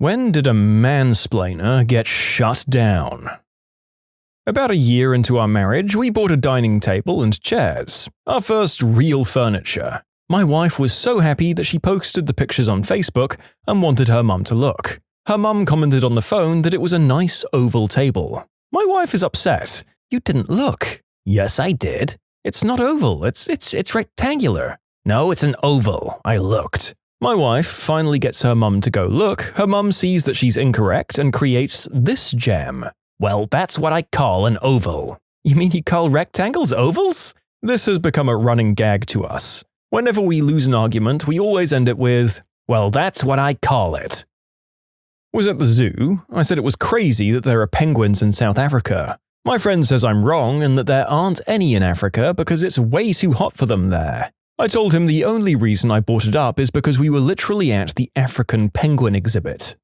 When did a mansplainer get shut down? About a year into our marriage, we bought a dining table and chairs, our first real furniture. My wife was so happy that she posted the pictures on Facebook and wanted her mum to look. Her mum commented on the phone that it was a nice oval table. My wife is upset. "You didn't look." "Yes, I did. It's not oval, it's rectangular." "No, it's an oval. I looked." My wife finally gets her mum to go look. Her mum sees that she's incorrect and creates this gem. "Well, that's what I call an oval." "You mean you call rectangles ovals?" This has become a running gag to us. Whenever we lose an argument, we always end it with, "Well, that's what I call it." Was at the zoo. I said it was crazy that there are penguins in South Africa. My friend says I'm wrong and that there aren't any in Africa because it's way too hot for them there. I told him the only reason I brought it up is because we were literally at the African penguin exhibit.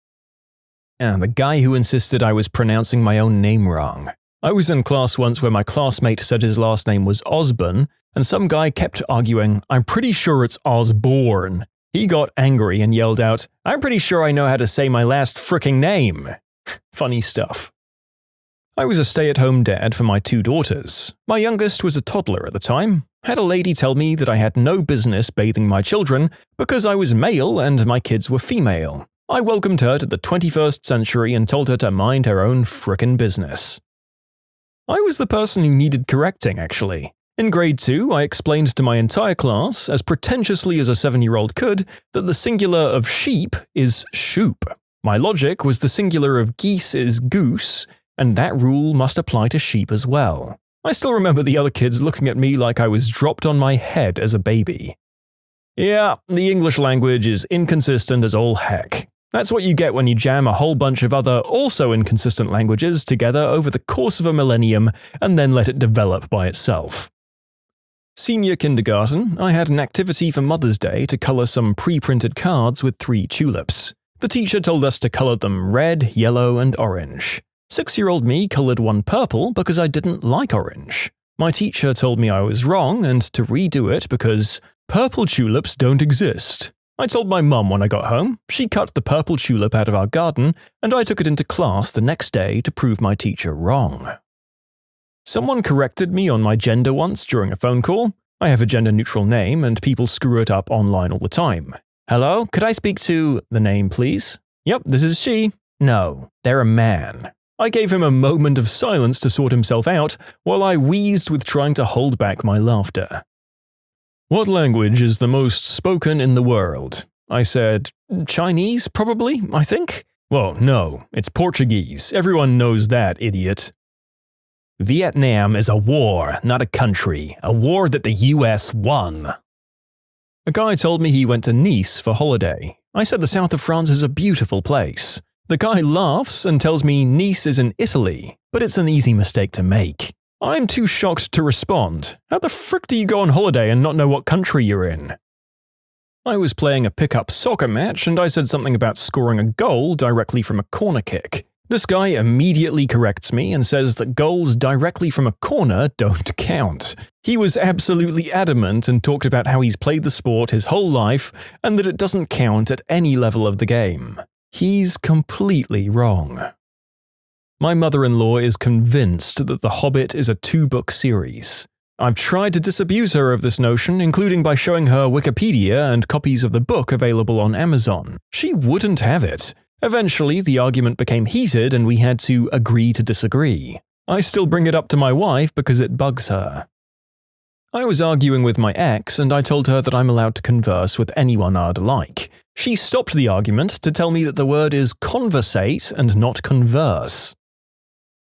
And the guy who insisted I was pronouncing my own name wrong. I was in class once where my classmate said his last name was Osborne, and some guy kept arguing, "I'm pretty sure it's Osborne." He got angry and yelled out, "I'm pretty sure I know how to say my last fricking name." Funny stuff. I was a stay-at-home dad for my 2 daughters. My youngest was a toddler at the time. Had a lady tell me that I had no business bathing my children because I was male and my kids were female. I welcomed her to the 21st century and told her to mind her own frickin' business. I was the person who needed correcting, actually. In grade 2, I explained to my entire class, as pretentiously as a 7-year-old could, that the singular of sheep is shoop. My logic was the singular of geese is goose, and that rule must apply to sheep as well. I still remember the other kids looking at me like I was dropped on my head as a baby. Yeah, the English language is inconsistent as all heck. That's what you get when you jam a whole bunch of other also inconsistent languages together over the course of a millennium and then let it develop by itself. Senior kindergarten, I had an activity for Mother's Day to colour some pre-printed cards with 3 tulips. The teacher told us to colour them red, yellow, and orange. 6-year-old me coloured one purple because I didn't like orange. My teacher told me I was wrong and to redo it because purple tulips don't exist. I told my mum when I got home. She cut the purple tulip out of our garden, and I took it into class the next day to prove my teacher wrong. Someone corrected me on my gender once during a phone call. I have a gender-neutral name, and people screw it up online all the time. "Hello, could I speak to the name, please?" "Yep, this is she." "No, they're a man." I gave him a moment of silence to sort himself out, while I wheezed with trying to hold back my laughter. "What language is the most spoken in the world?" I said, "Chinese, probably, I think." "Well, no, it's Portuguese. Everyone knows that, idiot." "Vietnam is a war, not a country. A war that the US won." A guy told me he went to Nice for holiday. I said the south of France is a beautiful place. The guy laughs and tells me Nice is in Italy, but it's an easy mistake to make. I'm too shocked to respond. How the frick do you go on holiday and not know what country you're in? I was playing a pickup soccer match and I said something about scoring a goal directly from a corner kick. This guy immediately corrects me and says that goals directly from a corner don't count. He was absolutely adamant and talked about how he's played the sport his whole life and that it doesn't count at any level of the game. He's completely wrong. My mother-in-law is convinced that The Hobbit is a 2-book series. I've tried to disabuse her of this notion, including by showing her Wikipedia and copies of the book available on Amazon. She wouldn't have it. Eventually, the argument became heated and we had to agree to disagree. I still bring it up to my wife because it bugs her. I was arguing with my ex and I told her that I'm allowed to converse with anyone I'd like. She stopped the argument to tell me that the word is conversate and not converse.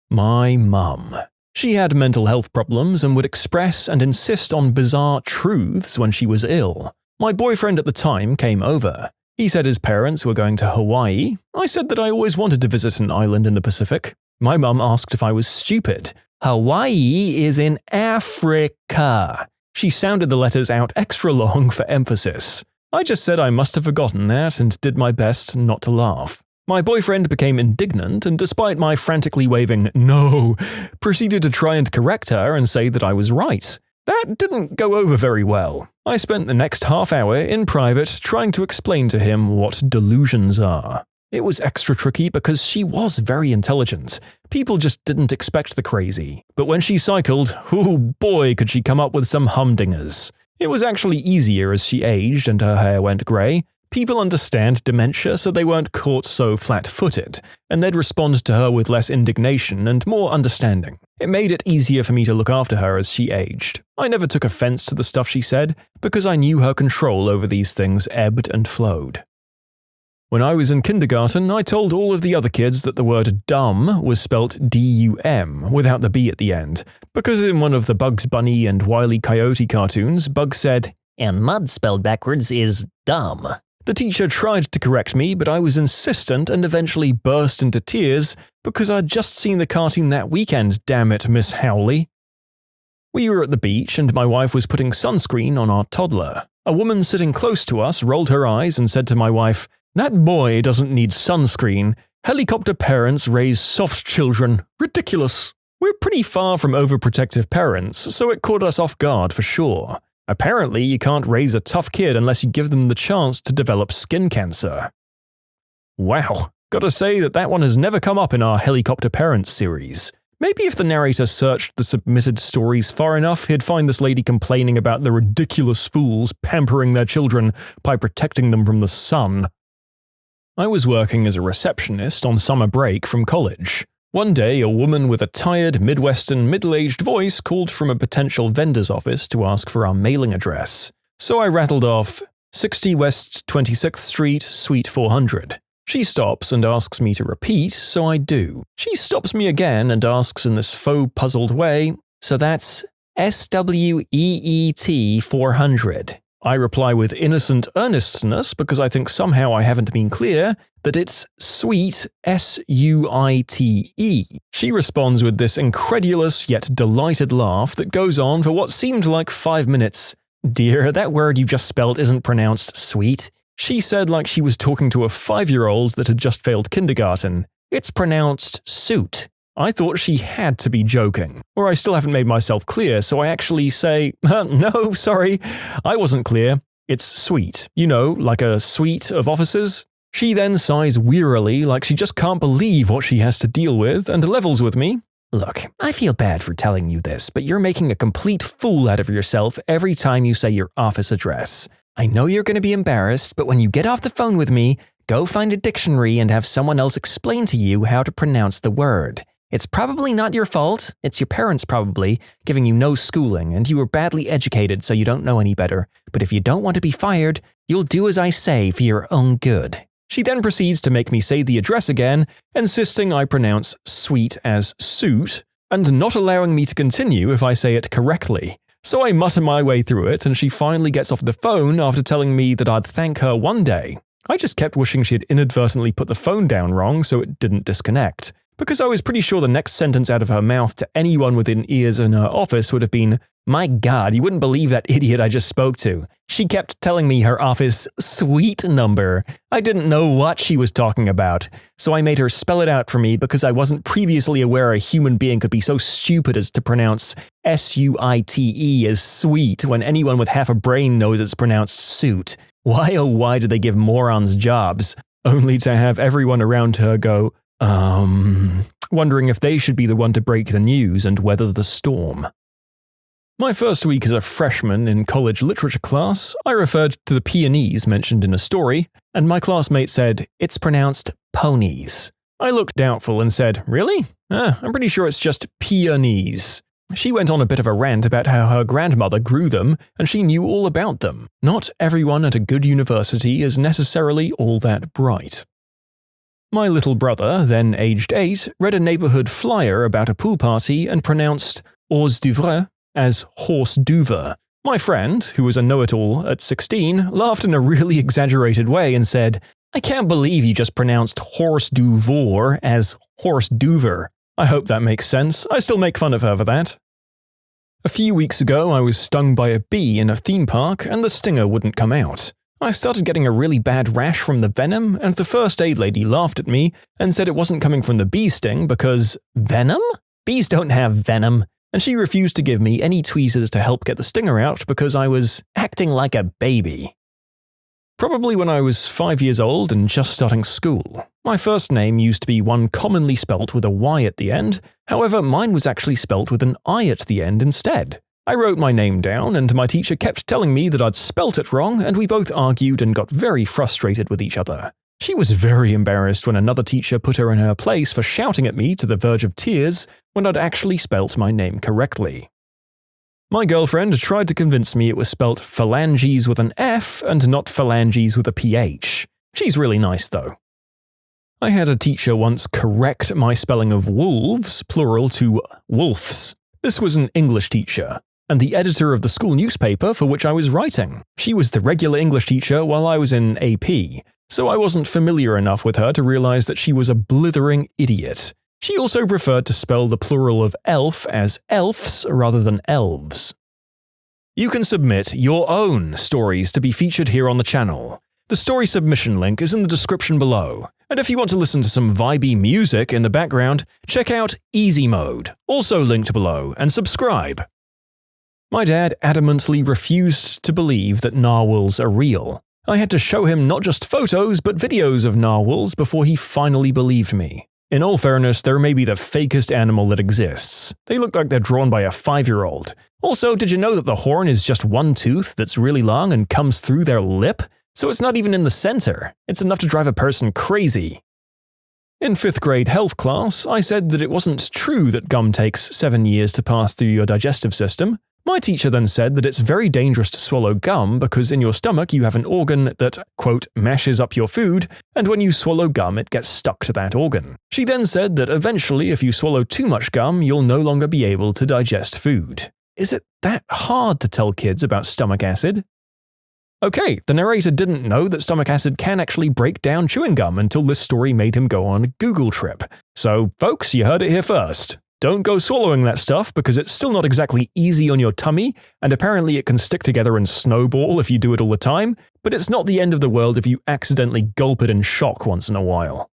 My mum. She had mental health problems and would express and insist on bizarre truths when she was ill. My boyfriend at the time came over. He said his parents were going to Hawaii. I said that I always wanted to visit an island in the Pacific. My mum asked if I was stupid. Hawaii is in Africa. She sounded the letters out extra long for emphasis. I just said I must have forgotten that and did my best not to laugh. My boyfriend became indignant and despite my frantically waving "no," proceeded to try and correct her and say that I was right. That didn't go over very well. I spent the next half hour in private trying to explain to him what delusions are. It was extra tricky because she was very intelligent. People just didn't expect the crazy. But when she cycled, oh boy could she come up with some humdingers. It was actually easier as she aged and her hair went grey. People understand dementia, so they weren't caught so flat-footed, and they'd respond to her with less indignation and more understanding. It made it easier for me to look after her as she aged. I never took offense to the stuff she said, because I knew her control over these things ebbed and flowed. When I was in kindergarten, I told all of the other kids that the word dumb was spelt D-U-M, without the B at the end, because in one of the Bugs Bunny and Wile E. Coyote cartoons, Bugs said, "And mud spelled backwards is dumb." The teacher tried to correct me, but I was insistent and eventually burst into tears because I'd just seen the cartoon that weekend, damn it, Miss Howley. We were at the beach and my wife was putting sunscreen on our toddler. A woman sitting close to us rolled her eyes and said to my wife, "That boy doesn't need sunscreen. Helicopter parents raise soft children. Ridiculous." We're pretty far from overprotective parents, so it caught us off guard for sure. Apparently, you can't raise a tough kid unless you give them the chance to develop skin cancer. Wow, gotta say that one has never come up in our Helicopter Parents series. Maybe if the narrator searched the submitted stories far enough, he'd find this lady complaining about the ridiculous fools pampering their children by protecting them from the sun. I was working as a receptionist on summer break from college. One day, a woman with a tired, Midwestern, middle-aged voice called from a potential vendor's office to ask for our mailing address. So I rattled off, 60 West 26th Street, Suite 400. She stops and asks me to repeat, so I do. She stops me again and asks in this faux puzzled way, "So that's SWEET 400. I reply with innocent earnestness because I think somehow I haven't been clear that it's sweet SUITE. She responds with this incredulous yet delighted laugh that goes on for what seemed like 5 minutes. "Dear, that word you just spelled isn't pronounced sweet," she said like she was talking to a 5-year-old that had just failed kindergarten. "It's pronounced suit." I thought she had to be joking, or I still haven't made myself clear, so I actually say, "No, sorry, I wasn't clear. It's sweet, you know, like a suite of officers." She then sighs wearily like she just can't believe what she has to deal with and levels with me. "Look, I feel bad for telling you this, but you're making a complete fool out of yourself every time you say your office address. I know you're going to be embarrassed, but when you get off the phone with me, go find a dictionary and have someone else explain to you how to pronounce the word. It's probably not your fault, it's your parents probably, giving you no schooling, and you were badly educated so you don't know any better, but if you don't want to be fired, you'll do as I say for your own good." She then proceeds to make me say the address again, insisting I pronounce sweet as suit, and not allowing me to continue if I say it correctly. So I mutter my way through it, and she finally gets off the phone after telling me that I'd thank her one day. I just kept wishing she had inadvertently put the phone down wrong so it didn't disconnect, because I was pretty sure the next sentence out of her mouth to anyone within ears in her office would have been, "My God, you wouldn't believe that idiot I just spoke to. She kept telling me her office suite number. I didn't know what she was talking about, so I made her spell it out for me because I wasn't previously aware a human being could be so stupid as to pronounce SUITE as sweet when anyone with half a brain knows it's pronounced suit. Why oh why do they give morons jobs? Only to have everyone around her go, wondering if they should be the one to break the news and weather the storm. My first week as a freshman in college literature class, I referred to the peonies mentioned in a story, and my classmate said, "It's pronounced ponies." I looked doubtful and said, "Really? I'm pretty sure it's just peonies." She went on a bit of a rant about how her grandmother grew them and she knew all about them. Not everyone at a good university is necessarily all that bright. My little brother, then aged 8, read a neighborhood flyer about a pool party and pronounced hors d'oeuvre as horse duver. My friend, who was a know-it-all at 16, laughed in a really exaggerated way and said, "I can't believe you just pronounced horse duvor as horse duver." I hope that makes sense. I still make fun of her for that. A few weeks ago, I was stung by a bee in a theme park and the stinger wouldn't come out. I started getting a really bad rash from the venom, and the first aid lady laughed at me and said it wasn't coming from the bee sting because venom? Bees don't have venom. And she refused to give me any tweezers to help get the stinger out because I was acting like a baby. Probably when I was 5 years old and just starting school. My first name used to be one commonly spelt with a Y at the end, however mine was actually spelt with an I at the end instead. I wrote my name down and my teacher kept telling me that I'd spelt it wrong and we both argued and got very frustrated with each other. She was very embarrassed when another teacher put her in her place for shouting at me to the verge of tears when I'd actually spelt my name correctly. My girlfriend tried to convince me it was spelt phalanges with an F and not phalanges with a PH. She's really nice though. I had a teacher once correct my spelling of wolves, plural, to wolfs. This was an English teacher, and the editor of the school newspaper for which I was writing. She was the regular English teacher while I was in AP, so I wasn't familiar enough with her to realize that she was a blithering idiot. She also preferred to spell the plural of elf as elfs rather than elves. You can submit your own stories to be featured here on the channel. The story submission link is in the description below, and if you want to listen to some vibey music in the background, check out easymode, also linked below, and subscribe. My dad adamantly refused to believe that narwhals are real. I had to show him not just photos but videos of narwhals before he finally believed me. In all fairness, they're maybe the fakest animal that exists. They look like they're drawn by a 5-year-old. Also, did you know that the horn is just one tooth that's really long and comes through their lip? So it's not even in the center. It's enough to drive a person crazy. In 5th grade health class, I said that it wasn't true that gum takes 7 years to pass through your digestive system. My teacher then said that it's very dangerous to swallow gum because in your stomach you have an organ that, quote, mashes up your food, and when you swallow gum it gets stuck to that organ. She then said that eventually if you swallow too much gum you'll no longer be able to digest food. Is it that hard to tell kids about stomach acid? Okay, the narrator didn't know that stomach acid can actually break down chewing gum until this story made him go on a Google trip. So, folks, you heard it here first. Don't go swallowing that stuff because it's still not exactly easy on your tummy, and apparently it can stick together and snowball if you do it all the time, but it's not the end of the world if you accidentally gulp it in shock once in a while.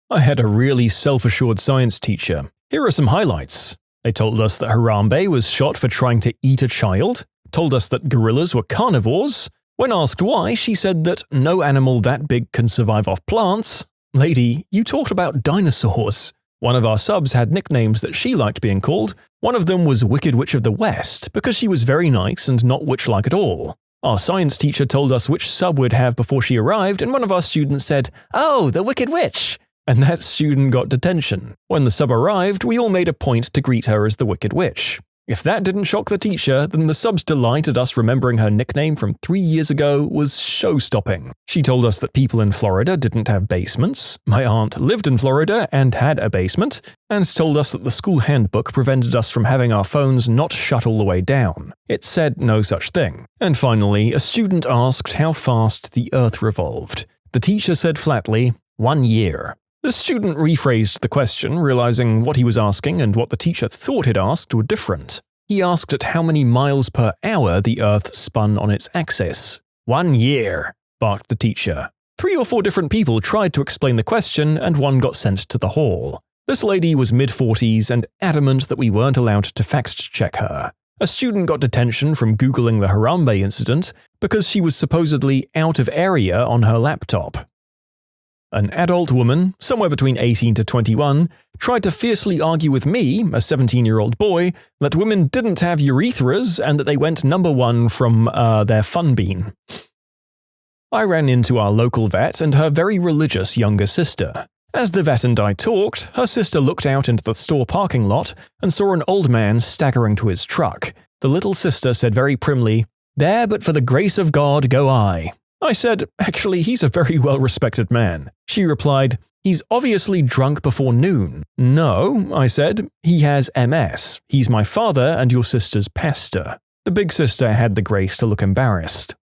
I had a really self-assured science teacher. Here are some highlights. They told us that Harambe was shot for trying to eat a child, told us that gorillas were carnivores. When asked why, she said that no animal that big can survive off plants. Lady, you talked about dinosaurs. One of our subs had nicknames that she liked being called. One of them was Wicked Witch of the West, because she was very nice and not witch-like at all. Our science teacher told us which sub we'd have before she arrived, and one of our students said, "Oh, the Wicked Witch!" And that student got detention. When the sub arrived, we all made a point to greet her as the Wicked Witch. If that didn't shock the teacher, then the sub's delight at us remembering her nickname from 3 years ago was show-stopping. She told us that people in Florida didn't have basements, my aunt lived in Florida and had a basement, and told us that the school handbook prevented us from having our phones not shut all the way down. It said no such thing. And finally, a student asked how fast the Earth revolved. The teacher said flatly, 1 year. The student rephrased the question, realizing what he was asking and what the teacher thought he'd asked were different. He asked at how many miles per hour the Earth spun on its axis. 1 year, barked the teacher. 3 or 4 different people tried to explain the question, and one got sent to the hall. This lady was mid-40s and adamant that we weren't allowed to fact-check her. A student got detention from Googling the Harambe incident because she was supposedly out of area on her laptop. An adult woman, somewhere between 18 to 21, tried to fiercely argue with me, a 17-year-old boy, that women didn't have urethras and that they went #1 from their fun bean. I ran into our local vet and her very religious younger sister. As the vet and I talked, her sister looked out into the store parking lot and saw an old man staggering to his truck. The little sister said very primly, "There, but for the grace of God go I." I said, "Actually, he's a very well-respected man." She replied, "He's obviously drunk before noon." "No," I said, "he has MS. He's my father and your sister's pastor." The big sister had the grace to look embarrassed.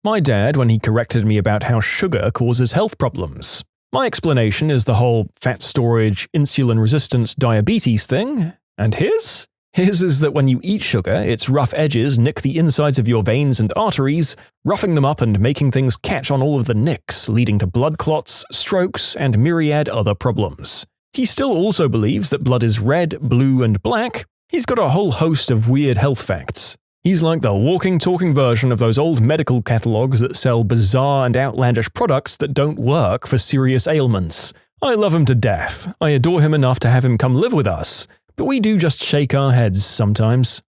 My dad when he corrected me about how sugar causes health problems. My explanation is the whole fat storage, insulin resistance, diabetes thing, and his? His is that when you eat sugar, its rough edges nick the insides of your veins and arteries, roughing them up and making things catch on all of the nicks, leading to blood clots, strokes, and myriad other problems. He still also believes that blood is red, blue, and black. He's got a whole host of weird health facts. He's like the walking, talking version of those old medical catalogs that sell bizarre and outlandish products that don't work for serious ailments. I love him to death. I adore him enough to have him come live with us, but we do just shake our heads sometimes.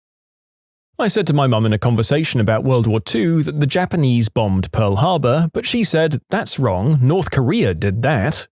I said to my mum in a conversation about World War II that the Japanese bombed Pearl Harbor, but she said, "That's wrong, North Korea did that."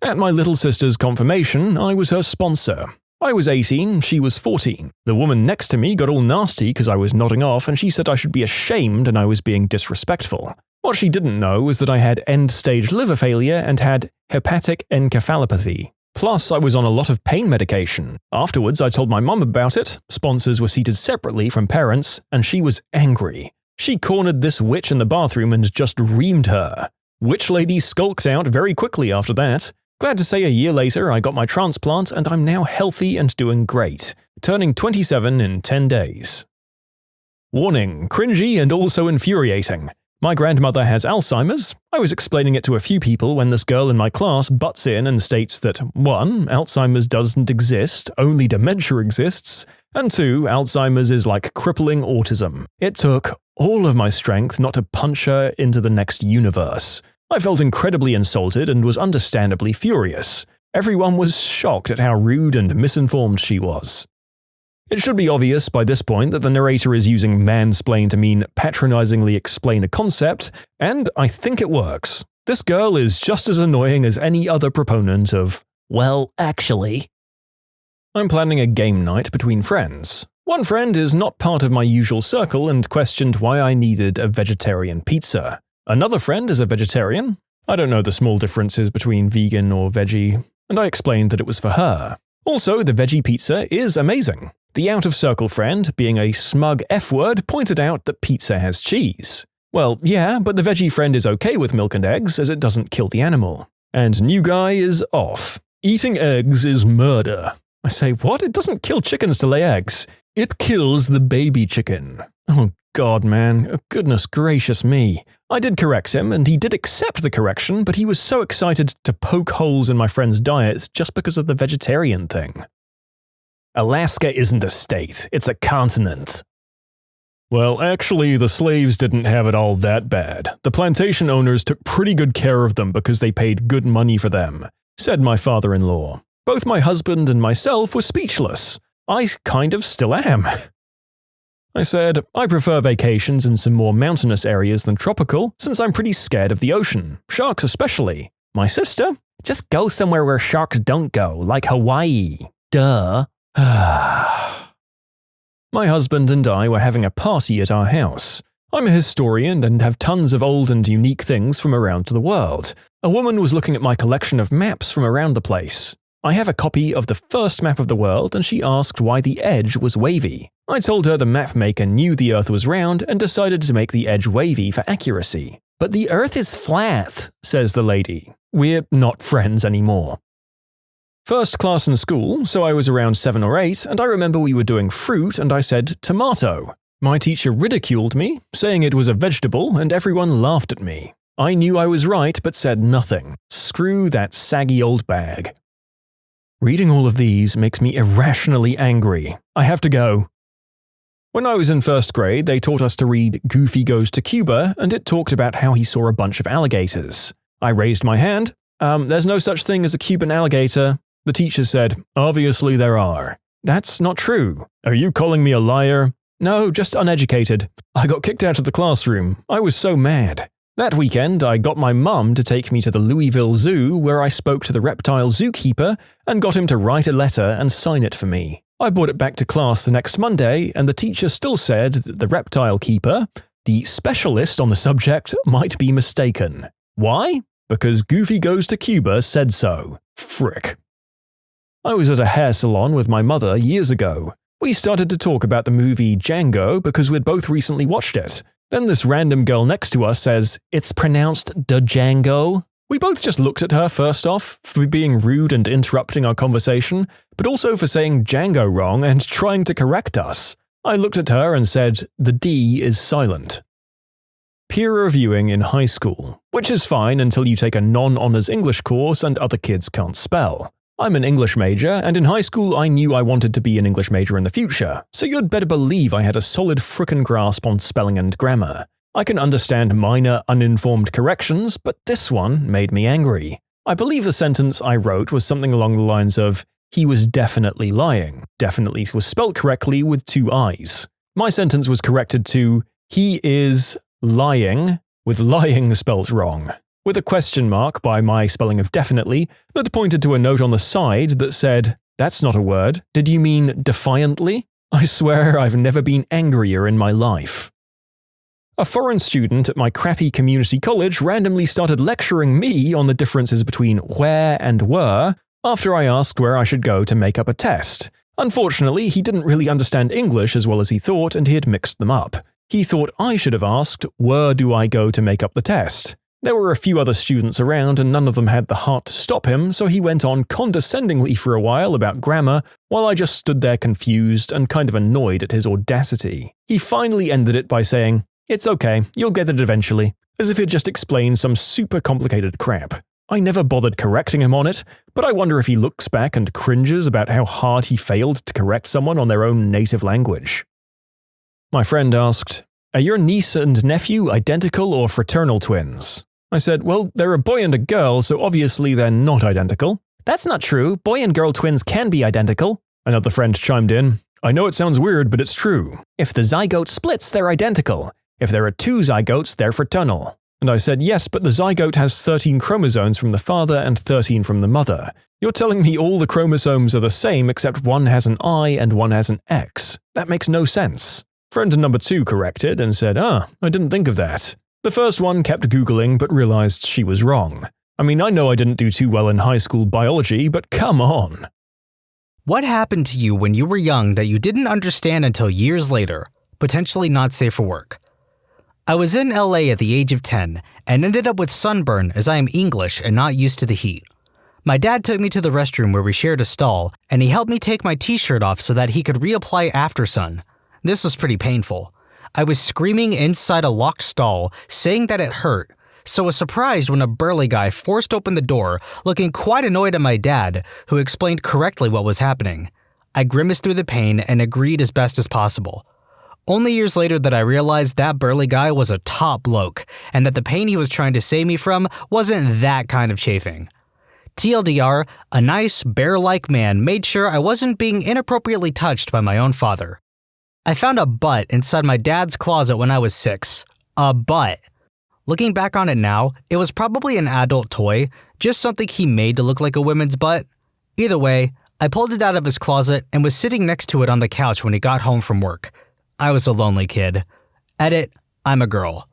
At my little sister's confirmation, I was her sponsor. I was 18, she was 14. The woman next to me got all nasty because I was nodding off, and she said I should be ashamed and I was being disrespectful. What she didn't know was that I had end-stage liver failure and had hepatic encephalopathy. Plus, I was on a lot of pain medication. Afterwards, I told my mum about it. Sponsors were seated separately from parents, and she was angry. She cornered this witch in the bathroom and just reamed her. Witch lady skulked out very quickly after that. Glad to say a year later I got my transplant and I'm now healthy and doing great, turning 27 in 10 days. Warning, cringy and also infuriating. My grandmother has Alzheimer's. I was explaining it to a few people when this girl in my class butts in and states that 1. Alzheimer's doesn't exist, only dementia exists, and 2. Alzheimer's is like crippling autism. It took all of my strength not to punch her into the next universe. I felt incredibly insulted and was understandably furious. Everyone was shocked at how rude and misinformed she was. It should be obvious by this point that the narrator is using mansplain to mean patronizingly explain a concept, and I think it works. This girl is just as annoying as any other proponent of, well, actually. I'm planning a game night between friends. One friend is not part of my usual circle and questioned why I needed a vegetarian pizza. Another friend is a vegetarian. I don't know the small differences between vegan or veggie, and I explained that it was for her. Also, the veggie pizza is amazing. The out-of-circle friend, being a smug F-word, pointed out that pizza has cheese. Well, yeah, but the veggie friend is okay with milk and eggs as it doesn't kill the animal. And new guy is off. Eating eggs is murder. I say, what? It doesn't kill chickens to lay eggs. It kills the baby chicken. Oh God, man. Oh, goodness gracious me. I did correct him, and he did accept the correction, but he was so excited to poke holes in my friend's diets just because of the vegetarian thing. Alaska isn't a state, it's a continent. Well, actually, the slaves didn't have it all that bad. The plantation owners took pretty good care of them because they paid good money for them, said my father-in-law. Both my husband and myself were speechless. I kind of still am. I said, I prefer vacations in some more mountainous areas than tropical, since I'm pretty scared of the ocean, sharks especially. My sister? Just go somewhere where sharks don't go, like Hawaii. Duh. My husband and I were having a party at our house. I'm a historian and have tons of old and unique things from around the world. A woman was looking at my collection of maps from around the place. I have a copy of the first map of the world, and she asked why the edge was wavy. I told her the map maker knew the Earth was round and decided to make the edge wavy for accuracy. But the Earth is flat, says the lady. We're not friends anymore. First class in school, so I was around 7 or 8, and I remember we were doing fruit and I said tomato. My teacher ridiculed me, saying it was a vegetable, and everyone laughed at me. I knew I was right but said nothing. Screw that saggy old bag. Reading all of these makes me irrationally angry. I have to go. When I was in first grade, they taught us to read Goofy Goes to Cuba, and it talked about how he saw a bunch of alligators. I raised my hand. There's no such thing as a Cuban alligator. The teacher said, obviously there are. That's not true. Are you calling me a liar? No, just uneducated. I got kicked out of the classroom. I was so mad. That weekend, I got my mum to take me to the Louisville Zoo, where I spoke to the reptile zookeeper and got him to write a letter and sign it for me. I brought it back to class the next Monday, and the teacher still said that the reptile keeper, the specialist on the subject, might be mistaken. Why? Because Goofy Goes to Cuba said so. Frick. I was at a hair salon with my mother years ago. We started to talk about the movie Django because we'd both recently watched it. Then this random girl next to us says, it's pronounced Django. We both just looked at her first off for being rude and interrupting our conversation, but also for saying Django wrong and trying to correct us. I looked at her and said, the D is silent. Peer reviewing in high school, which is fine until you take a non-honors English course and other kids can't spell. I'm an English major, and in high school I knew I wanted to be an English major in the future, so you'd better believe I had a solid frickin' grasp on spelling and grammar. I can understand minor, uninformed corrections, but this one made me angry. I believe the sentence I wrote was something along the lines of, "He was definitely lying." Definitely was spelt correctly with 2 I's. My sentence was corrected to, "He is lying," with lying spelt wrong, with a question mark by my spelling of definitely that pointed to a note on the side that said, "That's not a word. Did you mean defiantly?" I swear I've never been angrier in my life. A foreign student at my crappy community college randomly started lecturing me on the differences between where and were after I asked where I should go to make up a test. Unfortunately, he didn't really understand English as well as he thought, and he had mixed them up. He thought I should have asked, "Where do I go to make up the test?" There were a few other students around and none of them had the heart to stop him, so he went on condescendingly for a while about grammar while I just stood there confused and kind of annoyed at his audacity. He finally ended it by saying, "It's okay, you'll get it eventually," as if he'd just explained some super complicated crap. I never bothered correcting him on it, but I wonder if he looks back and cringes about how hard he failed to correct someone on their own native language. My friend asked, "Are your niece and nephew identical or fraternal twins?" I said, "Well, they're a boy and a girl, so obviously they're not identical." "That's not true. Boy and girl twins can be identical." Another friend chimed in, "I know it sounds weird, but it's true. If the zygote splits, they're identical. If there are 2 zygotes, they're fraternal." And I said, "Yes, but the zygote has 13 chromosomes from the father and 13 from the mother. You're telling me all the chromosomes are the same except one has an I and one has an X. That makes no sense." Friend number 2 corrected and said, I didn't think of that." The first one kept Googling but realized she was wrong. I mean, I know I didn't do too well in high school biology, but come on. What happened to you when you were young that you didn't understand until years later, potentially not safe for work? I was in LA at the age of 10 and ended up with sunburn as I am English and not used to the heat. My dad took me to the restroom where we shared a stall, and he helped me take my t-shirt off so that he could reapply after sun. This was pretty painful. I was screaming inside a locked stall, saying that it hurt, so was surprised when a burly guy forced open the door, looking quite annoyed at my dad, who explained correctly what was happening. I grimaced through the pain and agreed as best as possible. Only years later that I realized that burly guy was a top bloke, and that the pain he was trying to save me from wasn't that kind of chafing. TLDR, a nice, bear-like man made sure I wasn't being inappropriately touched by my own father. I found a butt inside my dad's closet when I was 6. A butt. Looking back on it now, it was probably an adult toy, just something he made to look like a woman's butt. Either way, I pulled it out of his closet and was sitting next to it on the couch when he got home from work. I was a lonely kid. Edit, I'm a girl.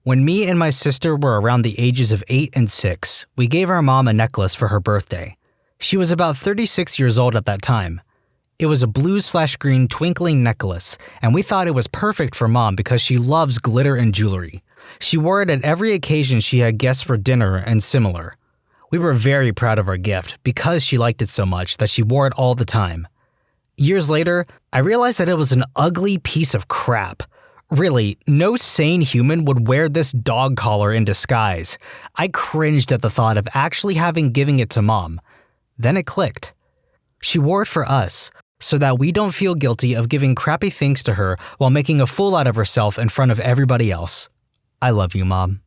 When me and my sister were around the ages of 8 and 6, we gave our mom a necklace for her birthday. She was about 36 years old at that time. It was a blue/green twinkling necklace, and we thought it was perfect for Mom because she loves glitter and jewelry. She wore it at every occasion she had guests for dinner and similar. We were very proud of our gift because she liked it so much that she wore it all the time. Years later, I realized that it was an ugly piece of crap. Really, no sane human would wear this dog collar in disguise. I cringed at the thought of actually giving it to Mom. Then it clicked. She wore it for us, so that we don't feel guilty of giving crappy things to her while making a fool out of herself in front of everybody else. I love you, Mom.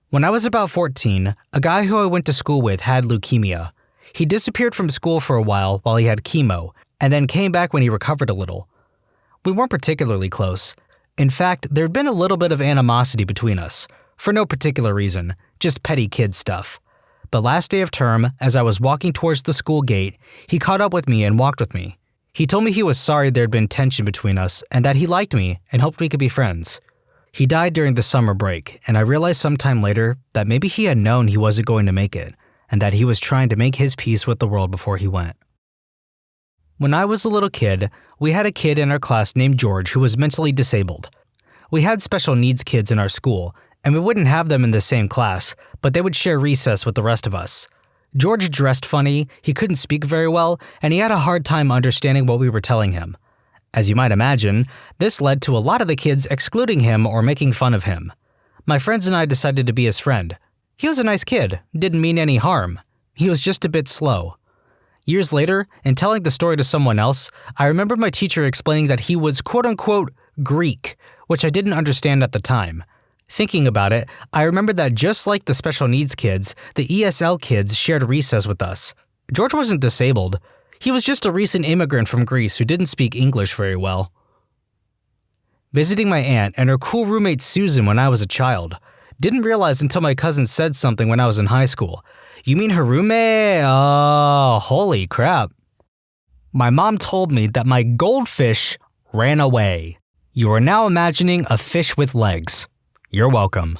When I was about 14, a guy who I went to school with had leukemia. He disappeared from school for a while he had chemo, and then came back when he recovered a little. We weren't particularly close. In fact, there'd been a little bit of animosity between us, for no particular reason, just petty kid stuff. But last day of term, as I was walking towards the school gate, he caught up with me and walked with me. He told me he was sorry there'd been tension between us and that he liked me and hoped we could be friends. He died during the summer break, and I realized sometime later that maybe he had known he wasn't going to make it, and that he was trying to make his peace with the world before he went. When I was a little kid, we had a kid in our class named George who was mentally disabled. We had special needs kids in our school, and we wouldn't have them in the same class, but they would share recess with the rest of us. George dressed funny, he couldn't speak very well, and he had a hard time understanding what we were telling him. As you might imagine, this led to a lot of the kids excluding him or making fun of him. My friends and I decided to be his friend. He was a nice kid, didn't mean any harm. He was just a bit slow. Years later, in telling the story to someone else, I remember my teacher explaining that he was quote-unquote Greek, which I didn't understand at the time. Thinking about it, I remember that just like the special needs kids, the ESL kids shared recess with us. George wasn't disabled. He was just a recent immigrant from Greece who didn't speak English very well. Visiting my aunt and her cool roommate Susan when I was a child. Didn't realize until my cousin said something when I was in high school. You mean her roommate? Oh, holy crap. My mom told me that my goldfish ran away. You are now imagining a fish with legs. You're welcome.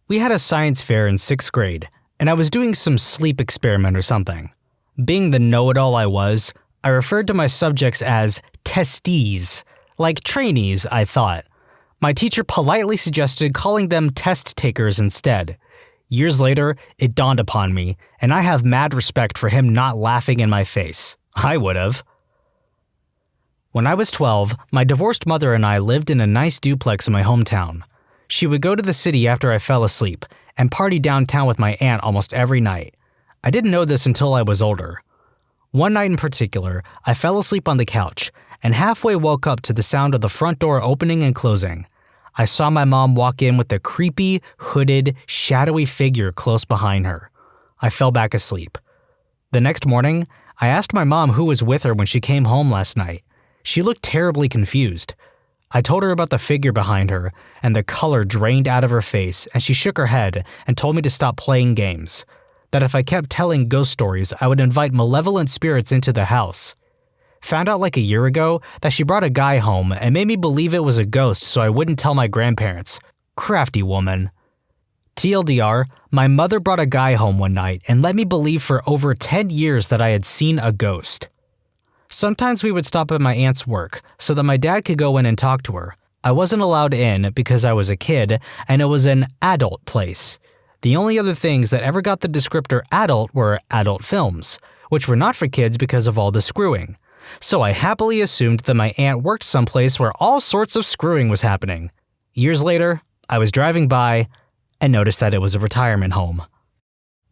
We had a science fair in 6th grade, and I was doing some sleep experiment or something. Being the know-it-all I was, I referred to my subjects as testes, like trainees, I thought. My teacher politely suggested calling them test takers instead. Years later, it dawned upon me, and I have mad respect for him not laughing in my face. I would have. When I was 12, my divorced mother and I lived in a nice duplex in my hometown. She would go to the city after I fell asleep and party downtown with my aunt almost every night. I didn't know this until I was older. One night in particular, I fell asleep on the couch and halfway woke up to the sound of the front door opening and closing. I saw my mom walk in with a creepy, hooded, shadowy figure close behind her. I fell back asleep. The next morning, I asked my mom who was with her when she came home last night. She looked terribly confused. I told her about the figure behind her, and the color drained out of her face, and she shook her head and told me to stop playing games. That if I kept telling ghost stories, I would invite malevolent spirits into the house. Found out like a year ago that she brought a guy home and made me believe it was a ghost so I wouldn't tell my grandparents. Crafty woman. TLDR, my mother brought a guy home one night and let me believe for over 10 years that I had seen a ghost. Sometimes we would stop at my aunt's work so that my dad could go in and talk to her. I wasn't allowed in because I was a kid and it was an adult place. The only other things that ever got the descriptor adult were adult films, which were not for kids because of all the screwing. So I happily assumed that my aunt worked someplace where all sorts of screwing was happening. Years later, I was driving by and noticed that it was a retirement home.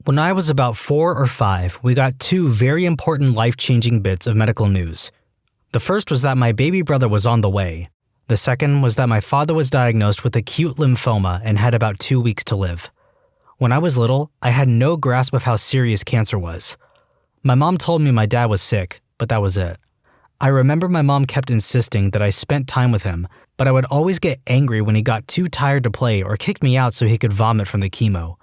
When I was about 4 or 5, we got 2 very important life-changing bits of medical news. The first was that my baby brother was on the way. The second was that my father was diagnosed with acute lymphoma and had about 2 weeks to live. When I was little, I had no grasp of how serious cancer was. My mom told me my dad was sick, but that was it. I remember my mom kept insisting that I spent time with him, but I would always get angry when he got too tired to play or kicked me out so he could vomit from the chemo.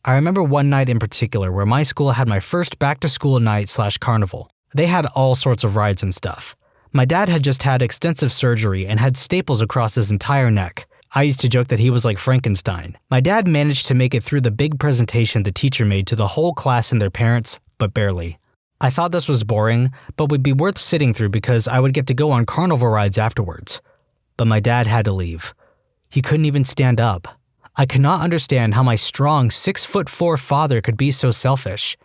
I remember one night in particular where my school had my first back-to-school night/carnival. They had all sorts of rides and stuff. My dad had just had extensive surgery and had staples across his entire neck. I used to joke that he was like Frankenstein. My dad managed to make it through the big presentation the teacher made to the whole class and their parents, but barely. I thought this was boring, but would be worth sitting through because I would get to go on carnival rides afterwards. But my dad had to leave. He couldn't even stand up. I could not understand how my strong 6'4" father could be so selfish.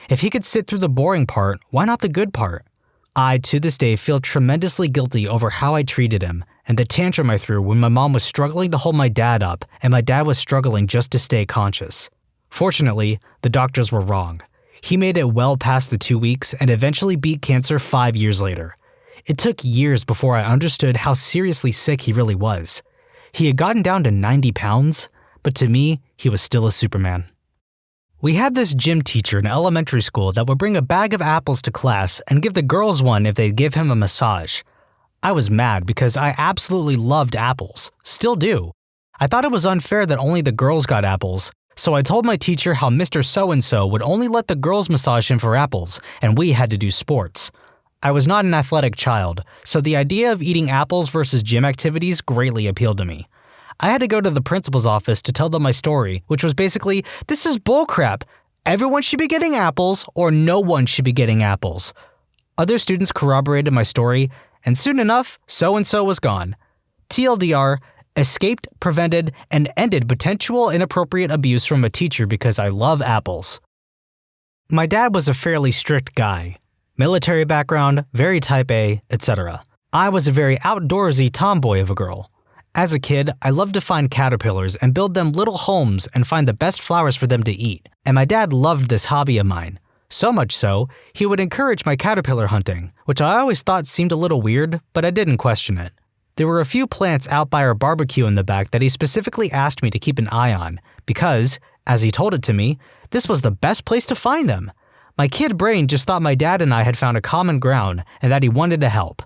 If he could sit through the boring part, why not the good part? I, to this day, feel tremendously guilty over how I treated him and the tantrum I threw when my mom was struggling to hold my dad up and my dad was struggling just to stay conscious. Fortunately, the doctors were wrong. He made it well past the 2 weeks and eventually beat cancer 5 years later. It took years before I understood how seriously sick he really was. He had gotten down to 90 pounds, but to me, he was still a Superman. We had this gym teacher in elementary school that would bring a bag of apples to class and give the girls one if they'd give him a massage. I was mad because I absolutely loved apples, still do. I thought it was unfair that only the girls got apples, so I told my teacher how Mr. So-and-so would only let the girls massage him for apples, and we had to do sports. I was not an athletic child, so the idea of eating apples versus gym activities greatly appealed to me. I had to go to the principal's office to tell them my story, which was basically, this is bullcrap. Everyone should be getting apples, or no one should be getting apples. Other students corroborated my story, and soon enough, so-and-so was gone. TLDR, escaped, prevented, and ended potential inappropriate abuse from a teacher because I love apples. My dad was a fairly strict guy. Military background, very type A, etc. I was a very outdoorsy tomboy of a girl. As a kid, I loved to find caterpillars and build them little homes and find the best flowers for them to eat, and my dad loved this hobby of mine. So much so, he would encourage my caterpillar hunting, which I always thought seemed a little weird, but I didn't question it. There were a few plants out by our barbecue in the back that he specifically asked me to keep an eye on, because, as he told it to me, this was the best place to find them. My kid brain just thought my dad and I had found a common ground and that he wanted to help.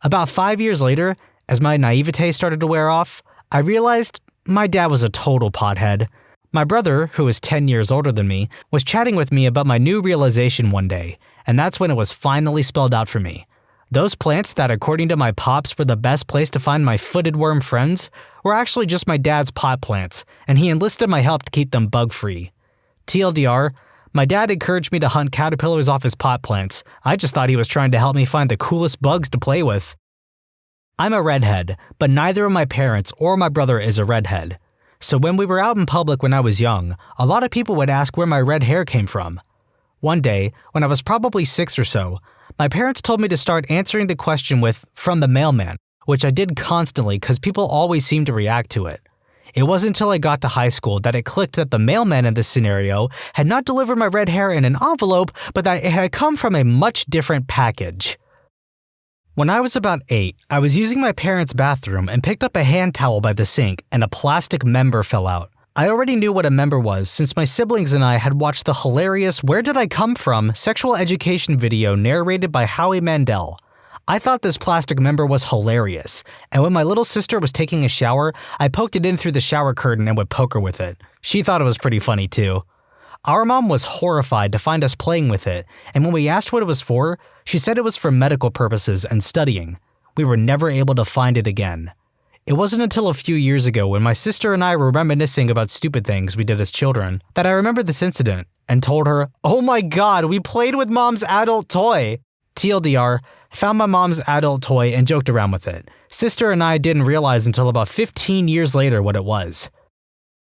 About 5 years later, as my naivete started to wear off, I realized my dad was a total pothead. My brother, who is 10 years older than me, was chatting with me about my new realization one day, and that's when it was finally spelled out for me. Those plants that, according to my pops, were the best place to find my footed worm friends were actually just my dad's pot plants, and he enlisted my help to keep them bug-free. TLDR, my dad encouraged me to hunt caterpillars off his pot plants. I just thought he was trying to help me find the coolest bugs to play with. I'm a redhead, but neither of my parents or my brother is a redhead. So when we were out in public when I was young, a lot of people would ask where my red hair came from. One day, when I was probably 6 or so, my parents told me to start answering the question with, "From the mailman," which I did constantly because people always seemed to react to it. It wasn't until I got to high school that it clicked that the mailman in this scenario had not delivered my red hair in an envelope, but that it had come from a much different package. When I was about 8, I was using my parents' bathroom and picked up a hand towel by the sink and a plastic member fell out. I already knew what a member was since my siblings and I had watched the hilarious Where Did I Come From sexual education video narrated by Howie Mandel. I thought this plastic member was hilarious, and when my little sister was taking a shower, I poked it in through the shower curtain and would poke her with it. She thought it was pretty funny too. Our mom was horrified to find us playing with it, and when we asked what it was for, she said it was for medical purposes and studying. We were never able to find it again. It wasn't until a few years ago when my sister and I were reminiscing about stupid things we did as children that I remembered this incident and told her, "Oh my god, we played with mom's adult toy." TLDR, found my mom's adult toy and joked around with it. Sister and I didn't realize until about 15 years later what it was.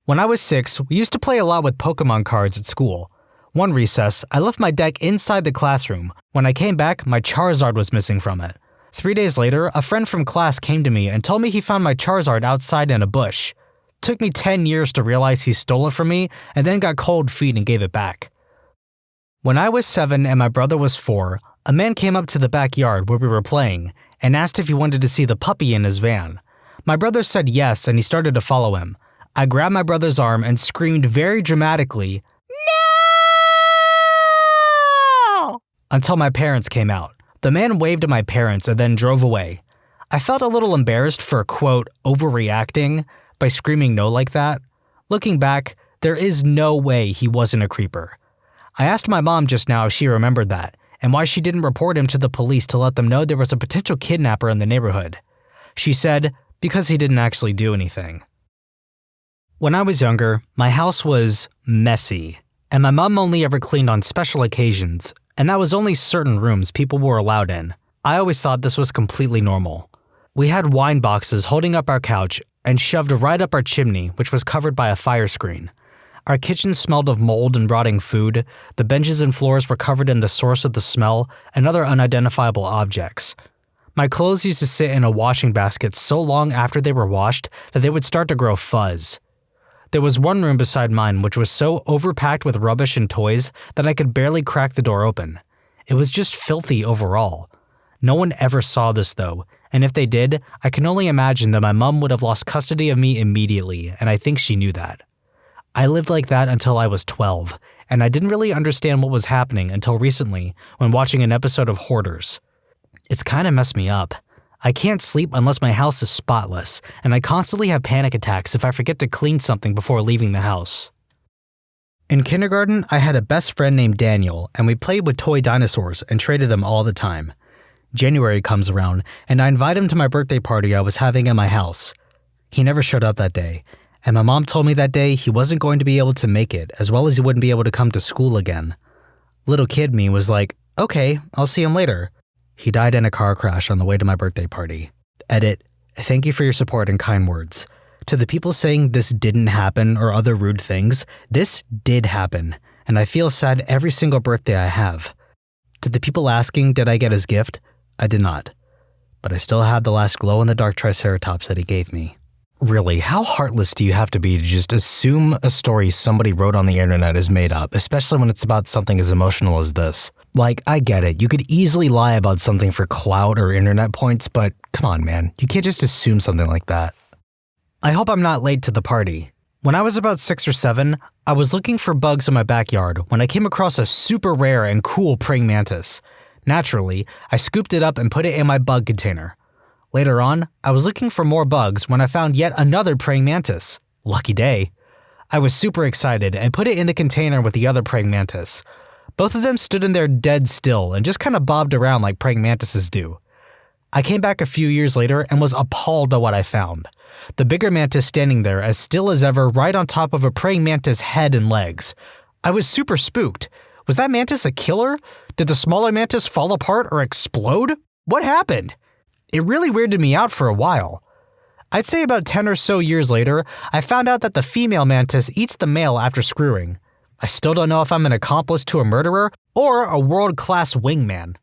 When I was 6, we used to play a lot with Pokemon cards at school. One recess, I left my deck inside the classroom. When I came back, my Charizard was missing from it. 3 days later, a friend from class came to me and told me he found my Charizard outside in a bush. Took me 10 years to realize he stole it from me and then got cold feet and gave it back. When I was 7 and my brother was 4, a man came up to the backyard where we were playing and asked if he wanted to see the puppy in his van. My brother said yes and he started to follow him. I grabbed my brother's arm and screamed very dramatically, "No!" until my parents came out. The man waved at my parents and then drove away. I felt a little embarrassed for, quote, overreacting by screaming no like that. Looking back, there is no way he wasn't a creeper. I asked my mom just now if she remembered that, and why she didn't report him to the police to let them know there was a potential kidnapper in the neighborhood. She said, because he didn't actually do anything. When I was younger, my house was messy, and my mom only ever cleaned on special occasions, and that was only certain rooms people were allowed in. I always thought this was completely normal. We had wine boxes holding up our couch and shoved right up our chimney, which was covered by a fire screen. Our kitchen smelled of mold and rotting food, the benches and floors were covered in the source of the smell and other unidentifiable objects. My clothes used to sit in a washing basket so long after they were washed that they would start to grow fuzz. There was one room beside mine which was so overpacked with rubbish and toys that I could barely crack the door open. It was just filthy overall. No one ever saw this though, and if they did, I can only imagine that my mom would have lost custody of me immediately, and I think she knew that. I lived like that until I was 12, and I didn't really understand what was happening until recently when watching an episode of Hoarders. It's kinda messed me up. I can't sleep unless my house is spotless, and I constantly have panic attacks if I forget to clean something before leaving the house. In kindergarten, I had a best friend named Daniel, and we played with toy dinosaurs and traded them all the time. January comes around, and I invite him to my birthday party I was having at my house. He never showed up that day, and my mom told me that day he wasn't going to be able to make it, as well as he wouldn't be able to come to school again. Little kid me was like, okay, I'll see him later. He died in a car crash on the way to my birthday party. Edit, thank you for your support and kind words. To the people saying this didn't happen or other rude things, this did happen, and I feel sad every single birthday I have. To the people asking, did I get his gift? I did not. But I still have the last glow-in-the-dark triceratops that he gave me. Really, how heartless do you have to be to just assume a story somebody wrote on the internet is made up, especially when it's about something as emotional as this? Like, I get it, you could easily lie about something for clout or internet points, but come on, man, you can't just assume something like that. I hope I'm not late to the party. When I was about 6 or 7, I was looking for bugs in my backyard when I came across a super rare and cool praying mantis. Naturally, I scooped it up and put it in my bug container. Later on, I was looking for more bugs when I found yet another praying mantis. Lucky day. I was super excited and put it in the container with the other praying mantis. Both of them stood in there dead still and just kind of bobbed around like praying mantises do. I came back a few years later and was appalled by what I found. The bigger mantis standing there as still as ever right on top of a praying mantis head and legs. I was super spooked. Was that mantis a killer? Did the smaller mantis fall apart or explode? What happened? It really weirded me out for a while. I'd say about 10 or so years later, I found out that the female mantis eats the male after screwing. I still don't know if I'm an accomplice to a murderer or a world-class wingman.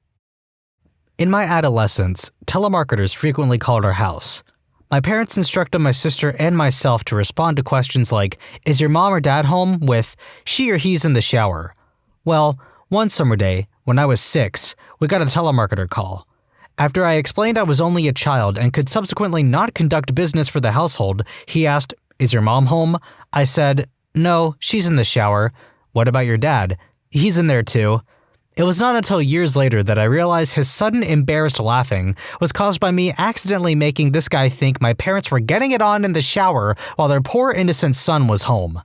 In my adolescence, telemarketers frequently called our house. My parents instructed my sister and myself to respond to questions like, "Is your mom or dad home?" with, "She or he's in the shower." Well, one summer day, when I was 6, we got a telemarketer call. After I explained I was only a child and could subsequently not conduct business for the household, he asked, "Is your mom home?" I said, "No, she's in the shower." "What about your dad?" "He's in there too." It was not until years later that I realized his sudden embarrassed laughing was caused by me accidentally making this guy think my parents were getting it on in the shower while their poor innocent son was home.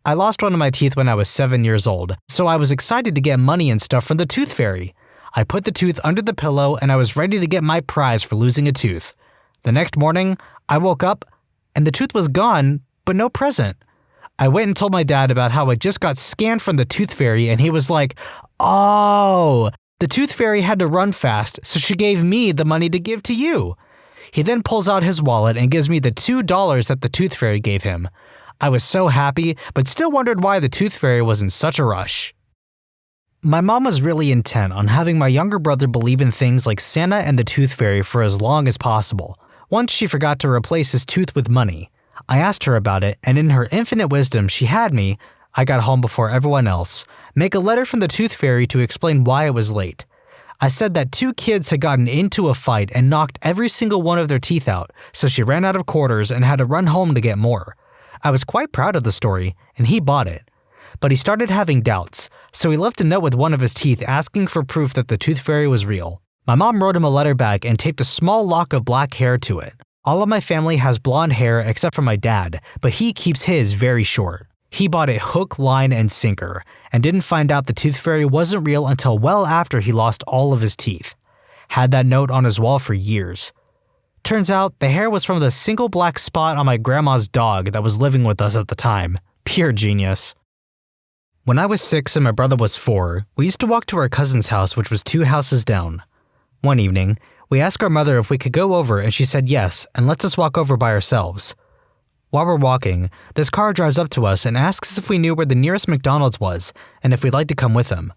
I lost one of my teeth when I was 7 years old, so I was excited to get money and stuff from the tooth fairy. I put the tooth under the pillow and I was ready to get my prize for losing a tooth. The next morning, I woke up and the tooth was gone, but no present. I went and told my dad about how I just got scanned from the tooth fairy and he was like, "Oh, the tooth fairy had to run fast, so she gave me the money to give to you." He then pulls out his wallet and gives me the $2 that the tooth fairy gave him. I was so happy, but still wondered why the tooth fairy was in such a rush. My mom was really intent on having my younger brother believe in things like Santa and the tooth fairy for as long as possible. Once she forgot to replace his tooth with money. I asked her about it, and in her infinite wisdom, she had me, I got home before everyone else, make a letter from the tooth fairy to explain why I was late. I said that 2 kids had gotten into a fight and knocked every single one of their teeth out, so she ran out of quarters and had to run home to get more. I was quite proud of the story, and he bought it. But he started having doubts, so he left a note with one of his teeth asking for proof that the tooth fairy was real. My mom wrote him a letter back and taped a small lock of black hair to it. All of my family has blonde hair except for my dad, but he keeps his very short. He bought it hook, line, and sinker, and didn't find out the tooth fairy wasn't real until well after he lost all of his teeth. Had that note on his wall for years. Turns out, the hair was from the single black spot on my grandma's dog that was living with us at the time. Pure genius. When I was 6 and my brother was 4, we used to walk to our cousin's house, which was 2 houses down. One evening, we asked our mother if we could go over and she said yes and lets us walk over by ourselves. While we're walking, this car drives up to us and asks if we knew where the nearest McDonald's was and if we'd like to come with him.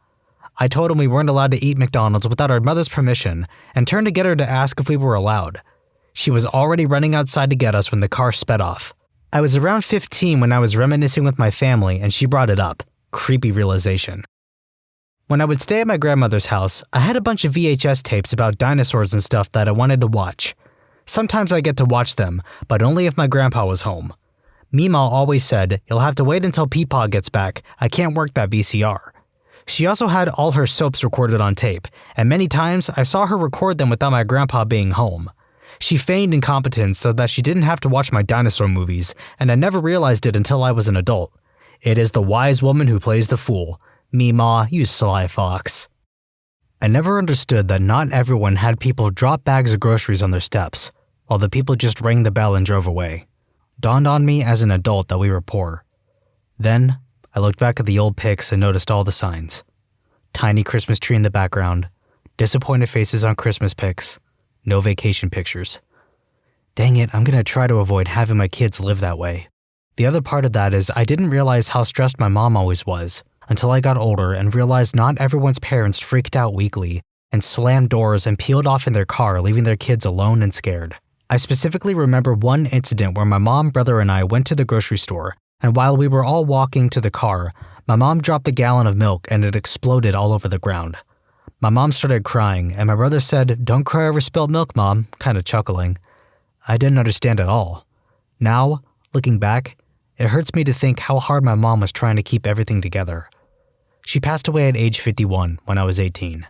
I told him we weren't allowed to eat McDonald's without our mother's permission and turned to get her to ask if we were allowed. She was already running outside to get us when the car sped off. I was around 15 when I was reminiscing with my family and she brought it up. Creepy realization. When I would stay at my grandmother's house, I had a bunch of VHS tapes about dinosaurs and stuff that I wanted to watch. Sometimes I get to watch them, but only if my grandpa was home. Mima always said, "You'll have to wait until Peepaw gets back, I can't work that VCR." She also had all her soaps recorded on tape, and many times I saw her record them without my grandpa being home. She feigned incompetence so that she didn't have to watch my dinosaur movies, and I never realized it until I was an adult. It is the wise woman who plays the fool. Meemaw, you sly fox. I never understood that not everyone had people drop bags of groceries on their steps, while the people just rang the bell and drove away. Dawned on me as an adult that we were poor. Then, I looked back at the old pics and noticed all the signs. Tiny Christmas tree in the background, disappointed faces on Christmas pics, no vacation pictures. Dang it, I'm gonna try to avoid having my kids live that way. The other part of that is I didn't realize how stressed my mom always was until I got older and realized not everyone's parents freaked out weekly and slammed doors and peeled off in their car, leaving their kids alone and scared. I specifically remember one incident where my mom, brother, and I went to the grocery store, and while we were all walking to the car, my mom dropped the gallon of milk and it exploded all over the ground. My mom started crying, and my brother said, "Don't cry over spilled milk, Mom," kind of chuckling. I didn't understand at all. Now, looking back, it hurts me to think how hard my mom was trying to keep everything together. She passed away at age 51 when I was 18.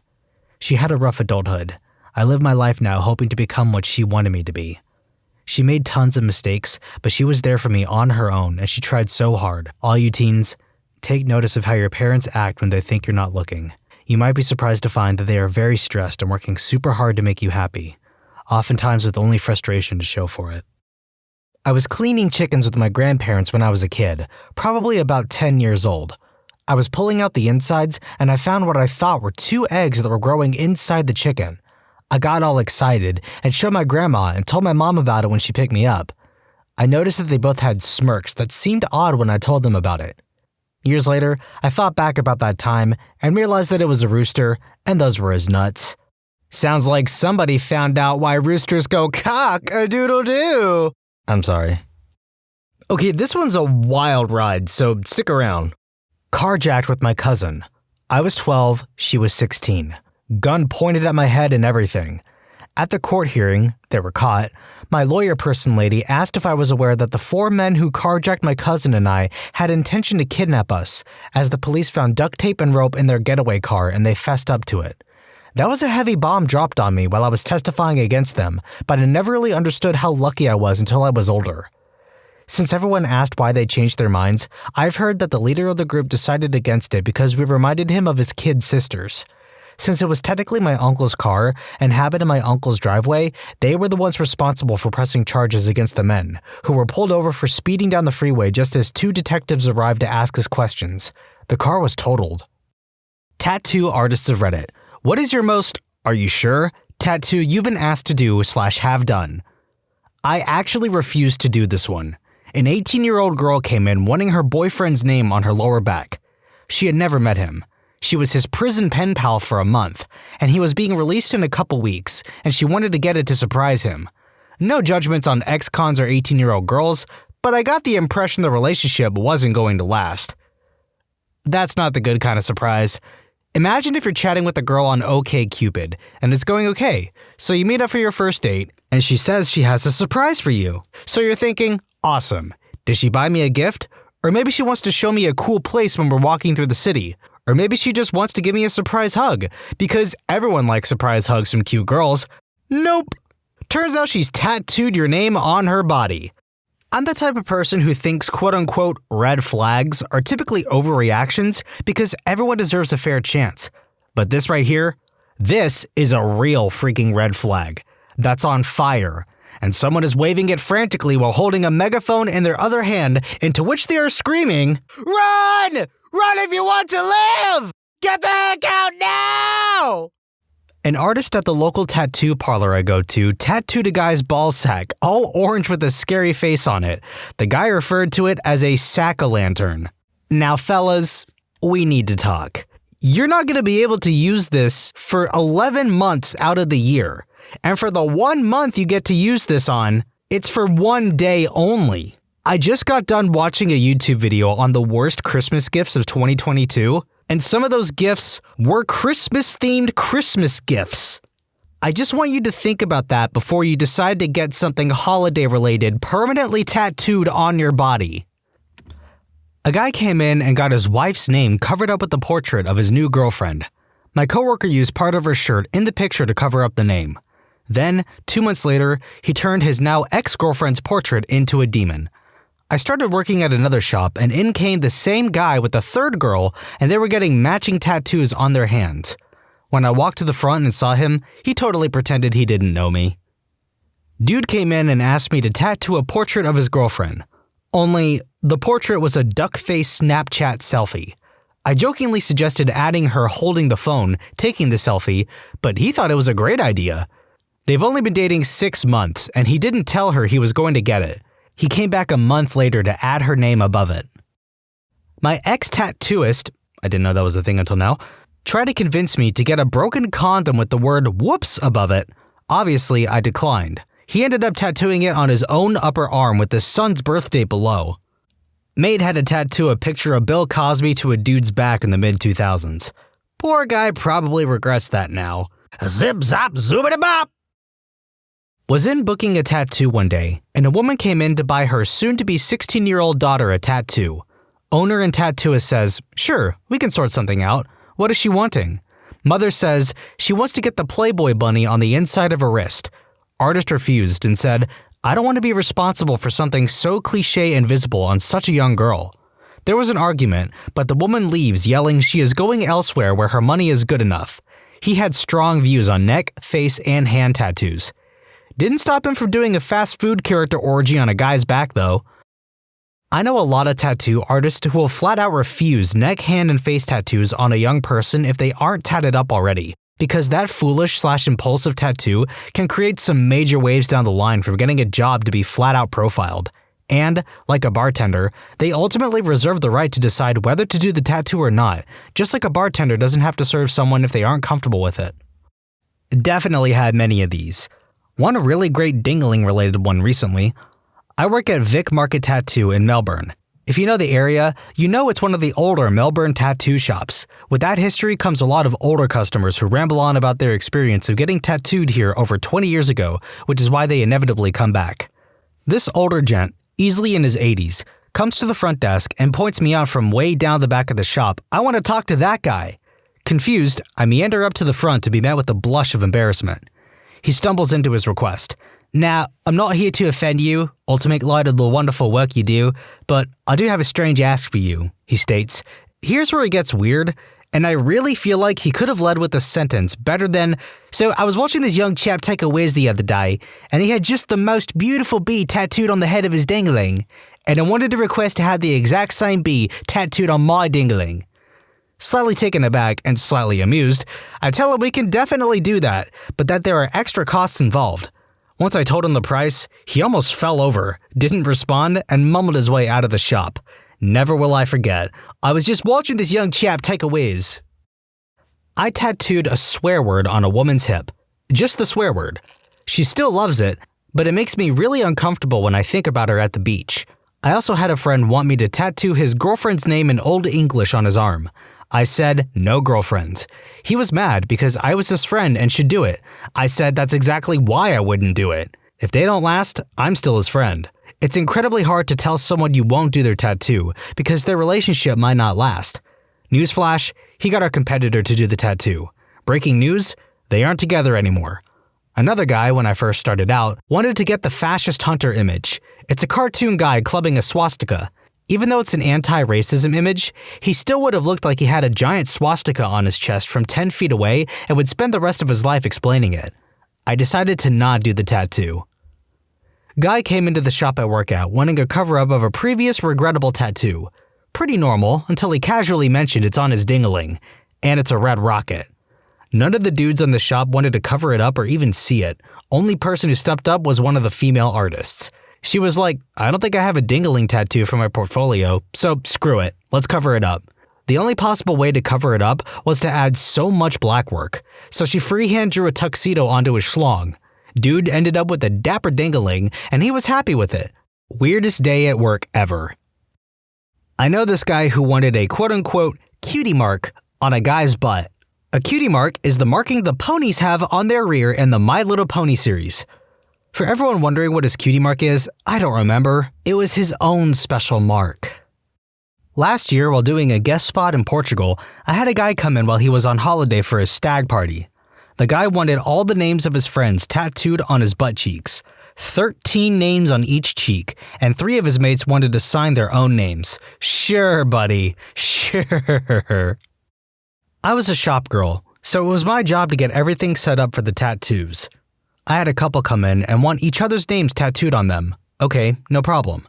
She had a rough adulthood. I live my life now hoping to become what she wanted me to be. She made tons of mistakes, but she was there for me on her own, and she tried so hard. All you teens, take notice of how your parents act when they think you're not looking. You might be surprised to find that they are very stressed and working super hard to make you happy, oftentimes with only frustration to show for it. I was cleaning chickens with my grandparents when I was a kid, probably about 10 years old. I was pulling out the insides, and I found what I thought were 2 eggs that were growing inside the chicken. I got all excited and showed my grandma and told my mom about it when she picked me up. I noticed that they both had smirks that seemed odd when I told them about it. Years later, I thought back about that time and realized that it was a rooster, and those were his nuts. Sounds like somebody found out why roosters go cock-a-doodle-doo. I'm sorry. Okay, this one's a wild ride, so stick around. Carjacked with my cousin. I was 12, she was 16. Gun pointed at my head and everything. At the court hearing, they were caught, my lawyer person lady asked if I was aware that the 4 men who carjacked my cousin and I had intention to kidnap us, as the police found duct tape and rope in their getaway car and they fessed up to it. That was a heavy bomb dropped on me while I was testifying against them, but I never really understood how lucky I was until I was older. Since everyone asked why they changed their minds, I've heard that the leader of the group decided against it because we reminded him of his kid sisters. Since it was technically my uncle's car and happened in my uncle's driveway, they were the ones responsible for pressing charges against the men, who were pulled over for speeding down the freeway just as 2 detectives arrived to ask us questions. The car was totaled. Tattoo artists of Reddit. What is your most, are you sure, tattoo you've been asked to do/have done? I actually refused to do this one. An 18-year-old girl came in wanting her boyfriend's name on her lower back. She had never met him. She was his prison pen pal for a month, and he was being released in a couple weeks, and she wanted to get it to surprise him. No judgments on ex-cons or 18-year-old girls, but I got the impression the relationship wasn't going to last. That's not the good kind of surprise. Imagine if you're chatting with a girl on OkCupid, and it's going okay, so you meet up for your first date, and she says she has a surprise for you. So you're thinking, awesome, did she buy me a gift? Or maybe she wants to show me a cool place when we're walking through the city. Or maybe she just wants to give me a surprise hug, because everyone likes surprise hugs from cute girls. Nope. Turns out she's tattooed your name on her body. I'm the type of person who thinks quote-unquote red flags are typically overreactions because everyone deserves a fair chance. But this right here, this is a real freaking red flag that's on fire, and someone is waving it frantically while holding a megaphone in their other hand, into which they are screaming, "Run! Run if you want to live! Get the heck out now!" An artist at the local tattoo parlor I go to tattooed a guy's ball sack, all orange with a scary face on it. The guy referred to it as a sack-o'-lantern. Now fellas, we need to talk. You're not going to be able to use this for 11 months out of the year. And for the 1 month you get to use this on, it's for 1 day only. I just got done watching a YouTube video on the worst Christmas gifts of 2022, and some of those gifts were Christmas-themed Christmas gifts. I just want you to think about that before you decide to get something holiday-related permanently tattooed on your body. A guy came in and got his wife's name covered up with the portrait of his new girlfriend. My coworker used part of her shirt in the picture to cover up the name. Then, 2 months later, he turned his now ex-girlfriend's portrait into a demon. I started working at another shop, and in came the same guy with the third girl, and they were getting matching tattoos on their hands. When I walked to the front and saw him, he totally pretended he didn't know me. Dude came in and asked me to tattoo a portrait of his girlfriend. Only, the portrait was a duck-face Snapchat selfie. I jokingly suggested adding her holding the phone, taking the selfie, but he thought it was a great idea. They've only been dating 6 months, and he didn't tell her he was going to get it. He came back a month later to add her name above it. My ex-tattooist, I didn't know that was a thing until now, tried to convince me to get a broken condom with the word "whoops" above it. Obviously, I declined. He ended up tattooing it on his own upper arm with his son's birthday below. Mate had to tattoo a picture of Bill Cosby to a dude's back in the mid-2000s. Poor guy probably regrets that now. Zip zap zoobity-bop! Was in booking a tattoo one day, and a woman came in to buy her soon-to-be 16-year-old daughter a tattoo. Owner and tattooist says, "Sure, we can sort something out. What is she wanting?" Mother says she wants to get the Playboy bunny on the inside of her wrist. Artist refused and said, "I don't want to be responsible for something so cliche and visible on such a young girl." There was an argument, but the woman leaves yelling she is going elsewhere where her money is good enough. He had strong views on neck, face, and hand tattoos. Didn't stop him from doing a fast food character orgy on a guy's back though. I know a lot of tattoo artists who will flat out refuse neck, hand, and face tattoos on a young person if they aren't tatted up already, because that foolish/impulsive tattoo can create some major waves down the line from getting a job to be flat out profiled. And, like a bartender, they ultimately reserve the right to decide whether to do the tattoo or not, just like a bartender doesn't have to serve someone if they aren't comfortable with it. Definitely had many of these. One really great dingling related one recently. I work at Vic Market Tattoo in Melbourne. If you know the area, you know it's one of the older Melbourne tattoo shops. With that history comes a lot of older customers who ramble on about their experience of getting tattooed here over 20 years ago, which is why they inevitably come back. This older gent, easily in his 80s, comes to the front desk and points me out from way down the back of the shop. "I want to talk to that guy." Confused, I meander up to the front to be met with a blush of embarrassment. He stumbles into his request. "Now, I'm not here to offend you or to make light of the wonderful work you do, but I do have a strange ask for you," he states. Here's where it gets weird, and I really feel like he could have led with a sentence better than, "So I was watching this young chap take a whiz the other day, and he had just the most beautiful bee tattooed on the head of his dingling, and I wanted to request to have the exact same bee tattooed on my dingling." Slightly taken aback and slightly amused, I tell him we can definitely do that, but that there are extra costs involved. Once I told him the price, he almost fell over, didn't respond, and mumbled his way out of the shop. Never will I forget. "I was just watching this young chap take a whiz." I tattooed a swear word on a woman's hip. Just the swear word. She still loves it, but it makes me really uncomfortable when I think about her at the beach. I also had a friend want me to tattoo his girlfriend's name in Old English on his arm. I said, "No girlfriends." He was mad because I was his friend and should do it. I said that's exactly why I wouldn't do it. If they don't last, I'm still his friend. It's incredibly hard to tell someone you won't do their tattoo because their relationship might not last. Newsflash, he got our competitor to do the tattoo. Breaking news, they aren't together anymore. Another guy, when I first started out, wanted to get the fascist hunter image. It's a cartoon guy clubbing a swastika. Even though it's an anti-racism image, he still would have looked like he had a giant swastika on his chest from 10 feet away and would spend the rest of his life explaining it. I decided to not do the tattoo. Guy came into the shop I work at wanting a cover-up of a previous regrettable tattoo. Pretty normal until he casually mentioned it's on his dingling, and it's a red rocket. None of the dudes in the shop wanted to cover it up or even see it. Only person who stepped up was one of the female artists. She was like, "I don't think I have a dingling tattoo for my portfolio, so screw it, let's cover it up." The only possible way to cover it up was to add so much black work, so she freehand drew a tuxedo onto his schlong. Dude ended up with a dapper dingling, and he was happy with it. Weirdest day at work ever. I know this guy who wanted a quote-unquote cutie mark on a guy's butt. A cutie mark is the marking the ponies have on their rear in the My Little Pony series. For everyone wondering what his cutie mark is, I don't remember. It was his own special mark. Last year, while doing a guest spot in Portugal, I had a guy come in while he was on holiday for his stag party. The guy wanted all the names of his friends tattooed on his butt cheeks. 13 names on each cheek, and 3 of his mates wanted to sign their own names. Sure, buddy. Sure. I was a shop girl, so it was my job to get everything set up for the tattoos. I had a couple come in and want each other's names tattooed on them. Okay, no problem.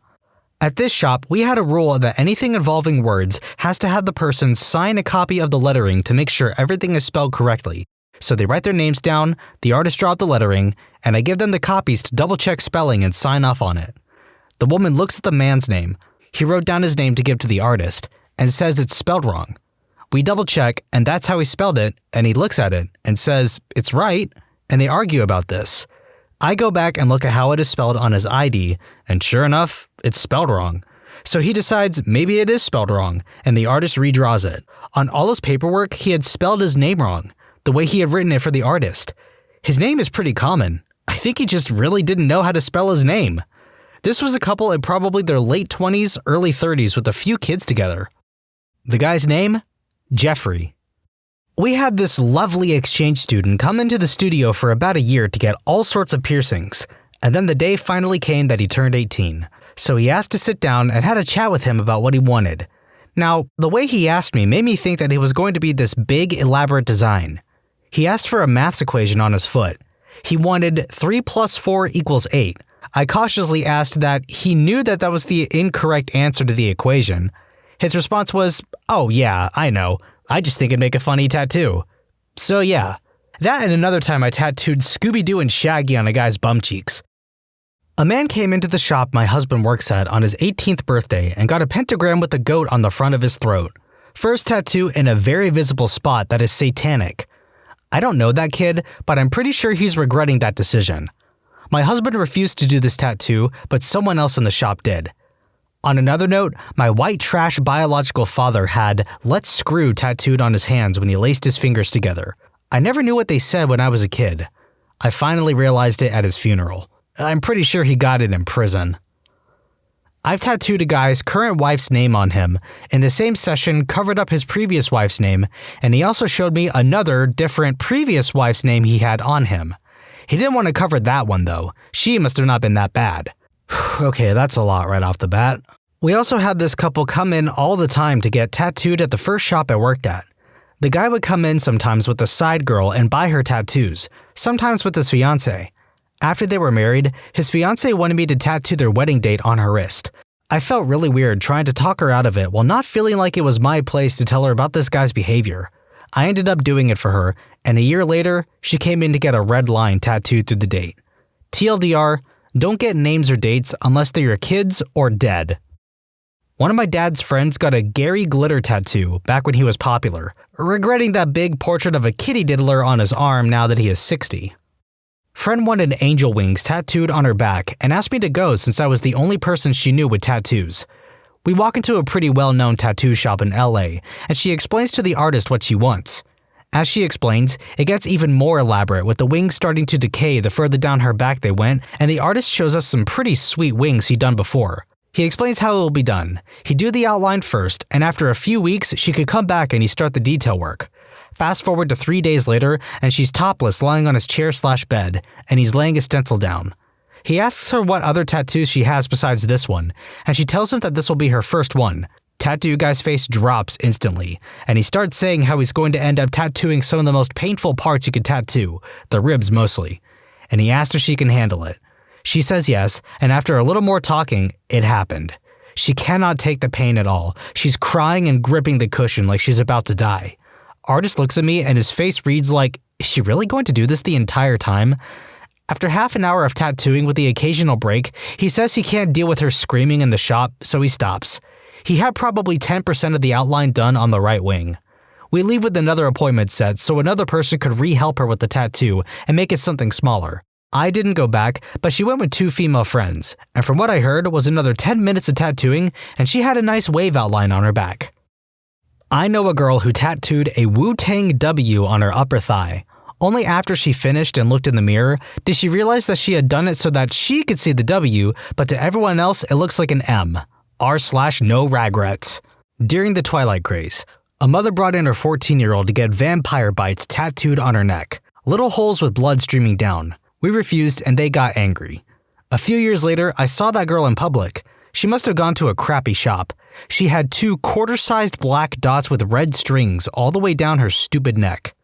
At this shop, we had a rule that anything involving words has to have the person sign a copy of the lettering to make sure everything is spelled correctly. So they write their names down, the artist draws the lettering, and I give them the copies to double-check spelling and sign off on it. The woman looks at the man's name. He wrote down his name to give to the artist and says it's spelled wrong. We double-check, and that's how he spelled it, and he looks at it and says, "It's right," and they argue about this. I go back and look at how it is spelled on his ID, and sure enough, it's spelled wrong. So he decides maybe it is spelled wrong, and the artist redraws it. On all his paperwork, he had spelled his name wrong, the way he had written it for the artist. His name is pretty common. I think he just really didn't know how to spell his name. This was a couple in probably their late 20s, early 30s with a few kids together. The guy's name? Jeffrey. We had this lovely exchange student come into the studio for about a year to get all sorts of piercings, and then the day finally came that he turned 18. So he asked to sit down and had a chat with him about what he wanted. Now, the way he asked me made me think that it was going to be this big, elaborate design. He asked for a maths equation on his foot. He wanted 3 + 4 = 8. I cautiously asked that he knew that was the incorrect answer to the equation. His response was, "Oh yeah, I know. I just think it'd make a funny tattoo." So yeah, that and another time I tattooed Scooby-Doo and Shaggy on a guy's bum cheeks. A man came into the shop my husband works at on his 18th birthday and got a pentagram with a goat on the front of his throat. First tattoo in a very visible spot that is satanic. I don't know that kid, but I'm pretty sure he's regretting that decision. My husband refused to do this tattoo, but someone else in the shop did. On another note, my white trash biological father had "Let's Screw" tattooed on his hands when he laced his fingers together. I never knew what they said when I was a kid. I finally realized it at his funeral. I'm pretty sure he got it in prison. I've tattooed a guy's current wife's name on him. In the same session, covered up his previous wife's name, and he also showed me another, different previous wife's name he had on him. He didn't want to cover that one though. She must have not been that bad. Okay, that's a lot right off the bat. We also had this couple come in all the time to get tattooed at the first shop I worked at. The guy would come in sometimes with a side girl and buy her tattoos, sometimes with his fiancée. After they were married, his fiancée wanted me to tattoo their wedding date on her wrist. I felt really weird trying to talk her out of it while not feeling like it was my place to tell her about this guy's behavior. I ended up doing it for her, and a year later, she came in to get a red line tattooed through the date. TLDR, don't get names or dates unless they're your kids or dead. One of my dad's friends got a Gary Glitter tattoo back when he was popular, regretting that big portrait of a kitty diddler on his arm now that he is 60. Friend wanted angel wings tattooed on her back and asked me to go since I was the only person she knew with tattoos. We walk into a pretty well-known tattoo shop in LA, and she explains to the artist what she wants. As she explains, it gets even more elaborate with the wings starting to decay the further down her back they went, and the artist shows us some pretty sweet wings he'd done before. He explains how it will be done. He'd do the outline first, and after a few weeks, she could come back and he'd start the detail work. Fast forward to 3 days later, and she's topless lying on his chair/bed, and he's laying a stencil down. He asks her what other tattoos she has besides this one, and she tells him that this will be her first one. Tattoo guy's face drops instantly, and he starts saying how he's going to end up tattooing some of the most painful parts you could tattoo, the ribs mostly. And he asks if she can handle it. She says yes, and after a little more talking, it happened. She cannot take the pain at all. She's crying and gripping the cushion like she's about to die. Artist looks at me and his face reads like, is she really going to do this the entire time? After half an hour of tattooing with the occasional break, he says he can't deal with her screaming in the shop, so he stops. He had probably 10% of the outline done on the right wing. We leave with another appointment set so another person could re-help her with the tattoo and make it something smaller. I didn't go back, but she went with 2 female friends, and from what I heard was another 10 minutes of tattooing, and she had a nice wave outline on her back. I know a girl who tattooed a Wu-Tang W on her upper thigh. Only after she finished and looked in the mirror did she realize that she had done it so that she could see the W, but to everyone else it looks like an M. R/no regrets. During the Twilight craze, a mother brought in her 14-year-old to get vampire bites tattooed on her neck. Little holes with blood streaming down. We refused and they got angry. A few years later, I saw that girl in public. She must have gone to a crappy shop. She had 2 quarter-sized black dots with red strings all the way down her stupid neck.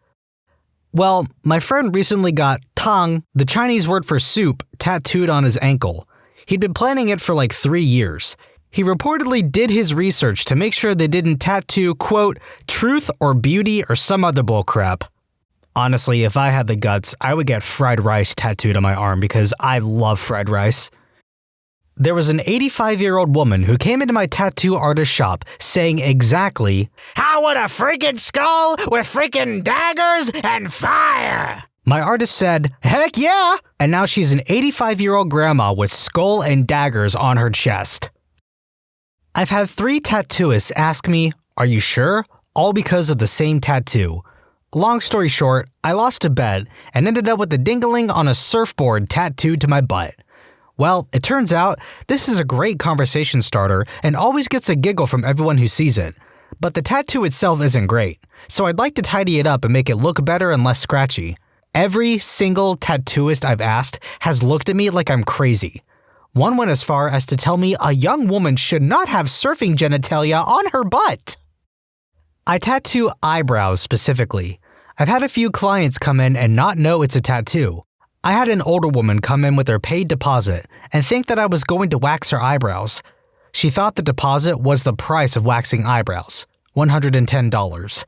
Well, my friend recently got tang, the Chinese word for soup, tattooed on his ankle. He'd been planning it for like 3 years. He reportedly did his research to make sure they didn't tattoo, quote, truth or beauty or some other bullcrap. Honestly, if I had the guts, I would get fried rice tattooed on my arm because I love fried rice. There was an 85-year-old woman who came into my tattoo artist shop saying exactly, "How would a freaking skull with freaking daggers and fire?" My artist said, "Heck yeah!" And now she's an 85-year-old grandma with skull and daggers on her chest. I've had 3 tattooists ask me, "Are you sure?" All because of the same tattoo. Long story short, I lost a bet and ended up with a dingaling on a surfboard tattooed to my butt. Well, it turns out this is a great conversation starter and always gets a giggle from everyone who sees it. But the tattoo itself isn't great, so I'd like to tidy it up and make it look better and less scratchy. Every single tattooist I've asked has looked at me like I'm crazy. One went as far as to tell me a young woman should not have surfing genitalia on her butt. I tattoo eyebrows specifically. I've had a few clients come in and not know it's a tattoo. I had an older woman come in with her paid deposit and think that I was going to wax her eyebrows. She thought the deposit was the price of waxing eyebrows, $110.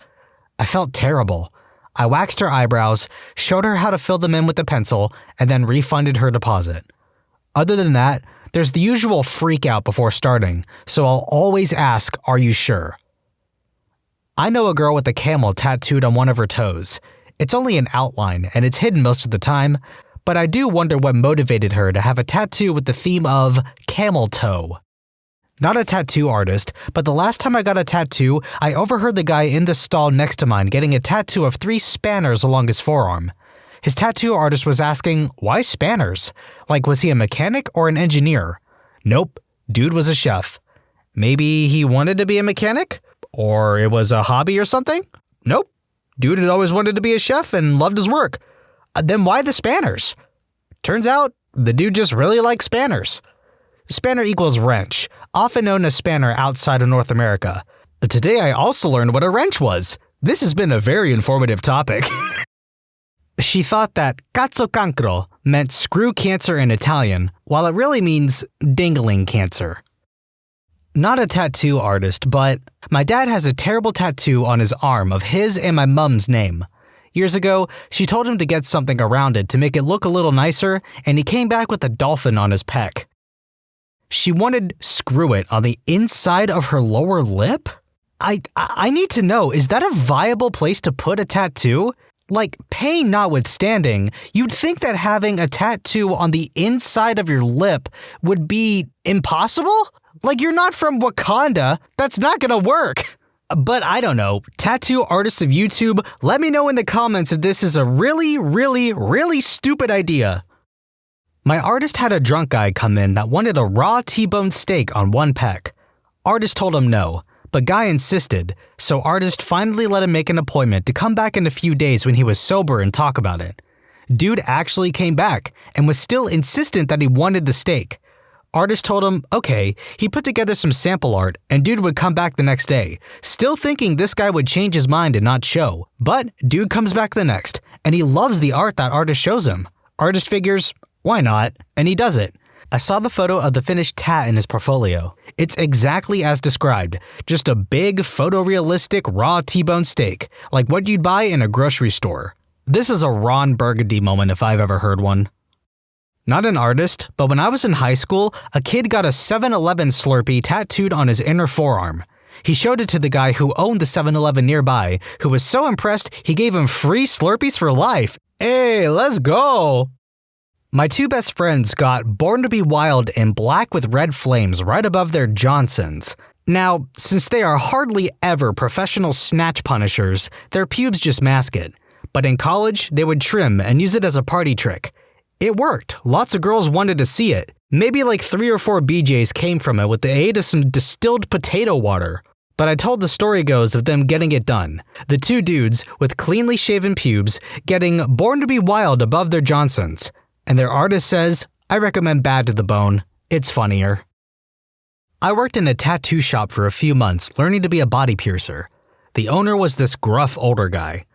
I felt terrible. I waxed her eyebrows, showed her how to fill them in with a pencil, and then refunded her deposit. Other than that, there's the usual freak out before starting, so I'll always ask, "Are you sure?" I know a girl with a camel tattooed on one of her toes. It's only an outline, and it's hidden most of the time, but I do wonder what motivated her to have a tattoo with the theme of camel toe. Not a tattoo artist, but the last time I got a tattoo, I overheard the guy in the stall next to mine getting a tattoo of 3 spanners along his forearm. His tattoo artist was asking, why spanners? Like, was he a mechanic or an engineer? Nope, dude was a chef. Maybe he wanted to be a mechanic? Or it was a hobby or something? Nope, dude had always wanted to be a chef and loved his work. Then why the spanners? Turns out, the dude just really likes spanners. Spanner equals wrench, often known as spanner outside of North America. Today I also learned what a wrench was. This has been a very informative topic. She thought that cazzo cancro meant screw cancer in Italian, while it really means dingling cancer. Not a tattoo artist, but my dad has a terrible tattoo on his arm of his and my mom's name. Years ago, she told him to get something around it to make it look a little nicer, and he came back with a dolphin on his pec. She wanted screw it on the inside of her lower lip? I need to know, is that a viable place to put a tattoo? Like, pain notwithstanding, you'd think that having a tattoo on the inside of your lip would be impossible? Like, you're not from Wakanda. That's not gonna work. But I don't know. Tattoo artists of YouTube, let me know in the comments if this is a really, really, really stupid idea. My artist had a drunk guy come in that wanted a raw T-bone steak on one pec. Artist told him no, but guy insisted, so artist finally let him make an appointment to come back in a few days when he was sober and talk about it. Dude actually came back and was still insistent that he wanted the steak. Artist told him, okay, he put together some sample art and dude would come back the next day, still thinking this guy would change his mind and not show. But dude comes back the next, and he loves the art that artist shows him. Artist figures, why not? And he does it. I saw the photo of the finished tat in his portfolio. It's exactly as described, just a big photorealistic raw T-bone steak, like what you'd buy in a grocery store. This is a Ron Burgundy moment if I've ever heard one. Not an artist, but when I was in high school, a kid got a 7-Eleven Slurpee tattooed on his inner forearm. He showed it to the guy who owned the 7-Eleven nearby, who was so impressed he gave him free Slurpees for life. Hey, let's go! My 2 best friends got Born to be Wild in black with red flames right above their Johnsons. Now, since they are hardly ever professional snatch punishers, their pubes just mask it. But in college, they would trim and use it as a party trick. It worked. Lots of girls wanted to see it. Maybe like 3 or 4 BJs came from it with the aid of some distilled potato water. But I told the story goes of them getting it done. The 2 dudes, with cleanly shaven pubes, getting Born to be Wild above their Johnsons. And their artist says, I recommend Bad to the Bone. It's funnier. I worked in a tattoo shop for a few months, learning to be a body piercer. The owner was this gruff older guy.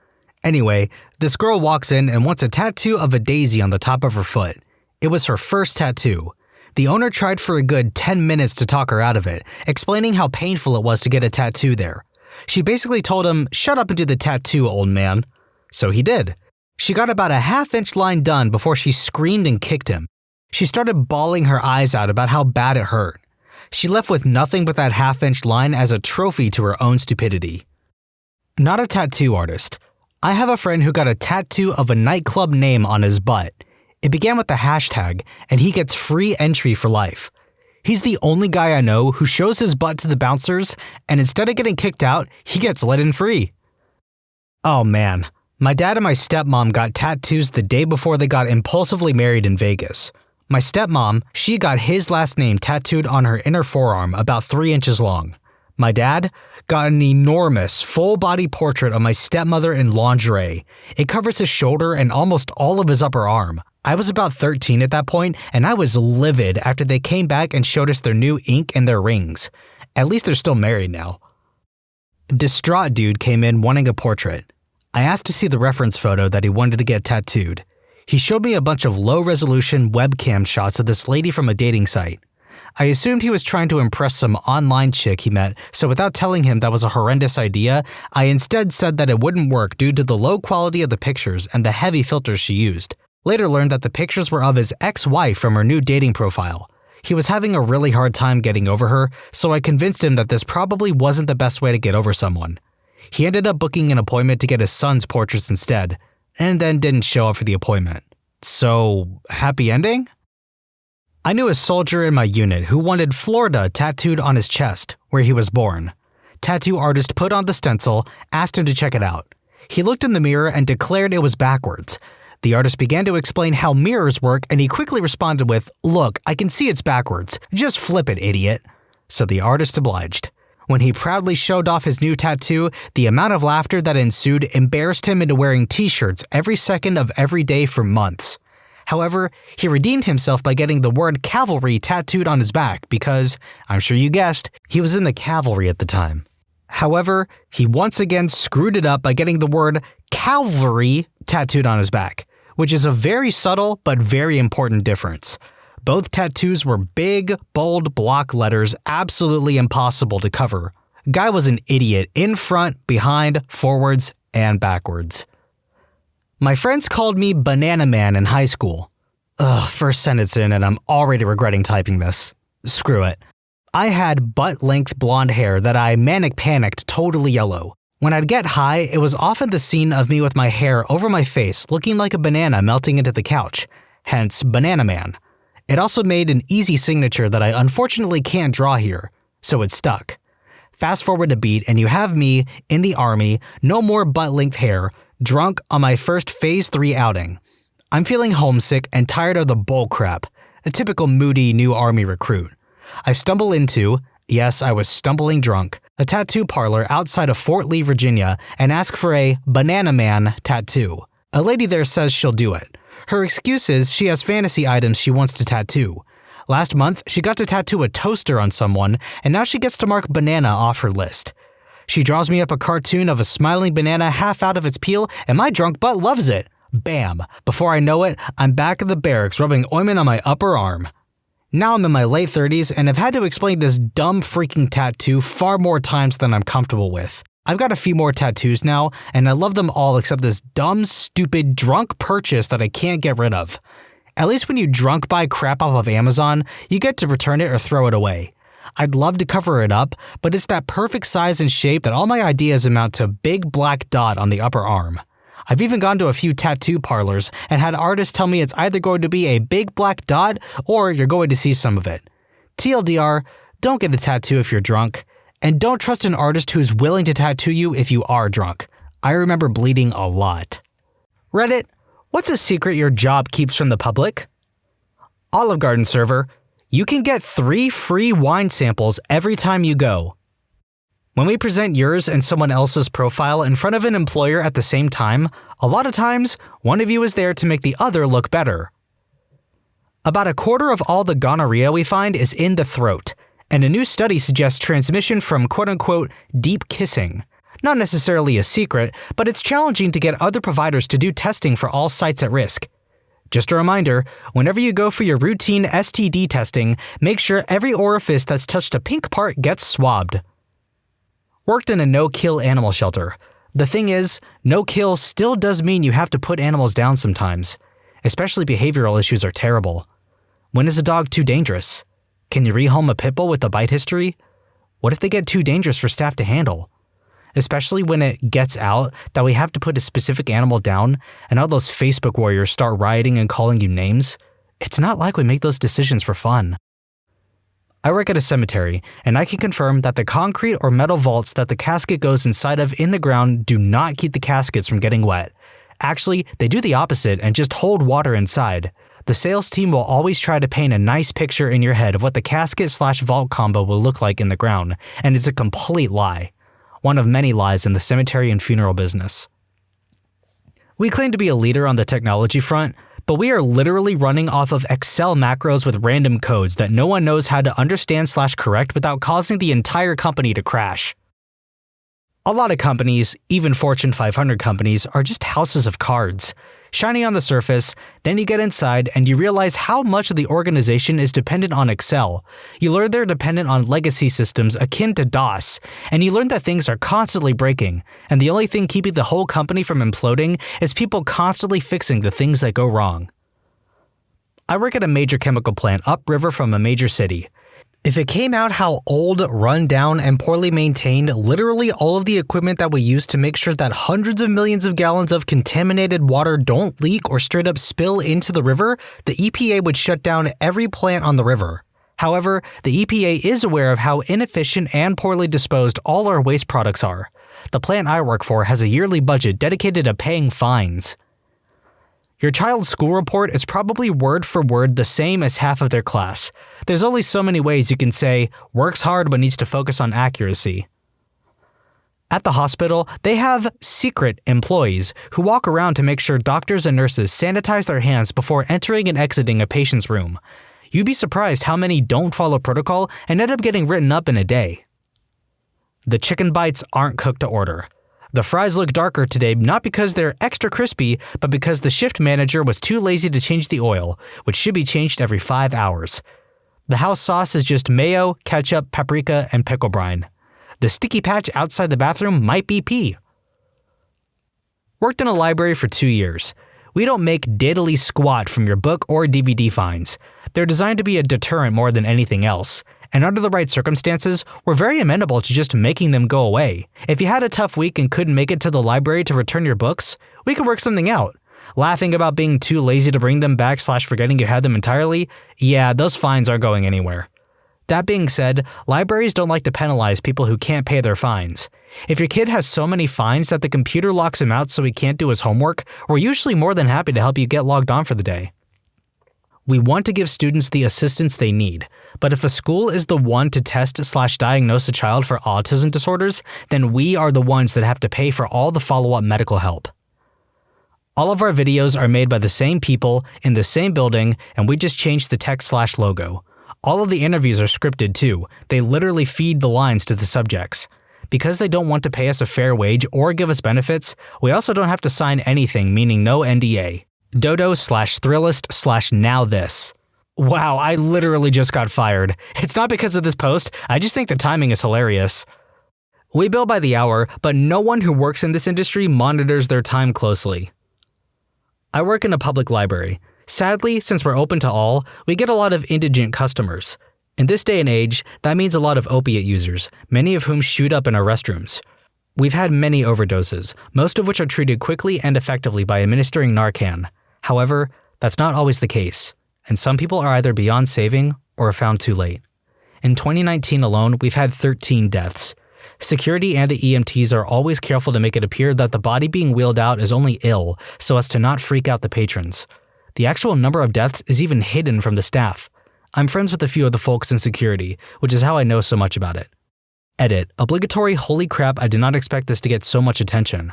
Anyway, this girl walks in and wants a tattoo of a daisy on the top of her foot. It was her first tattoo. The owner tried for a good 10 minutes to talk her out of it, explaining how painful it was to get a tattoo there. She basically told him, shut up and do the tattoo, old man. So he did. She got about a half-inch line done before she screamed and kicked him. She started bawling her eyes out about how bad it hurt. She left with nothing but that half-inch line as a trophy to her own stupidity. Not a tattoo artist. I have a friend who got a tattoo of a nightclub name on his butt. It began with the hashtag, and he gets free entry for life. He's the only guy I know who shows his butt to the bouncers, and instead of getting kicked out, he gets let in free. Oh man, my dad and my stepmom got tattoos the day before they got impulsively married in Vegas. My stepmom, she got his last name tattooed on her inner forearm about 3 inches long. My dad got an enormous, full-body portrait of my stepmother in lingerie. It covers his shoulder and almost all of his upper arm. I was about 13 at that point, and I was livid after they came back and showed us their new ink and their rings. At least they're still married now. Distraught dude came in wanting a portrait. I asked to see the reference photo that he wanted to get tattooed. He showed me a bunch of low-resolution webcam shots of this lady from a dating site. I assumed he was trying to impress some online chick he met, so without telling him that was a horrendous idea, I instead said that it wouldn't work due to the low quality of the pictures and the heavy filters she used. Later learned that the pictures were of his ex-wife from her new dating profile. He was having a really hard time getting over her, so I convinced him that this probably wasn't the best way to get over someone. He ended up booking an appointment to get his son's portraits instead, and then didn't show up for the appointment. So, happy ending? I knew a soldier in my unit who wanted Florida tattooed on his chest, where he was born. Tattoo artist put on the stencil, asked him to check it out. He looked in the mirror and declared it was backwards. The artist began to explain how mirrors work, and he quickly responded with, "Look, I can see it's backwards. Just flip it, idiot." So the artist obliged. When he proudly showed off his new tattoo, the amount of laughter that ensued embarrassed him into wearing t-shirts every second of every day for months. However, he redeemed himself by getting the word cavalry tattooed on his back because, I'm sure you guessed, he was in the cavalry at the time. However, he once again screwed it up by getting the word cavalry tattooed on his back, which is a very subtle but very important difference. Both tattoos were big, bold block letters absolutely impossible to cover. Guy was an idiot in front, behind, forwards, and backwards. My friends called me Banana Man in high school. First sentence in and I'm already regretting typing this. Screw it. I had butt-length blonde hair that I manic-panicked totally yellow. When I'd get high, it was often the scene of me with my hair over my face looking like a banana melting into the couch, hence Banana Man. It also made an easy signature that I unfortunately can't draw here, so it stuck. Fast forward a beat and you have me, in the army, no more butt-length hair, drunk on my first Phase 3 outing. I'm feeling homesick and tired of the bullcrap, a typical moody new army recruit. I stumble into, yes, I was stumbling drunk, a tattoo parlor outside of Fort Lee, Virginia, and ask for a Banana Man tattoo. A lady there says she'll do it. Her excuse is she has fantasy items she wants to tattoo. Last month, she got to tattoo a toaster on someone, and now she gets to mark banana off her list. She draws me up a cartoon of a smiling banana half out of its peel, and my drunk butt loves it. Bam! Before I know it, I'm back at the barracks rubbing ointment on my upper arm. Now I'm in my late 30s and have had to explain this dumb freaking tattoo far more times than I'm comfortable with. I've got a few more tattoos now, and I love them all except this dumb, stupid, drunk purchase that I can't get rid of. At least when you drunk buy crap off of Amazon, you get to return it or throw it away. I'd love to cover it up, but it's that perfect size and shape that all my ideas amount to big black dot on the upper arm. I've even gone to a few tattoo parlors and had artists tell me it's either going to be a big black dot or you're going to see some of it. TLDR, don't get a tattoo if you're drunk, and don't trust an artist who's willing to tattoo you if you are drunk. I remember bleeding a lot. Reddit, what's a secret your job keeps from the public? Olive Garden server, you can get 3 free wine samples every time you go. When we present yours and someone else's profile in front of an employer at the same time, a lot of times, one of you is there to make the other look better. About a quarter of all the gonorrhea we find is in the throat, and a new study suggests transmission from quote-unquote deep kissing. Not necessarily a secret, but it's challenging to get other providers to do testing for all sites at risk. Just a reminder, whenever you go for your routine STD testing, make sure every orifice that's touched a pink part gets swabbed. Worked in a no-kill animal shelter. The thing is, no-kill still does mean you have to put animals down sometimes. Especially behavioral issues are terrible. When is a dog too dangerous? Can you rehome a pit bull with a bite history? What if they get too dangerous for staff to handle? especially when it gets out that we have to put a specific animal down and all those Facebook warriors start rioting and calling you names. It's not like we make those decisions for fun. I work at a cemetery, and I can confirm that the concrete or metal vaults that the casket goes inside of in the ground do not keep the caskets from getting wet. Actually, they do the opposite and just hold water inside. The sales team will always try to paint a nice picture in your head of what the casket/vault combo will look like in the ground, and it's a complete lie. One of many lies in the cemetery and funeral business. We claim to be a leader on the technology front, but we are literally running off of Excel macros with random codes that no one knows how to understand/correct without causing the entire company to crash. A lot of companies, even Fortune 500 companies, are just houses of cards. Shiny on the surface, then you get inside and you realize how much of the organization is dependent on Excel. You learn they're dependent on legacy systems akin to DOS, and you learn that things are constantly breaking, and the only thing keeping the whole company from imploding is people constantly fixing the things that go wrong. I work at a major chemical plant upriver from a major city. If it came out how old, run down, and poorly maintained literally all of the equipment that we use to make sure that hundreds of millions of gallons of contaminated water don't leak or straight up spill into the river, the EPA would shut down every plant on the river. However, the EPA is aware of how inefficient and poorly disposed all our waste products are. The plant I work for has a yearly budget dedicated to paying fines. Your child's school report is probably word for word the same as half of their class. There's only so many ways you can say, works hard but needs to focus on accuracy. At the hospital, they have secret employees who walk around to make sure doctors and nurses sanitize their hands before entering and exiting a patient's room. You'd be surprised how many don't follow protocol and end up getting written up in a day. The chicken bites aren't cooked to order. The fries look darker today not because they're extra crispy, but because the shift manager was too lazy to change the oil, which should be changed every 5 hours. The house sauce is just mayo, ketchup, paprika, and pickle brine. The sticky patch outside the bathroom might be pee. Worked in a library for 2 years. We don't make diddly squat from your book or DVD fines. They're designed to be a deterrent more than anything else. And under the right circumstances, we're very amenable to just making them go away. If you had a tough week and couldn't make it to the library to return your books, we could work something out. Laughing about being too lazy to bring them back / forgetting you had them entirely, yeah, those fines aren't going anywhere. That being said, libraries don't like to penalize people who can't pay their fines. If your kid has so many fines that the computer locks him out so he can't do his homework, we're usually more than happy to help you get logged on for the day. We want to give students the assistance they need, but if a school is the one to test / diagnose a child for autism disorders, then we are the ones that have to pay for all the follow-up medical help. All of our videos are made by the same people in the same building, and we just changed the text / logo. All of the interviews are scripted too. They literally feed the lines to the subjects. Because they don't want to pay us a fair wage or give us benefits, we also don't have to sign anything, meaning no NDA. Dodo / Thrillist / now this. Wow, I literally just got fired. It's not because of this post, I just think the timing is hilarious. We bill by the hour, but no one who works in this industry monitors their time closely. I work in a public library. Sadly, since we're open to all, we get a lot of indigent customers. In this day and age, that means a lot of opiate users, many of whom shoot up in our restrooms. We've had many overdoses, most of which are treated quickly and effectively by administering Narcan. However, that's not always the case, and some people are either beyond saving or are found too late. In 2019 alone, we've had 13 deaths. Security and the EMTs are always careful to make it appear that the body being wheeled out is only ill, so as to not freak out the patrons. The actual number of deaths is even hidden from the staff. I'm friends with a few of the folks in security, which is how I know so much about it. Edit. Obligatory holy crap, I did not expect this to get so much attention.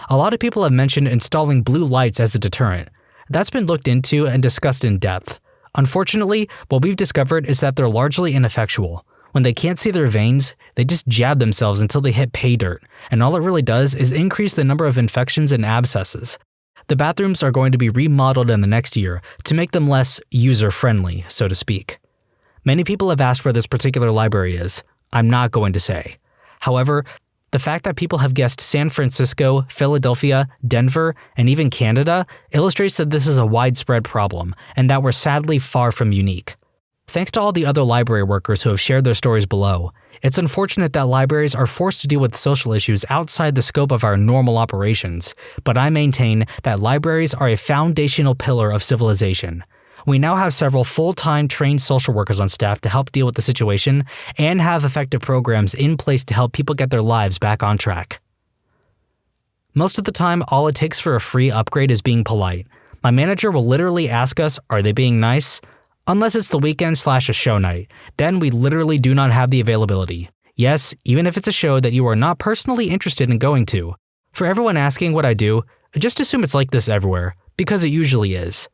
A lot of people have mentioned installing blue lights as a deterrent. That's been looked into and discussed in depth. Unfortunately, what we've discovered is that they're largely ineffectual. When they can't see their veins, they just jab themselves until they hit pay dirt, and all it really does is increase the number of infections and abscesses. The bathrooms are going to be remodeled in the next year to make them less user-friendly, so to speak. Many people have asked where this particular library is. I'm not going to say. However, the fact that people have guessed San Francisco, Philadelphia, Denver, and even Canada illustrates that this is a widespread problem, and that we're sadly far from unique. Thanks to all the other library workers who have shared their stories below. It's unfortunate that libraries are forced to deal with social issues outside the scope of our normal operations, but I maintain that libraries are a foundational pillar of civilization. We now have several full-time trained social workers on staff to help deal with the situation and have effective programs in place to help people get their lives back on track. Most of the time, all it takes for a free upgrade is being polite. My manager will literally ask us, are they being nice? Unless it's the weekend / a show night, then we literally do not have the availability. Yes, even if it's a show that you are not personally interested in going to. For everyone asking what I do, just assume it's like this everywhere, because it usually is.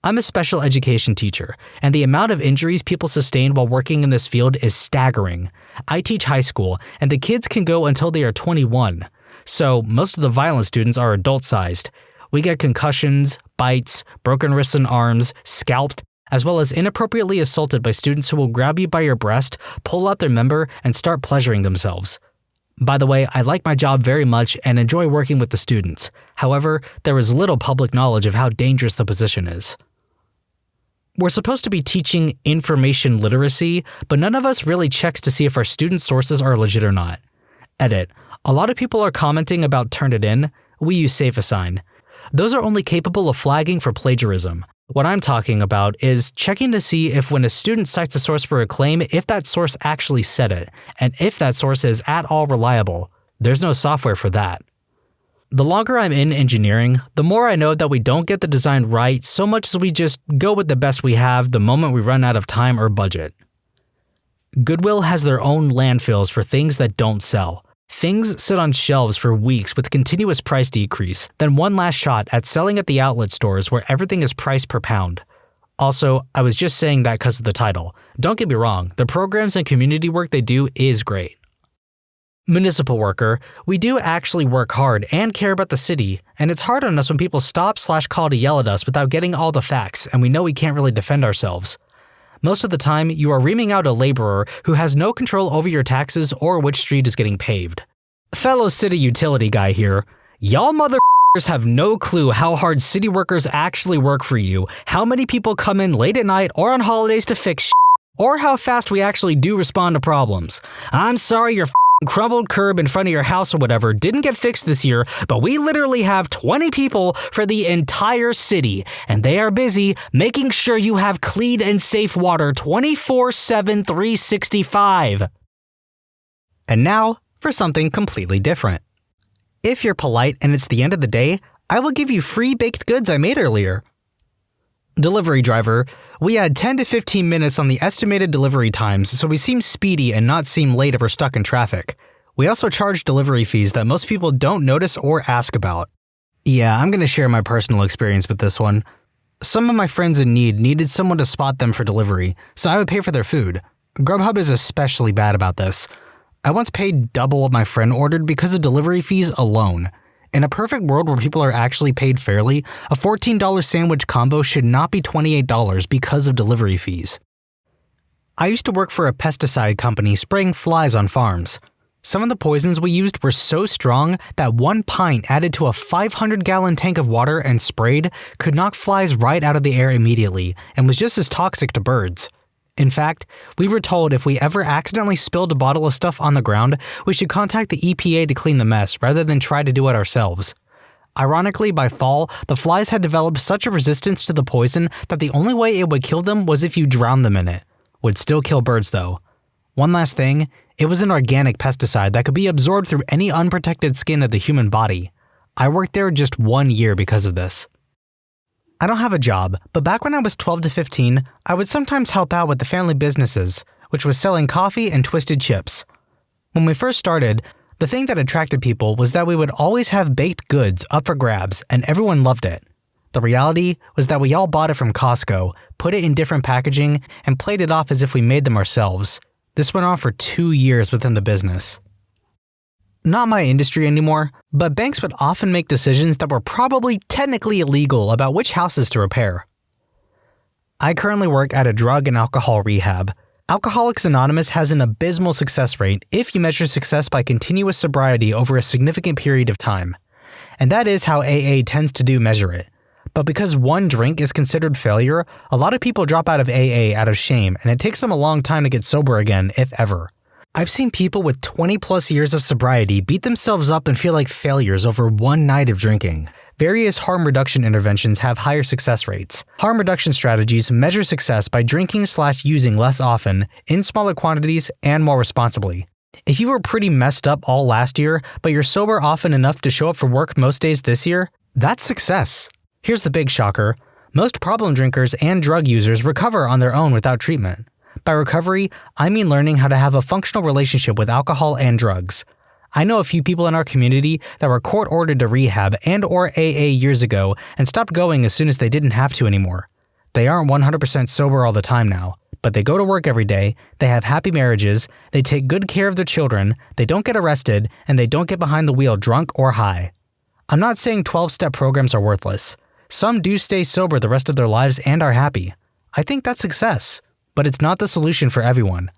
I'm a special education teacher, and the amount of injuries people sustain while working in this field is staggering. I teach high school, and the kids can go until they are 21. So most of the violent students are adult-sized. We get concussions, bites, broken wrists and arms, scalped, as well as inappropriately assaulted by students who will grab you by your breast, pull out their member, and start pleasuring themselves. By the way, I like my job very much and enjoy working with the students. However, there is little public knowledge of how dangerous the position is. We're supposed to be teaching information literacy, but none of us really checks to see if our student sources are legit or not. Edit. A lot of people are commenting about Turnitin. We use SafeAssign. Those are only capable of flagging for plagiarism. What I'm talking about is checking to see if when a student cites a source for a claim, if that source actually said it, and if that source is at all reliable. There's no software for that. The longer I'm in engineering, the more I know that we don't get the design right so much as we just go with the best we have the moment we run out of time or budget. Goodwill has their own landfills for things that don't sell. Things sit on shelves for weeks with continuous price decrease, then one last shot at selling at the outlet stores where everything is priced per pound. Also, I was just saying that because of the title. Don't get me wrong, the programs and community work they do is great. Municipal worker, we do actually work hard and care about the city, and it's hard on us when people stop/call to yell at us without getting all the facts, and we know we can't really defend ourselves. Most of the time, you are reaming out a laborer who has no control over your taxes or which street is getting paved. Fellow city utility guy here, y'all motherfuckers have no clue how hard city workers actually work for you, how many people come in late at night or on holidays to fix shit, or how fast we actually do respond to problems. I'm sorry your crumbled curb in front of your house or whatever didn't get fixed this year, but we literally have 20 people for the entire city, and they are busy making sure you have clean and safe water 24/7, 365. And now for something completely different. If you're polite and it's the end of the day, I will give you free baked goods I made earlier. Delivery driver, we add 10 to 15 minutes on the estimated delivery times so we seem speedy and not seem late if we're stuck in traffic. We also charge delivery fees that most people don't notice or ask about. Yeah, I'm going to share my personal experience with this one. Some of my friends in need needed someone to spot them for delivery, so I would pay for their food. Grubhub is especially bad about this. I once paid double what my friend ordered because of delivery fees alone. In a perfect world where people are actually paid fairly, a $14 sandwich combo should not be $28 because of delivery fees. I used to work for a pesticide company spraying flies on farms. Some of the poisons we used were so strong that 1 pint added to a 500-gallon tank of water and sprayed could knock flies right out of the air immediately and was just as toxic to birds. In fact, we were told if we ever accidentally spilled a bottle of stuff on the ground, we should contact the EPA to clean the mess rather than try to do it ourselves. Ironically, by fall, the flies had developed such a resistance to the poison that the only way it would kill them was if you drowned them in it. Would still kill birds though. One last thing, it was an organic pesticide that could be absorbed through any unprotected skin of the human body. I worked there just 1 year because of this. I don't have a job, but back when I was 12 to 15, I would sometimes help out with the family businesses, which was selling coffee and twisted chips. When we first started, the thing that attracted people was that we would always have baked goods up for grabs, and everyone loved it. The reality was that we all bought it from Costco, put it in different packaging, and played it off as if we made them ourselves. This went on for 2 years within the business. Not my industry anymore, but banks would often make decisions that were probably technically illegal about which houses to repair. I currently work at a drug and alcohol rehab. Alcoholics Anonymous has an abysmal success rate if you measure success by continuous sobriety over a significant period of time. And that is how AA tends to measure it. But because one drink is considered failure, a lot of people drop out of AA out of shame, and it takes them a long time to get sober again, if ever. I've seen people with 20 plus years of sobriety beat themselves up and feel like failures over one night of drinking. Various harm reduction interventions have higher success rates. Harm reduction strategies measure success by drinking/using less often, in smaller quantities, and more responsibly. If you were pretty messed up all last year, but you're sober often enough to show up for work most days this year, that's success. Here's the big shocker. Most problem drinkers and drug users recover on their own without treatment. By recovery, I mean learning how to have a functional relationship with alcohol and drugs. I know a few people in our community that were court-ordered to rehab and/or AA years ago and stopped going as soon as they didn't have to anymore. They aren't 100% sober all the time now, but they go to work every day, they have happy marriages, they take good care of their children, they don't get arrested, and they don't get behind the wheel drunk or high. I'm not saying 12-step programs are worthless. Some do stay sober the rest of their lives and are happy. I think that's success, but it's not the solution for everyone.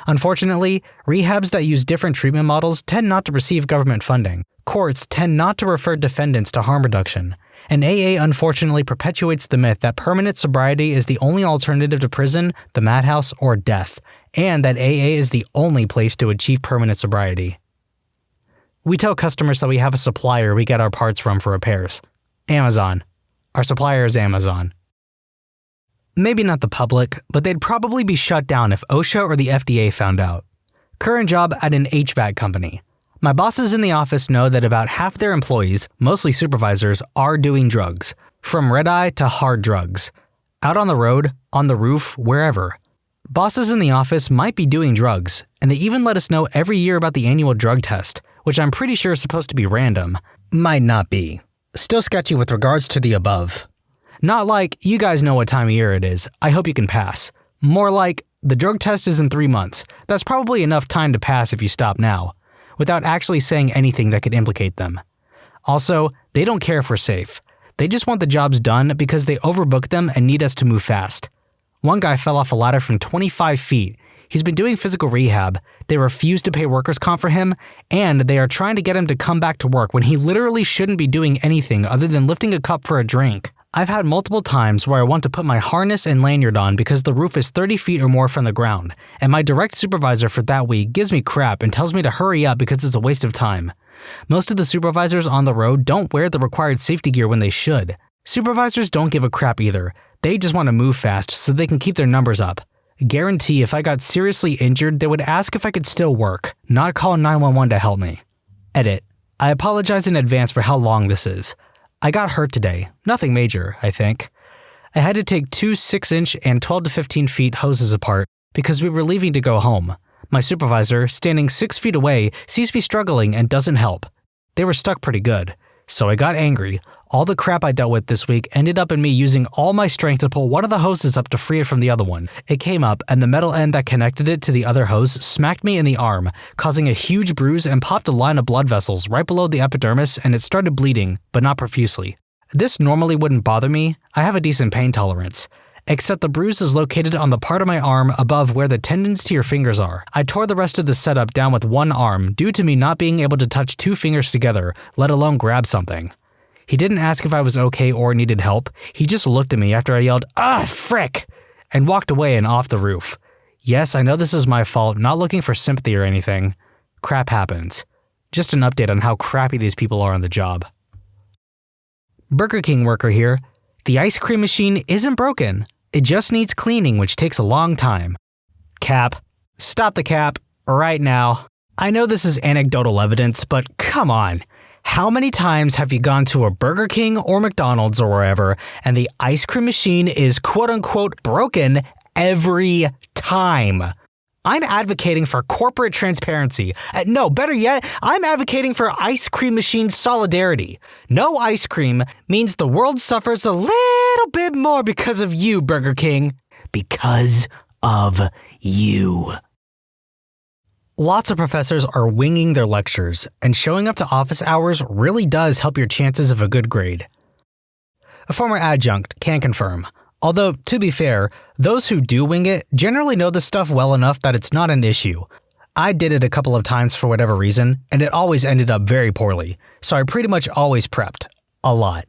Unfortunately, rehabs that use different treatment models tend not to receive government funding. Courts tend not to refer defendants to harm reduction. And AA unfortunately perpetuates the myth that permanent sobriety is the only alternative to prison, the madhouse, or death, and that AA is the only place to achieve permanent sobriety. We tell customers that we have a supplier we get our parts from for repairs. Amazon. Our supplier is Amazon. Maybe not the public, but they'd probably be shut down if OSHA or the FDA found out. Current job at an HVAC company. My bosses in the office know that about half their employees, mostly supervisors, are doing drugs. From red-eye to hard drugs. Out on the road, on the roof, wherever. Bosses in the office might be doing drugs, and they even let us know every year about the annual drug test, which I'm pretty sure is supposed to be random. Might not be. Still sketchy with regards to the above. Not like, you guys know what time of year it is, I hope you can pass. More like, the drug test is in 3 months. That's probably enough time to pass if you stop now, without actually saying anything that could implicate them. Also, they don't care if we're safe. They just want the jobs done because they overbook them and need us to move fast. One guy fell off a ladder from 25 feet. He's been doing physical rehab. They refuse to pay workers' comp for him, and they are trying to get him to come back to work when he literally shouldn't be doing anything other than lifting a cup for a drink. I've had multiple times where I want to put my harness and lanyard on because the roof is 30 feet or more from the ground, and my direct supervisor for that week gives me crap and tells me to hurry up because it's a waste of time. Most of the supervisors on the road don't wear the required safety gear when they should. Supervisors don't give a crap either. They just want to move fast so they can keep their numbers up. Guarantee if I got seriously injured, they would ask if I could still work, not call 911 to help me. Edit. I apologize in advance for how long this is. I got hurt today. Nothing major, I think. I had to take 2 6-inch and 12 to 15 feet hoses apart because we were leaving to go home. My supervisor, standing 6 feet away, sees me struggling and doesn't help. They were stuck pretty good. So I got angry. All the crap I dealt with this week ended up in me using all my strength to pull one of the hoses up to free it from the other one. It came up, and the metal end that connected it to the other hose smacked me in the arm, causing a huge bruise and popped a line of blood vessels right below the epidermis, and it started bleeding, but not profusely. This normally wouldn't bother me. I have a decent pain tolerance. Except the bruise is located on the part of my arm above where the tendons to your fingers are. I tore the rest of the setup down with one arm due to me not being able to touch 2 fingers together, let alone grab something. He didn't ask if I was okay or needed help. He just looked at me after I yelled, "Ah, frick!" and walked away and off the roof. Yes, I know this is my fault, not looking for sympathy or anything. Crap happens. Just an update on how crappy these people are on the job. Burger King worker here. The ice cream machine isn't broken. It just needs cleaning, which takes a long time. Cap. Stop the cap. Right now. I know this is anecdotal evidence, but come on. How many times have you gone to a Burger King or McDonald's or wherever, and the ice cream machine is quote-unquote broken every time? I'm advocating for corporate transparency. No, better yet, I'm advocating for ice cream machine solidarity. No ice cream means the world suffers a little bit more because of you, Burger King. Because of you. Lots of professors are winging their lectures, and showing up to office hours really does help your chances of a good grade. A former adjunct can confirm. Although, to be fair, those who do wing it generally know the stuff well enough that it's not an issue. I did it a couple of times for whatever reason, and it always ended up very poorly, so I pretty much always prepped. A lot.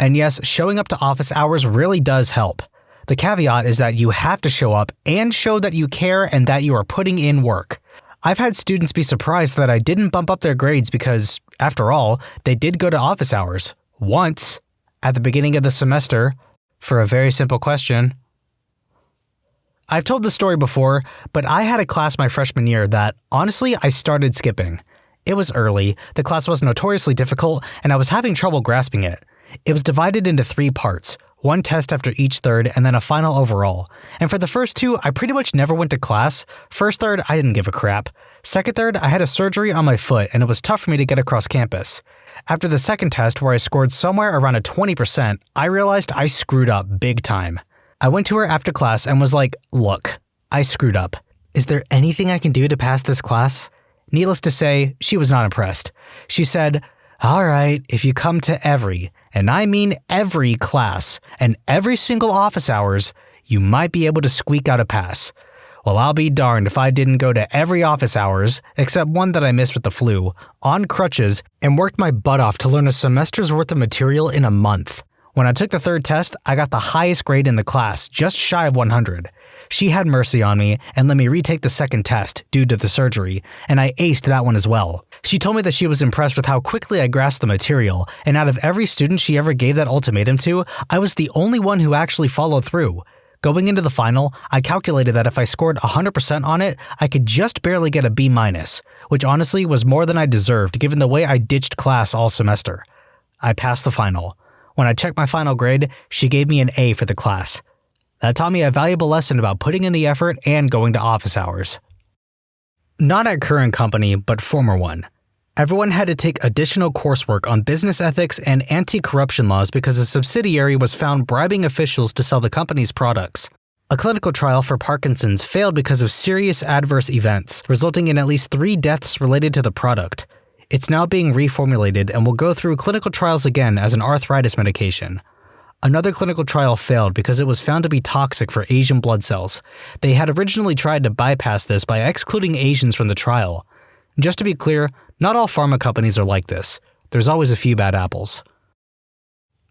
And yes, showing up to office hours really does help. The caveat is that you have to show up and show that you care and that you are putting in work. I've had students be surprised that I didn't bump up their grades because, after all, they did go to office hours. Once, at the beginning of the semester, for a very simple question. I've told this story before, but I had a class my freshman year that, honestly, I started skipping. It was early, the class was notoriously difficult, and I was having trouble grasping it. It was divided into 3 parts, one test after each third, and then a final overall. And for the first 2, I pretty much never went to class. First third, I didn't give a crap. Second third, I had a surgery on my foot, and it was tough for me to get across campus. After the second test, where I scored somewhere around a 20%, I realized I screwed up big time. I went to her after class and was like, "Look, I screwed up. Is there anything I can do to pass this class?" Needless to say, she was not impressed. She said, "All right, if you come to every, and I mean every class, and every single office hours, you might be able to squeak out a pass." Well, I'll be darned if I didn't go to every office hours, except one that I missed with the flu, on crutches, and worked my butt off to learn a semester's worth of material in a month. When I took the third test, I got the highest grade in the class, just shy of 100. She had mercy on me and let me retake the second test due to the surgery, and I aced that one as well. She told me that she was impressed with how quickly I grasped the material, and out of every student she ever gave that ultimatum to, I was the only one who actually followed through. Going into the final, I calculated that if I scored 100% on it, I could just barely get a B-, which honestly was more than I deserved given the way I ditched class all semester. I passed the final. When I checked my final grade, she gave me an A for the class. That taught me a valuable lesson about putting in the effort and going to office hours. Not at current company, but former one. Everyone had to take additional coursework on business ethics and anti-corruption laws because a subsidiary was found bribing officials to sell the company's products. A clinical trial for Parkinson's failed because of serious adverse events, resulting in at least 3 deaths related to the product. It's now being reformulated and will go through clinical trials again as an arthritis medication. Another clinical trial failed because it was found to be toxic for Asian blood cells. They had originally tried to bypass this by excluding Asians from the trial. Just to be clear, not all pharma companies are like this. There's always a few bad apples.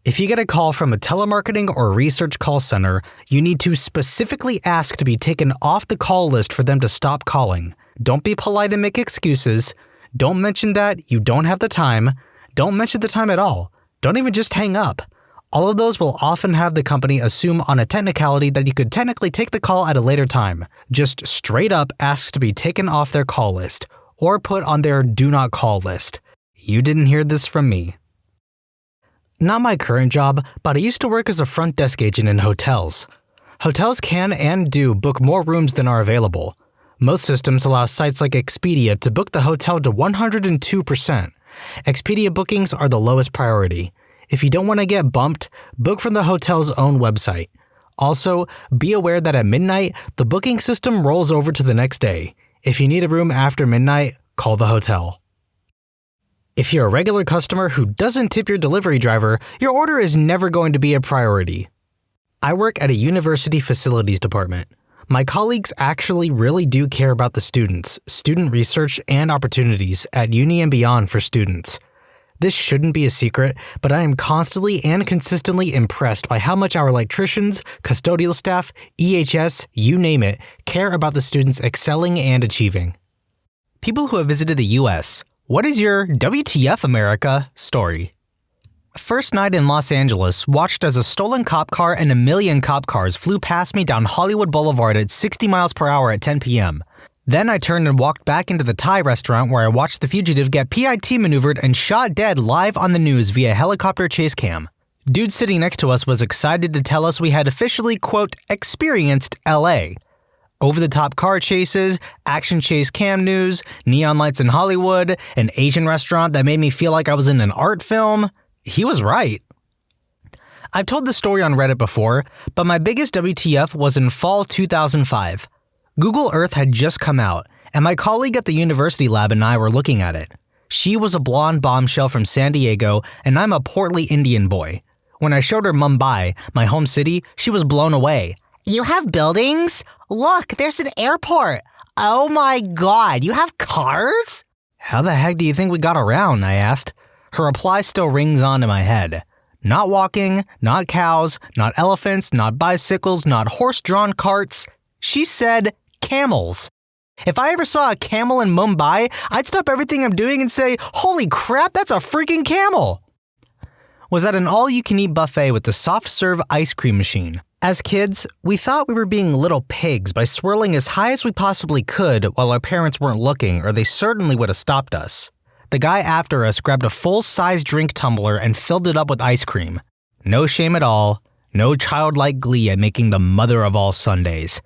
If you get a call from a telemarketing or research call center, you need to specifically ask to be taken off the call list for them to stop calling. Don't be polite and make excuses. Don't mention that you don't have the time. Don't mention the time at all. Don't even just hang up. All of those will often have the company assume on a technicality that you could technically take the call at a later time. Just straight up ask to be taken off their call list or put on their do not call list. You didn't hear this from me. Not my current job, but I used to work as a front desk agent in hotels. Hotels can and do book more rooms than are available. Most systems allow sites like Expedia to book the hotel to 102%. Expedia bookings are the lowest priority. If you don't want to get bumped, book from the hotel's own website. Also, be aware that at midnight, the booking system rolls over to the next day. If you need a room after midnight, call the hotel. If you're a regular customer who doesn't tip your delivery driver, your order is never going to be a priority. I work at a university facilities department. My colleagues actually really do care about the students, student research, and opportunities at uni and beyond for students. This shouldn't be a secret, but I am constantly and consistently impressed by how much our electricians, custodial staff, EHS, you name it, care about the students excelling and achieving. People who have visited the US, what is your WTF America story? First night in Los Angeles, watched as a stolen cop car and a million cop cars flew past me down Hollywood Boulevard at 60 miles per hour at 10 p.m. Then I turned and walked back into the Thai restaurant where I watched the fugitive get PIT maneuvered and shot dead live on the news via helicopter chase cam. Dude sitting next to us was excited to tell us we had officially, quote, experienced LA. Over-the-top car chases, action chase cam news, neon lights in Hollywood, an Asian restaurant that made me feel like I was in an art film. He was right. I've told this story on Reddit before, but my biggest WTF was in fall 2005. Google Earth had just come out, and my colleague at the university lab and I were looking at it. She was a blonde bombshell from San Diego, and I'm a portly Indian boy. When I showed her Mumbai, my home city, she was blown away. "You have buildings? Look, there's an airport. Oh my god, you have cars?" "How the heck do you think we got around?" I asked. Her reply still rings on in my head. not walking, not cows, not elephants, not bicycles, not horse-drawn carts. She said camels. If I ever saw a camel in Mumbai, I'd stop everything I'm doing and say, "Holy crap, that's a freaking camel!" Was at an all-you-can-eat buffet with the soft-serve ice cream machine. As kids, we thought we were being little pigs by swirling as high as we possibly could while our parents weren't looking, or they certainly would have stopped us. The guy after us grabbed a full-size drink tumbler and filled it up with ice cream. No shame at all, no childlike glee at making the mother of all Sundays.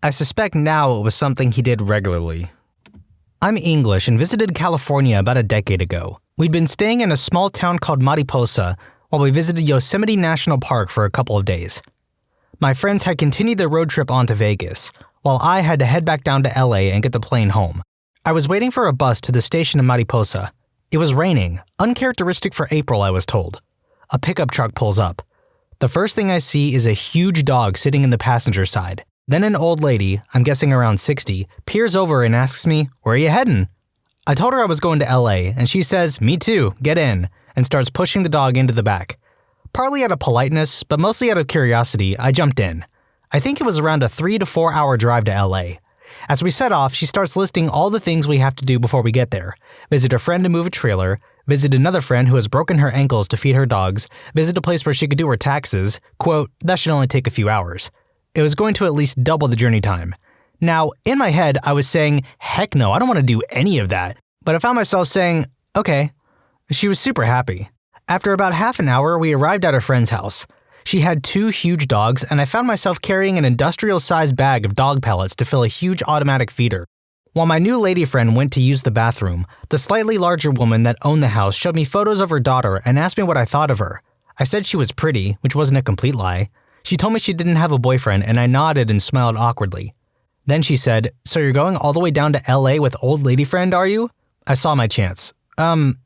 I suspect now it was something he did regularly. I'm English and visited California about a decade ago. We'd been staying in a small town called Mariposa while we visited Yosemite National Park for a couple of days. My friends had continued their road trip on to Vegas, while I had to head back down to LA and get the plane home. I was waiting for a bus to the station in Mariposa. It was raining, uncharacteristic for April, I was told. A pickup truck pulls up. The first thing I see is a huge dog sitting in the passenger side. Then an old lady, I'm guessing around 60, peers over and asks me, "Where are you heading?" I told her I was going to LA, and she says, "Me too, get in," and starts pushing the dog into the back. Partly out of politeness, but mostly out of curiosity, I jumped in. I think it was around a 3 to 4 hour drive to LA. As we set off, she starts listing all the things we have to do before we get there. Visit a friend to move a trailer, visit another friend who has broken her ankles to feed her dogs, visit a place where she could do her taxes. Quote, that should only take a few hours. It was going to at least double the journey time. Now, in my head, I was saying, heck no, I don't want to do any of that. But I found myself saying, okay. She was super happy. After about half an hour, we arrived at her friend's house. She had 2 huge dogs, and I found myself carrying an industrial-sized bag of dog pellets to fill a huge automatic feeder. While my new lady friend went to use the bathroom, the slightly larger woman that owned the house showed me photos of her daughter and asked me what I thought of her. I said she was pretty, which wasn't a complete lie. She told me she didn't have a boyfriend, and I nodded and smiled awkwardly. Then she said, "So you're going all the way down to LA with old lady friend, are you?" I saw my chance.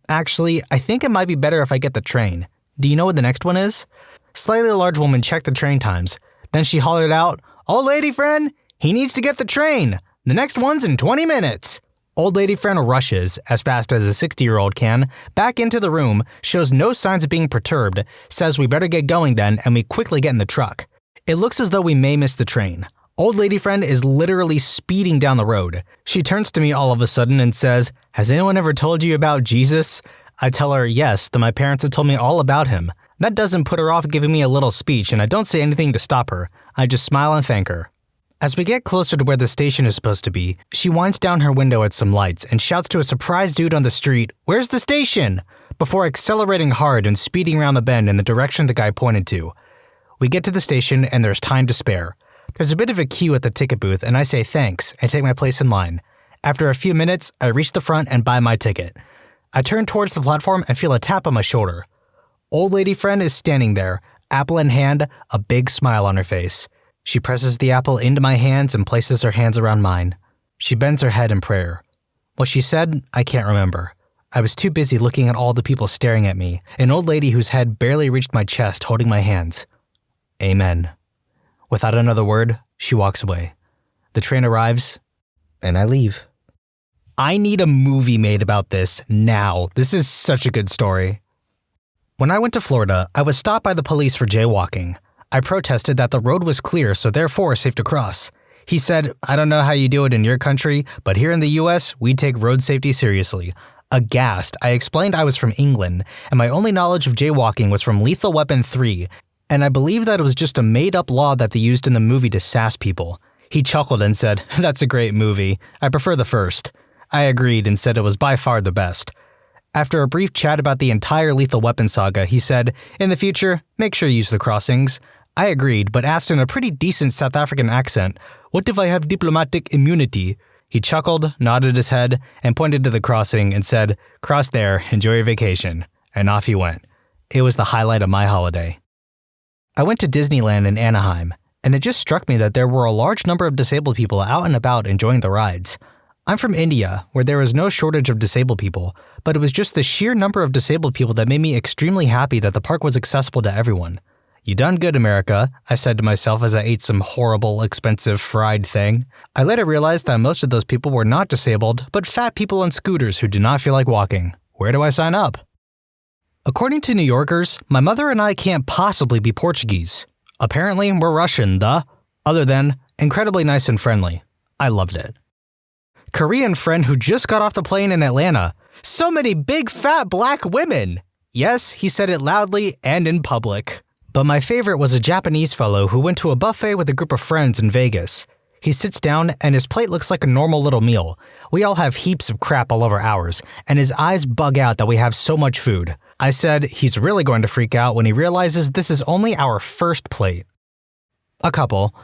Actually, I think it might be better if I get the train. Do you know what the next one is?" Slightly large woman checked the train times. Then she hollered out, "Old lady friend, he needs to get the train. The next one's in 20 minutes. Old lady friend rushes, as fast as a 60-year-old can, back into the room, shows no signs of being perturbed, says we better get going then, and we quickly get in the truck. It looks as though we may miss the train. Old lady friend is literally speeding down the road. She turns to me all of a sudden and says, "Has anyone ever told you about Jesus?" I tell her yes, that my parents have told me all about him. That doesn't put her off giving me a little speech, and I don't say anything to stop her. I just smile and thank her. As we get closer to where the station is supposed to be, she winds down her window at some lights and shouts to a surprised dude on the street, "Where's the station?" before accelerating hard and speeding around the bend in the direction the guy pointed to. We get to the station and there's time to spare. There's a bit of a queue at the ticket booth and I say thanks and take my place in line. After a few minutes, I reach the front and buy my ticket. I turn towards the platform and feel a tap on my shoulder. Old lady friend is standing there, apple in hand, a big smile on her face. She presses the apple into my hands and places her hands around mine. She bends her head in prayer. What she said, I can't remember. I was too busy looking at all the people staring at me, an old lady whose head barely reached my chest holding my hands. Amen. Without another word, she walks away. The train arrives, and I leave. I need a movie made about this now. This is such a good story. When I went to Florida, I was stopped by the police for jaywalking. I protested that the road was clear, so therefore safe to cross. He said, "I don't know how you do it in your country, but here in the US, we take road safety seriously." Aghast, I explained I was from England, and my only knowledge of jaywalking was from Lethal Weapon 3, and I believed that it was just a made-up law that they used in the movie to sass people. He chuckled and said, "That's a great movie. I prefer the first." I agreed and said it was by far the best. After a brief chat about the entire Lethal Weapon saga, he said, "In the future, make sure you use the crossings." I agreed, but asked in a pretty decent South African accent, "What if I have diplomatic immunity?" He chuckled, nodded his head, and pointed to the crossing and said, "Cross there, enjoy your vacation." And off he went. It was the highlight of my holiday. I went to Disneyland in Anaheim, and it just struck me that there were a large number of disabled people out and about enjoying the rides. I'm from India, where there is no shortage of disabled people, but it was just the sheer number of disabled people that made me extremely happy that the park was accessible to everyone. "You done good, America," I said to myself as I ate some horrible, expensive fried thing. I later realized that most of those people were not disabled, but fat people on scooters who did not feel like walking. Where do I sign up? According to New Yorkers, my mother and I can't possibly be Portuguese. Apparently, we're Russian, other than incredibly nice and friendly. I loved it. Korean friend who just got off the plane in Atlanta. So many big fat black women! Yes, he said it loudly and in public. But my favorite was a Japanese fellow who went to a buffet with a group of friends in Vegas. He sits down and his plate looks like a normal little meal. We all have heaps of crap all over ours, and his eyes bug out that we have so much food. I said he's really going to freak out when he realizes this is only our first plate. A couple.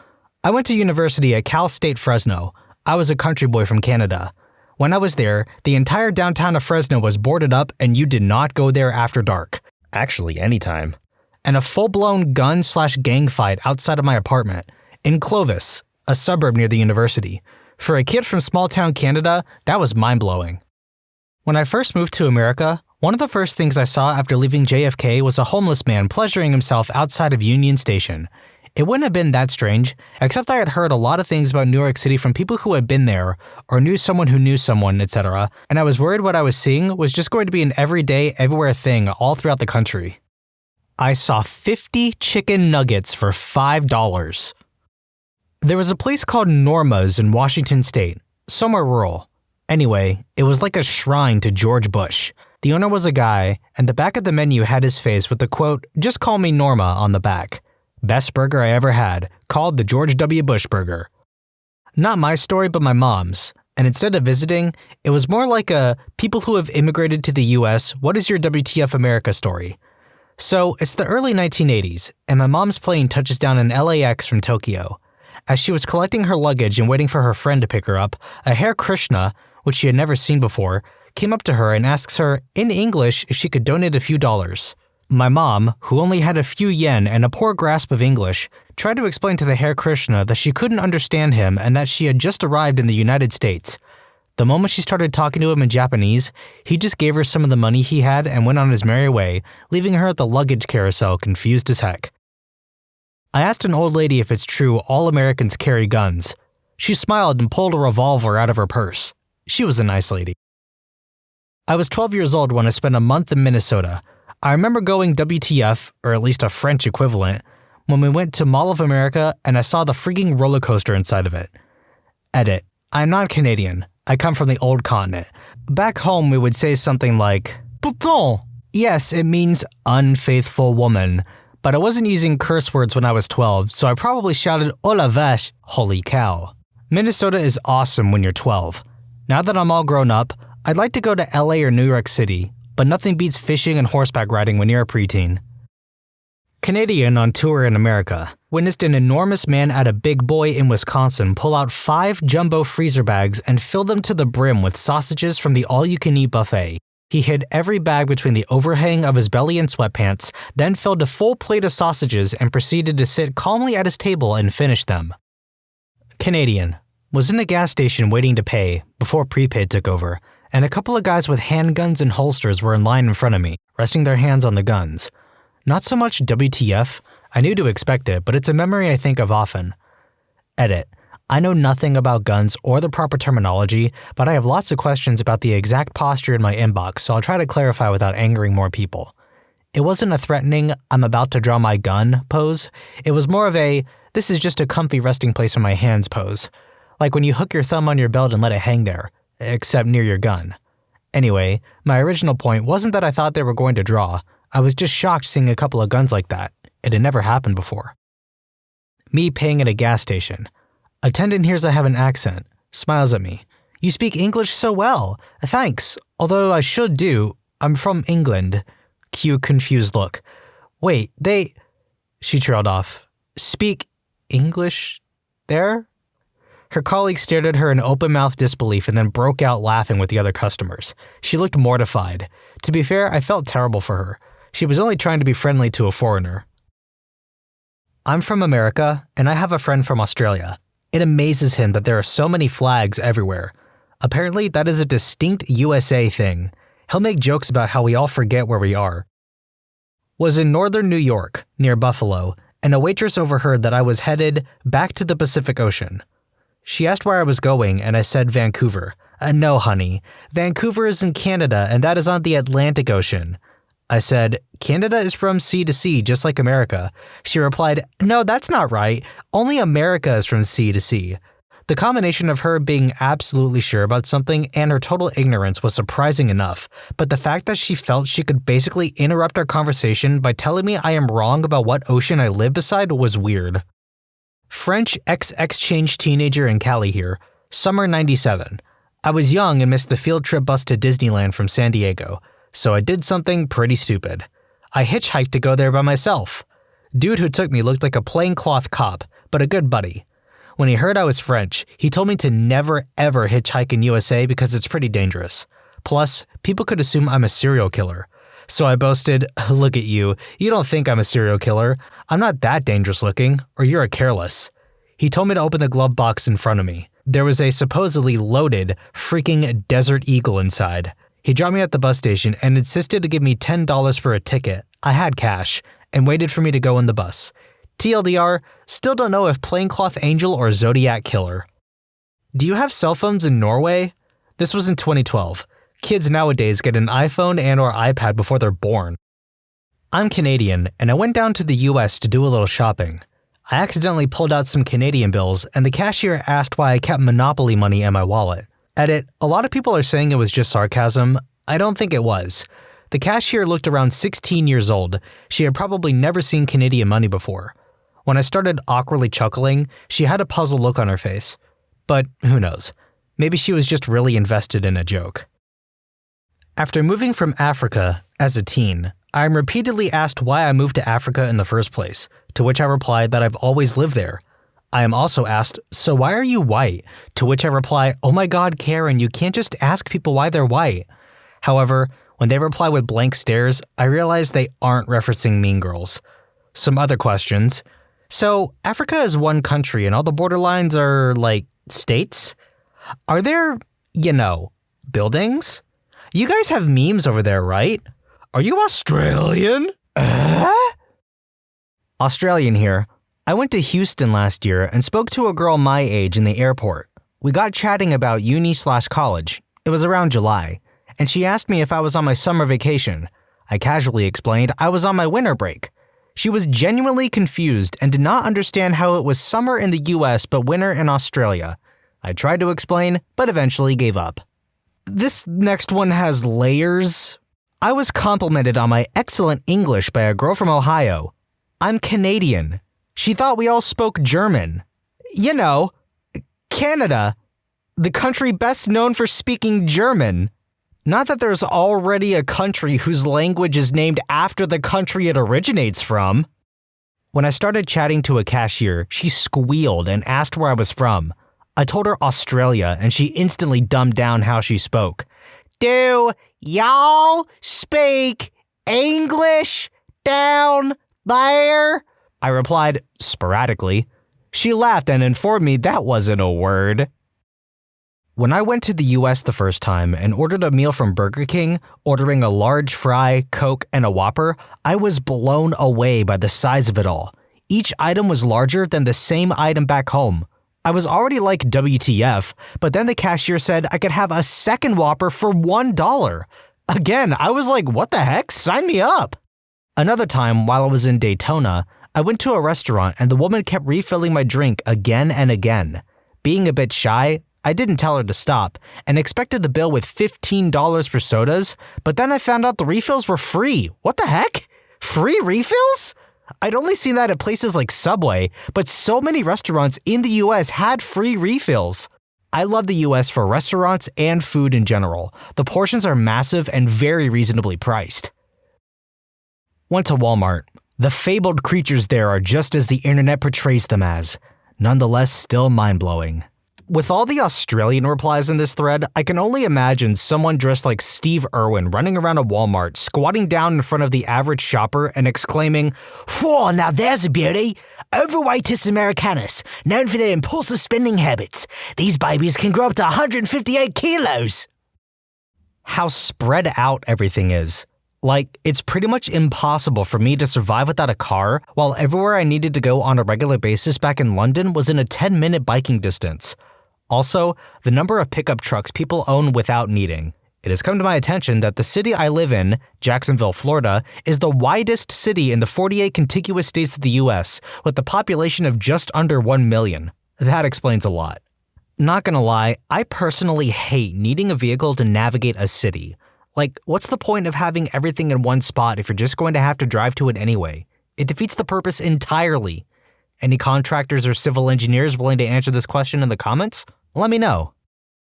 I went to university at Cal State Fresno. I was a country boy from Canada. When I was there, the entire downtown of Fresno was boarded up and you did not go there after dark. Actually, anytime. And a full-blown gun/gang fight outside of my apartment in Clovis, a suburb near the university. For a kid from small-town Canada, that was mind-blowing. When I first moved to America, one of the first things I saw after leaving JFK was a homeless man pleasuring himself outside of Union Station. It wouldn't have been that strange, except I had heard a lot of things about New York City from people who had been there, or knew someone, etc., and I was worried what I was seeing was just going to be an everyday, everywhere thing all throughout the country. I saw 50 chicken nuggets for $5. There was a place called Norma's in Washington State, somewhere rural. Anyway, it was like a shrine to George Bush. The owner was a guy, and the back of the menu had his face with the quote, "Just call me Norma" on the back. Best burger I ever had, called the George W. Bush burger. Not my story, but my mom's. And instead of visiting, it was more like a people who have immigrated to the US, what is your WTF America story? So it's the early 1980s, and my mom's plane touches down in LAX from Tokyo. As she was collecting her luggage and waiting for her friend to pick her up, a Hare Krishna, which she had never seen before, came up to her and asks her, in English, if she could donate a few dollars. My mom, who only had a few yen and a poor grasp of English, tried to explain to the Hare Krishna that she couldn't understand him and that she had just arrived in the United States. The moment she started talking to him in Japanese, he just gave her some of the money he had and went on his merry way, leaving her at the luggage carousel confused as heck. I asked an old lady if it's true all Americans carry guns. She smiled and pulled a revolver out of her purse. She was a nice lady. I was 12 years old when I spent a month in Minnesota. I remember going WTF, or at least a French equivalent, when we went to Mall of America and I saw the freaking roller coaster inside of it. Edit. I'm not Canadian. I come from the old continent. Back home we would say something like, Putain! Yes, it means unfaithful woman. But I wasn't using curse words when I was 12, so I probably shouted, oh la vache, holy cow. Minnesota is awesome when you're 12. Now that I'm all grown up, I'd like to go to LA or New York City, but nothing beats fishing and horseback riding when you're a preteen. Canadian on tour in America witnessed an enormous man at a Big Boy in Wisconsin pull out 5 jumbo freezer bags and fill them to the brim with sausages from the all-you-can-eat buffet. He hid every bag between the overhang of his belly and sweatpants, then filled a full plate of sausages and proceeded to sit calmly at his table and finish them. Canadian was in a gas station waiting to pay before prepaid took over, and a couple of guys with handguns and holsters were in line in front of me, resting their hands on the guns. Not so much WTF, I knew to expect it, but it's a memory I think of often. Edit. I know nothing about guns or the proper terminology, but I have lots of questions about the exact posture in my inbox, so I'll try to clarify without angering more people. It wasn't a threatening, I'm about to draw my gun pose. It was more of a, this is just a comfy resting place for my hands pose. Like when you hook your thumb on your belt and let it hang there, except near your gun. Anyway, my original point wasn't that I thought they were going to draw. I was just shocked seeing a couple of guns like that. It had never happened before. Me paying at a gas station. Attendant hears I have an accent, smiles at me. You speak English so well. Thanks. Although I should do. I'm from England. Cue confused look. Wait, they... She trailed off. Speak English there? Her colleague stared at her in open-mouthed disbelief and then broke out laughing with the other customers. She looked mortified. To be fair, I felt terrible for her. She was only trying to be friendly to a foreigner. I'm from America, and I have a friend from Australia. It amazes him that there are so many flags everywhere. Apparently, that is a distinct USA thing. He'll make jokes about how we all forget where we are. Was in northern New York, near Buffalo, and a waitress overheard that I was headed back to the Pacific Ocean. She asked where I was going, and I said Vancouver. No, honey. Vancouver is in Canada, and that is on the Atlantic Ocean. I said, Canada is from sea to sea, just like America. She replied, no, that's not right. Only America is from sea to sea. The combination of her being absolutely sure about something and her total ignorance was surprising enough, but the fact that she felt she could basically interrupt our conversation by telling me I am wrong about what ocean I live beside was weird. French ex-exchange teenager in Cali here. Summer 97. I was young and missed the field trip bus to Disneyland from San Diego, so I did something pretty stupid. I hitchhiked to go there by myself. Dude who took me looked like a plaincloth cop, but a good buddy. When he heard I was French, he told me to never ever hitchhike in USA because it's pretty dangerous. Plus, people could assume I'm a serial killer. So I boasted, look at you don't think I'm a serial killer. I'm not that dangerous looking, or you're a careless. He told me to open the glove box in front of me. There was a supposedly loaded, freaking Desert Eagle inside. He dropped me at the bus station and insisted to give me $10 for a ticket. I had cash, and waited for me to go in the bus. TLDR, still don't know if plaincloth angel or Zodiac killer. Do you have cell phones in Norway? This was in 2012. Kids nowadays get an iPhone and or iPad before they're born. I'm Canadian, and I went down to the US to do a little shopping. I accidentally pulled out some Canadian bills, and the cashier asked why I kept Monopoly money in my wallet. Edit, a lot of people are saying it was just sarcasm. I don't think it was. The cashier looked around 16 years old. She had probably never seen Canadian money before. When I started awkwardly chuckling, she had a puzzled look on her face. But who knows? Maybe she was just really invested in a joke. After moving from Africa as a teen, I am repeatedly asked why I moved to Africa in the first place, to which I replied that I've always lived there. I am also asked, so why are you white? To which I reply, oh my god, Karen, you can't just ask people why they're white. However, when they reply with blank stares, I realize they aren't referencing Mean Girls. Some other questions. So, Africa is one country and all the borderlines are, like, states? Are there, buildings? You guys have memes over there, right? Are you Australian? Australian here. I went to Houston last year and spoke to a girl my age in the airport. We got chatting about uni/college. It was around July, and she asked me if I was on my summer vacation. I casually explained I was on my winter break. She was genuinely confused and did not understand how it was summer in the US but winter in Australia. I tried to explain, but eventually gave up. This next one has layers. I was complimented on my excellent English by a girl from Ohio. I'm Canadian. She thought we all spoke German. Canada, the country best known for speaking German. Not that there's already a country whose language is named after the country it originates from. When I started chatting to a cashier, she squealed and asked where I was from. I told her Australia, and she instantly dumbed down how she spoke. Do y'all speak English down there? I replied sporadically. She laughed and informed me that wasn't a word. When I went to the US the first time and ordered a meal from Burger King, ordering a large fry, Coke, and a Whopper, I was blown away by the size of it all. Each item was larger than the same item back home. I was already like WTF, but then the cashier said I could have a second Whopper for $1. Again, I was like, what the heck? Sign me up! Another time, while I was in Daytona, I went to a restaurant and the woman kept refilling my drink again and again. Being a bit shy, I didn't tell her to stop and expected a bill with $15 for sodas, but then I found out the refills were free. What the heck? Free refills? I'd only seen that at places like Subway, but so many restaurants in the US had free refills. I love the US for restaurants and food in general. The portions are massive and very reasonably priced. Went to Walmart. The fabled creatures there are just as the internet portrays them as. Nonetheless, still mind-blowing. With all the Australian replies in this thread, I can only imagine someone dressed like Steve Irwin running around a Walmart, squatting down in front of the average shopper and exclaiming, "For now there's a beauty! Overweightus americanus, known for their impulsive spending habits. These babies can grow up to 158 kilos!" How spread out everything is. Like, it's pretty much impossible for me to survive without a car, while everywhere I needed to go on a regular basis back in London was in a 10-minute biking distance. Also, the number of pickup trucks people own without needing. It has come to my attention that the city I live in, Jacksonville, Florida, is the widest city in the 48 contiguous states of the US, with a population of just under 1 million. That explains a lot. Not gonna lie, I personally hate needing a vehicle to navigate a city. Like, what's the point of having everything in one spot if you're just going to have to drive to it anyway? It defeats the purpose entirely. Any contractors or civil engineers willing to answer this question in the comments? Let me know.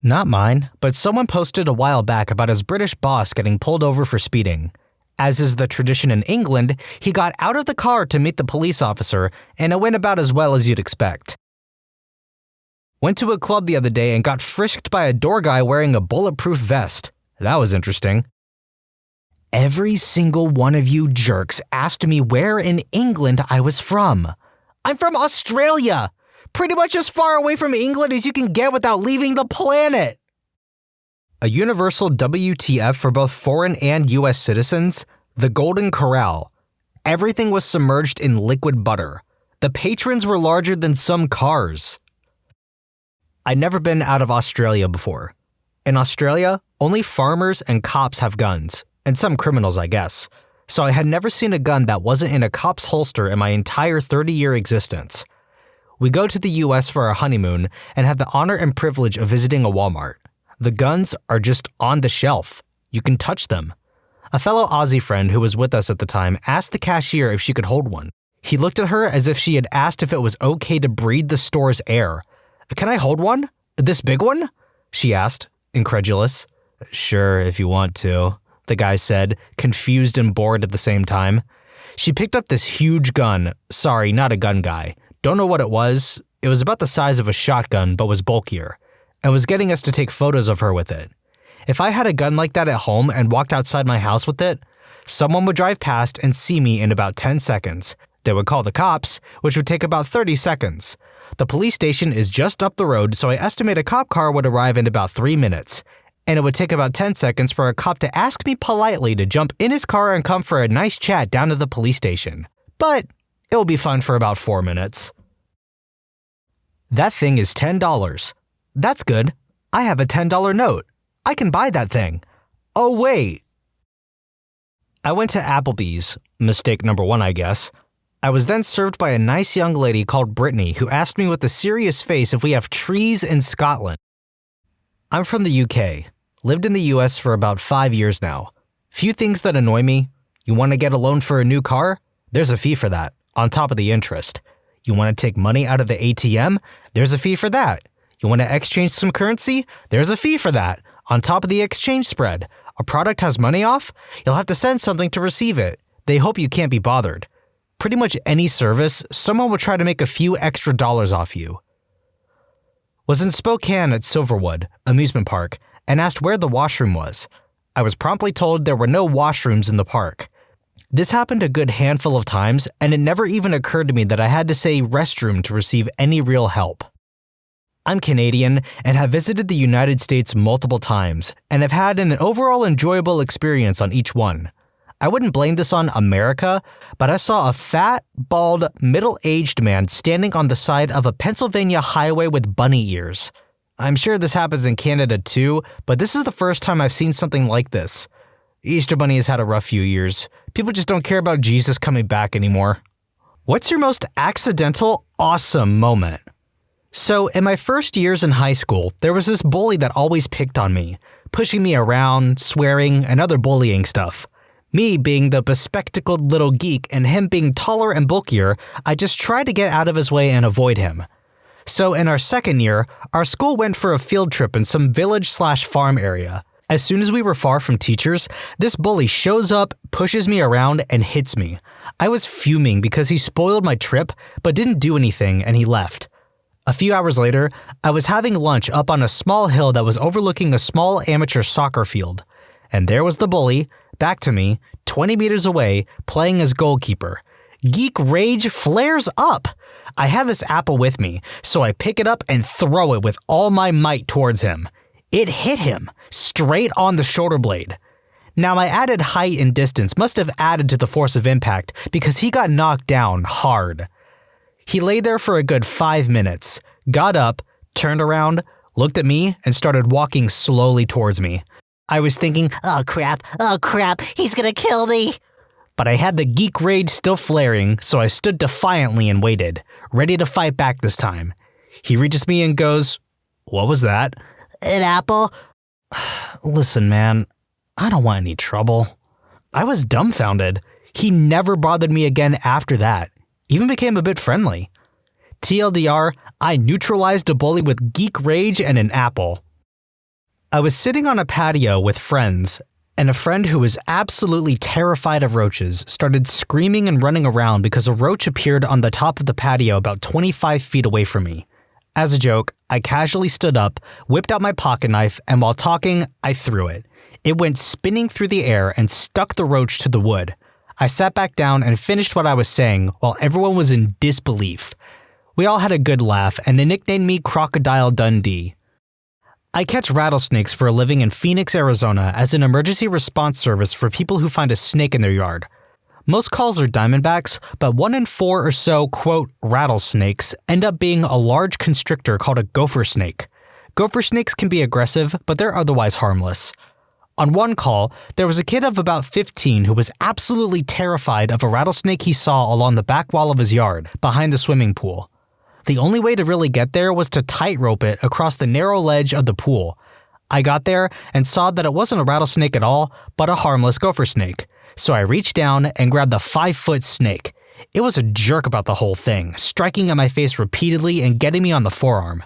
Not mine, but someone posted a while back about his British boss getting pulled over for speeding. As is the tradition in England, he got out of the car to meet the police officer, and it went about as well as you'd expect. Went to a club the other day and got frisked by a door guy wearing a bulletproof vest. That was interesting. Every single one of you jerks asked me where in England I was from. I'm from Australia! Pretty much as far away from England as you can get without leaving the planet. A universal WTF for both foreign and US citizens, the Golden Corral. Everything was submerged in liquid butter. The patrons were larger than some cars. I'd never been out of Australia before. In Australia, only farmers and cops have guns, and some criminals, I guess. So I had never seen a gun that wasn't in a cop's holster in my entire 30-year existence. We go to the US for our honeymoon and have the honor and privilege of visiting a Walmart. The guns are just on the shelf. You can touch them. A fellow Aussie friend who was with us at the time asked the cashier if she could hold one. He looked at her as if she had asked if it was okay to breathe the store's air. "Can I hold one? This big one?" she asked, incredulous. "Sure, if you want to," the guy said, confused and bored at the same time. She picked up this huge gun. Sorry, not a gun guy. Don't know what it was. It was about the size of a shotgun, but was bulkier, and was getting us to take photos of her with it. If I had a gun like that at home and walked outside my house with it, someone would drive past and see me in about 10 seconds. They would call the cops, which would take about 30 seconds. The police station is just up the road, so I estimate a cop car would arrive in about 3 minutes. And it would take about 10 seconds for a cop to ask me politely to jump in his car and come for a nice chat down to the police station. But it will be fun for about 4 minutes. That thing is $10. That's good. I have a $10 note. I can buy that thing. Oh, wait. I went to Applebee's. Mistake number 1, I guess. I was then served by a nice young lady called Brittany who asked me with a serious face if we have trees in Scotland. I'm from the UK. Lived in the US for about 5 years now. Few things that annoy me. You want to get a loan for a new car? There's a fee for that, on top of the interest. You want to take money out of the ATM? There's a fee for that. You want to exchange some currency? There's a fee for that, on top of the exchange spread. A product has money off? You'll have to send something to receive it. They hope you can't be bothered. Pretty much any service, someone will try to make a few extra dollars off you. Was in Spokane at Silverwood, amusement park, and asked where the washroom was. I was promptly told there were no washrooms in the park. This happened a good handful of times, and it never even occurred to me that I had to say restroom to receive any real help. I'm Canadian and have visited the United States multiple times, and have had an overall enjoyable experience on each one. I wouldn't blame this on America, but I saw a fat, bald, middle-aged man standing on the side of a Pennsylvania highway with bunny ears. I'm sure this happens in Canada too, but this is the first time I've seen something like this. Easter Bunny has had a rough few years. People just don't care about Jesus coming back anymore. What's your most accidental, awesome moment? So, in my first years in high school, there was this bully that always picked on me, pushing me around, swearing, and other bullying stuff. Me being the bespectacled little geek and him being taller and bulkier, I just tried to get out of his way and avoid him. So in our second year, our school went for a field trip in some village/farm area. As soon as we were far from teachers, this bully shows up, pushes me around, and hits me. I was fuming because he spoiled my trip, but didn't do anything and he left. A few hours later, I was having lunch up on a small hill that was overlooking a small amateur soccer field. And there was the bully, back to me, 20 meters away, playing as goalkeeper. Geek rage flares up. I have this apple with me, so I pick it up and throw it with all my might towards him. It hit him, straight on the shoulder blade. Now my added height and distance must have added to the force of impact because he got knocked down hard. He lay there for a good 5 minutes, got up, turned around, looked at me, and started walking slowly towards me. I was thinking, oh crap, he's gonna kill me. But I had the geek rage still flaring, so I stood defiantly and waited, ready to fight back this time. He reaches me and goes, "What was that?" "An apple." Listen, man, I don't want any trouble. I was dumbfounded. He never bothered me again after that, even became a bit friendly. TLDR, I neutralized a bully with geek rage and an apple. I was sitting on a patio with friends, and a friend who was absolutely terrified of roaches started screaming and running around because a roach appeared on the top of the patio about 25 feet away from me. As a joke, I casually stood up, whipped out my pocket knife, and while talking, I threw it. It went spinning through the air and stuck the roach to the wood. I sat back down and finished what I was saying while everyone was in disbelief. We all had a good laugh, and they nicknamed me Crocodile Dundee. I catch rattlesnakes for a living in Phoenix, Arizona as an emergency response service for people who find a snake in their yard. Most calls are diamondbacks, but 1 in 4 or so, quote, rattlesnakes end up being a large constrictor called a gopher snake. Gopher snakes can be aggressive, but they're otherwise harmless. On one call, there was a kid of about 15 who was absolutely terrified of a rattlesnake he saw along the back wall of his yard, behind the swimming pool. The only way to really get there was to tightrope it across the narrow ledge of the pool. I got there and saw that it wasn't a rattlesnake at all, but a harmless gopher snake. So I reached down and grabbed the 5-foot snake. It was a jerk about the whole thing, striking at my face repeatedly and getting me on the forearm.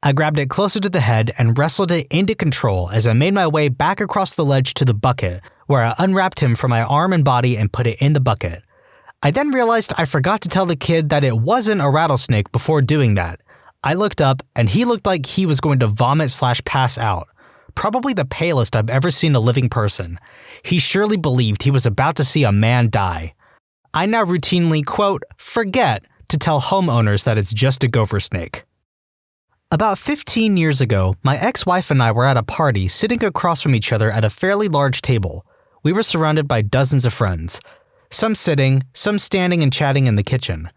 I grabbed it closer to the head and wrestled it into control as I made my way back across the ledge to the bucket, where I unwrapped him from my arm and body and put it in the bucket. I then realized I forgot to tell the kid that it wasn't a rattlesnake before doing that. I looked up and he looked like he was going to vomit/pass out. Probably the palest I've ever seen a living person. He surely believed he was about to see a man die. I now routinely, quote, forget to tell homeowners that it's just a gopher snake. About 15 years ago, my ex-wife and I were at a party sitting across from each other at a fairly large table. We were surrounded by dozens of friends. Some sitting, some standing and chatting in the kitchen.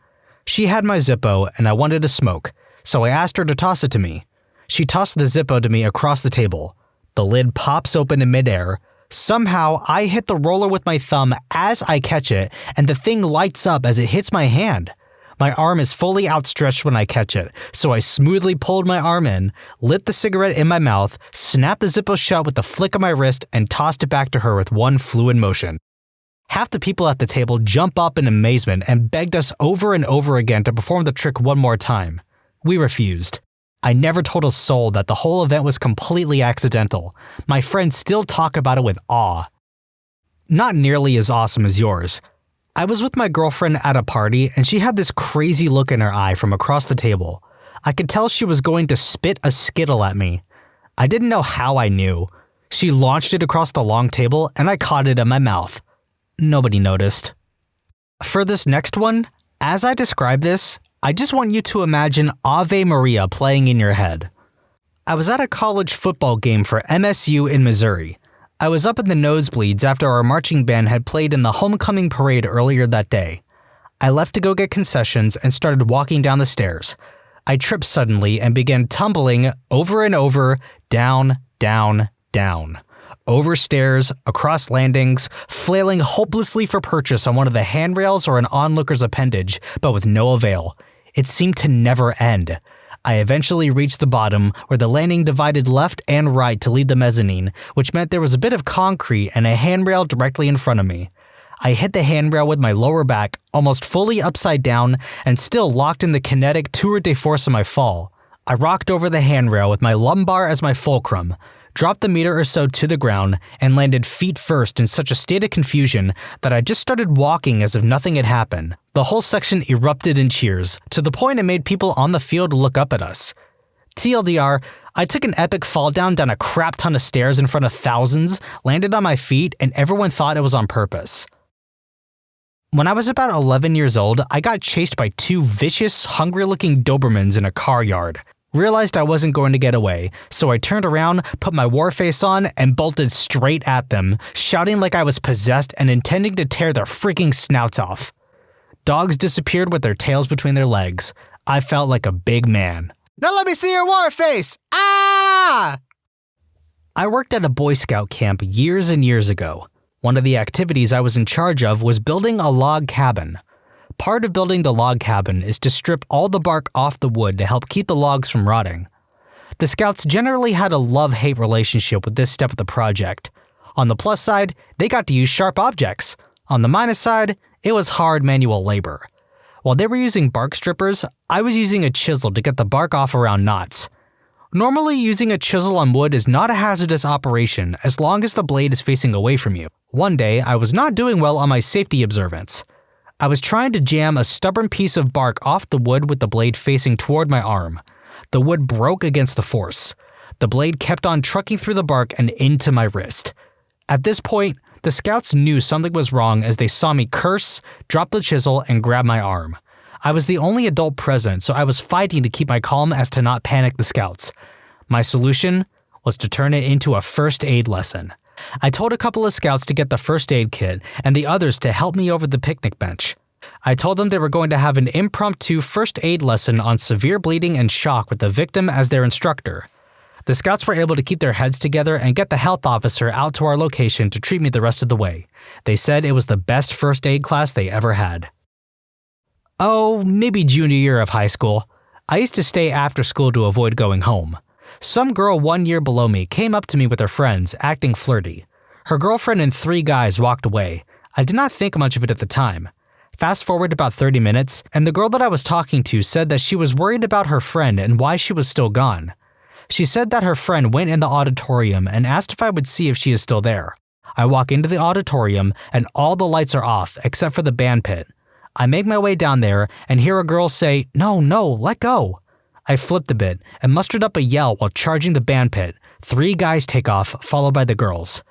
She had my Zippo and I wanted to smoke, so I asked her to toss it to me. She tossed the Zippo to me across the table. The lid pops open in midair. Somehow, I hit the roller with my thumb as I catch it, and the thing lights up as it hits my hand. My arm is fully outstretched when I catch it, so I smoothly pulled my arm in, lit the cigarette in my mouth, snapped the Zippo shut with the flick of my wrist, and tossed it back to her with one fluid motion. Half the people at the table jump up in amazement and begged us over and over again to perform the trick one more time. We refused. I never told a soul that the whole event was completely accidental. My friends still talk about it with awe. Not nearly as awesome as yours. I was with my girlfriend at a party and she had this crazy look in her eye from across the table. I could tell she was going to spit a Skittle at me. I didn't know how I knew. She launched it across the long table and I caught it in my mouth. Nobody noticed. For this next one, as I describe this, I just want you to imagine Ave Maria playing in your head. I was at a college football game for MSU in Missouri. I was up in the nosebleeds after our marching band had played in the homecoming parade earlier that day. I left to go get concessions and started walking down the stairs. I tripped suddenly and began tumbling over and over, down, down, down. Over stairs, across landings, flailing hopelessly for purchase on one of the handrails or an onlooker's appendage, but with no avail. It seemed to never end. I eventually reached the bottom, where the landing divided left and right to lead the mezzanine, which meant there was a bit of concrete and a handrail directly in front of me. I hit the handrail with my lower back, almost fully upside down, and still locked in the kinetic tour de force of my fall. I rocked over the handrail with my lumbar as my fulcrum, dropped the meter or so to the ground, and landed feet first in such a state of confusion that I just started walking as if nothing had happened. The whole section erupted in cheers, to the point it made people on the field look up at us. TLDR, I took an epic fall down a crap ton of stairs in front of thousands, landed on my feet, and everyone thought it was on purpose. When I was about 11 years old, I got chased by 2 vicious, hungry-looking Dobermans in a car yard. Realized I wasn't going to get away, so I turned around, put my war face on, and bolted straight at them, shouting like I was possessed and intending to tear their freaking snouts off. Dogs disappeared with their tails between their legs. I felt like a big man. Now let me see your war face! Ah! I worked at a Boy Scout camp years and years ago. One of the activities I was in charge of was building a log cabin. Part of building the log cabin is to strip all the bark off the wood to help keep the logs from rotting. The Scouts generally had a love-hate relationship with this step of the project. On the plus side, they got to use sharp objects. On the minus side, it was hard manual labor. While they were using bark strippers, I was using a chisel to get the bark off around knots. Normally, using a chisel on wood is not a hazardous operation as long as the blade is facing away from you. One day, I was not doing well on my safety observance. I was trying to jam a stubborn piece of bark off the wood with the blade facing toward my arm. The wood broke against the force. The blade kept on trucking through the bark and into my wrist. At this point, the Scouts knew something was wrong as they saw me curse, drop the chisel, and grab my arm. I was the only adult present, so I was fighting to keep my calm as to not panic the Scouts. My solution was to turn it into a first aid lesson. I told a couple of Scouts to get the first aid kit and the others to help me over the picnic bench. I told them they were going to have an impromptu first aid lesson on severe bleeding and shock with the victim as their instructor. The Scouts were able to keep their heads together and get the health officer out to our location to treat me the rest of the way. They said it was the best first aid class they ever had. Oh, maybe junior year of high school. I used to stay after school to avoid going home. Some girl 1 year below me came up to me with her friends, acting flirty. Her girlfriend and 3 guys walked away. I did not think much of it at the time. Fast forward about 30 minutes, and the girl that I was talking to said that she was worried about her friend and why she was still gone. She said that her friend went in the auditorium and asked if I would see if she is still there. I walk into the auditorium and all the lights are off except for the band pit. I make my way down there and hear a girl say, "No, let go." I flipped a bit and mustered up a yell while charging the band pit. 3 guys take off, followed by the girls.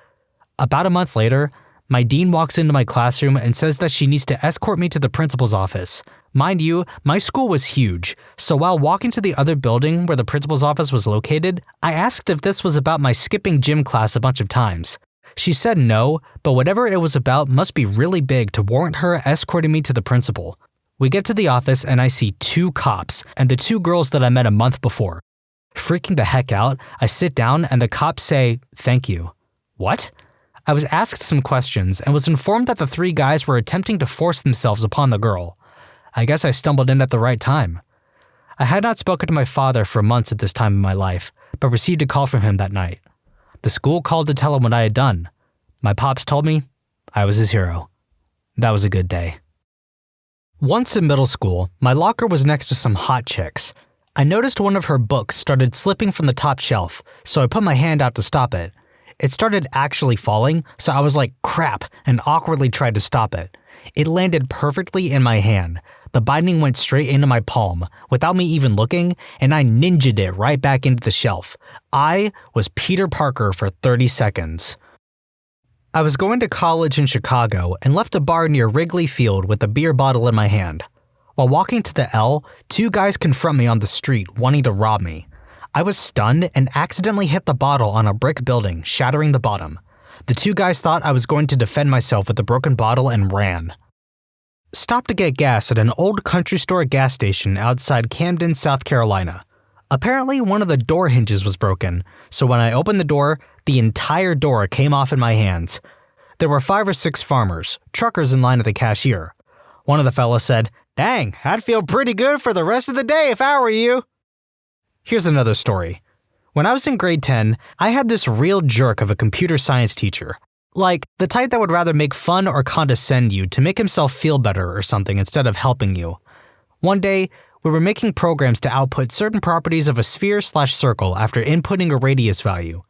About a month later, my dean walks into my classroom and says that she needs to escort me to the principal's office. Mind you, my school was huge, so while walking to the other building where the principal's office was located, I asked if this was about my skipping gym class a bunch of times. She said no, but whatever it was about must be really big to warrant her escorting me to the principal. We get to the office and I see 2 cops and the 2 girls that I met a month before. Freaking the heck out, I sit down and the cops say, "Thank you." What? I was asked some questions and was informed that the 3 guys were attempting to force themselves upon the girl. I guess I stumbled in at the right time. I had not spoken to my father for months at this time in my life, but received a call from him that night. The school called to tell him what I had done. My pops told me I was his hero. That was a good day. Once in middle school, my locker was next to some hot chicks. I noticed one of her books started slipping from the top shelf, so I put my hand out to stop it. It started actually falling, so I was like, crap, and awkwardly tried to stop it. It landed perfectly in my hand. The binding went straight into my palm, without me even looking, and I ninja'd it right back into the shelf. I was Peter Parker for 30 seconds. I was going to college in Chicago and left a bar near Wrigley Field with a beer bottle in my hand. While walking to the L, 2 guys confront me on the street, wanting to rob me. I was stunned and accidentally hit the bottle on a brick building, shattering the bottom. The 2 guys thought I was going to defend myself with the broken bottle and ran. Stopped to get gas at an old country store gas station outside Camden, South Carolina. Apparently, one of the door hinges was broken, so when I opened the door, the entire door came off in my hands. There were 5 or 6 farmers, truckers in line at the cashier. One of the fellas said, "Dang, I'd feel pretty good for the rest of the day if I were you." Here's another story. When I was in grade 10, I had this real jerk of a computer science teacher. Like, the type that would rather make fun or condescend you to make himself feel better or something instead of helping you. One day, we were making programs to output certain properties of a sphere/circle after inputting a radius value.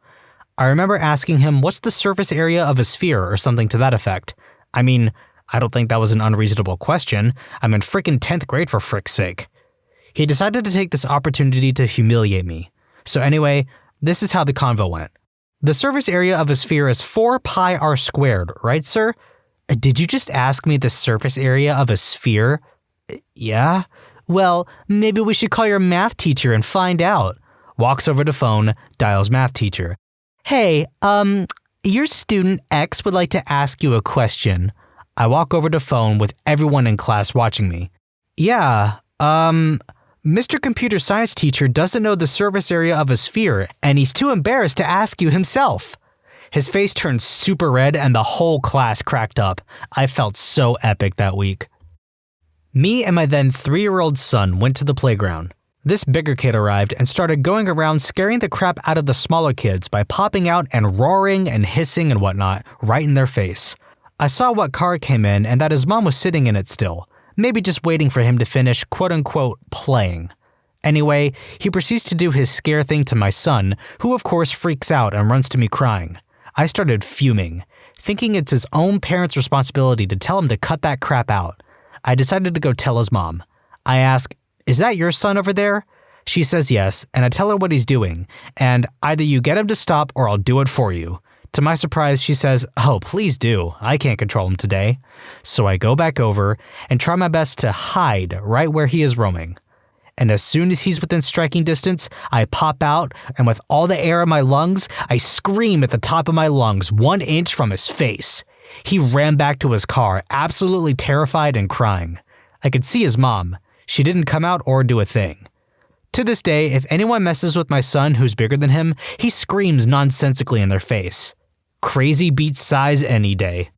I remember asking him what's the surface area of a sphere or something to that effect. I mean, I don't think that was an unreasonable question. I'm in frickin' 10th grade for frick's sake. He decided to take this opportunity to humiliate me. So anyway, this is how the convo went. The surface area of a sphere is 4 pi r squared, right, sir? Did you just ask me the surface area of a sphere? Yeah? Well, maybe we should call your math teacher and find out. Walks over to phone, dials math teacher. Hey, your student X would like to ask you a question. I walk over to phone with everyone in class watching me. Yeah, Mr. Computer Science teacher doesn't know the surface area of a sphere, and he's too embarrassed to ask you himself. His face turned super red and the whole class cracked up. I felt so epic that week. Me and my then 3-year-old son went to the playground. This bigger kid arrived and started going around scaring the crap out of the smaller kids by popping out and roaring and hissing and whatnot right in their face. I saw what car came in and that his mom was sitting in it still, maybe just waiting for him to finish quote-unquote playing. Anyway, he proceeds to do his scare thing to my son, who of course freaks out and runs to me crying. I started fuming, thinking it's his own parents' responsibility to tell him to cut that crap out. I decided to go tell his mom. I ask, "Is that your son over there?" She says yes, and I tell her what he's doing, and either you get him to stop or I'll do it for you. To my surprise, she says, "Oh, please do. I can't control him today." So I go back over and try my best to hide right where he is roaming. And as soon as he's within striking distance, I pop out, and with all the air in my lungs, I scream at the top of my lungs 1 inch from his face. He ran back to his car, absolutely terrified and crying. I could see his mom. She didn't come out or do a thing. To this day, if anyone messes with my son who's bigger than him, he screams nonsensically in their face. Crazy beats size any day.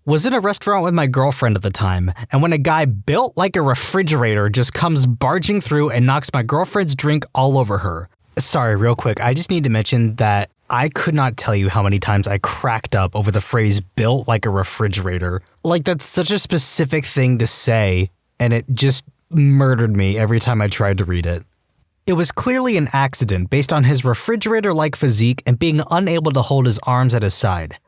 Was in a restaurant with my girlfriend at the time, and when a guy built like a refrigerator just comes barging through and knocks my girlfriend's drink all over her. Sorry, real quick, I just need to mention that I could not tell you how many times I cracked up over the phrase built like a refrigerator. Like, that's such a specific thing to say, and it just murdered me every time I tried to read it. It was clearly an accident based on his refrigerator-like physique and being unable to hold his arms at his side.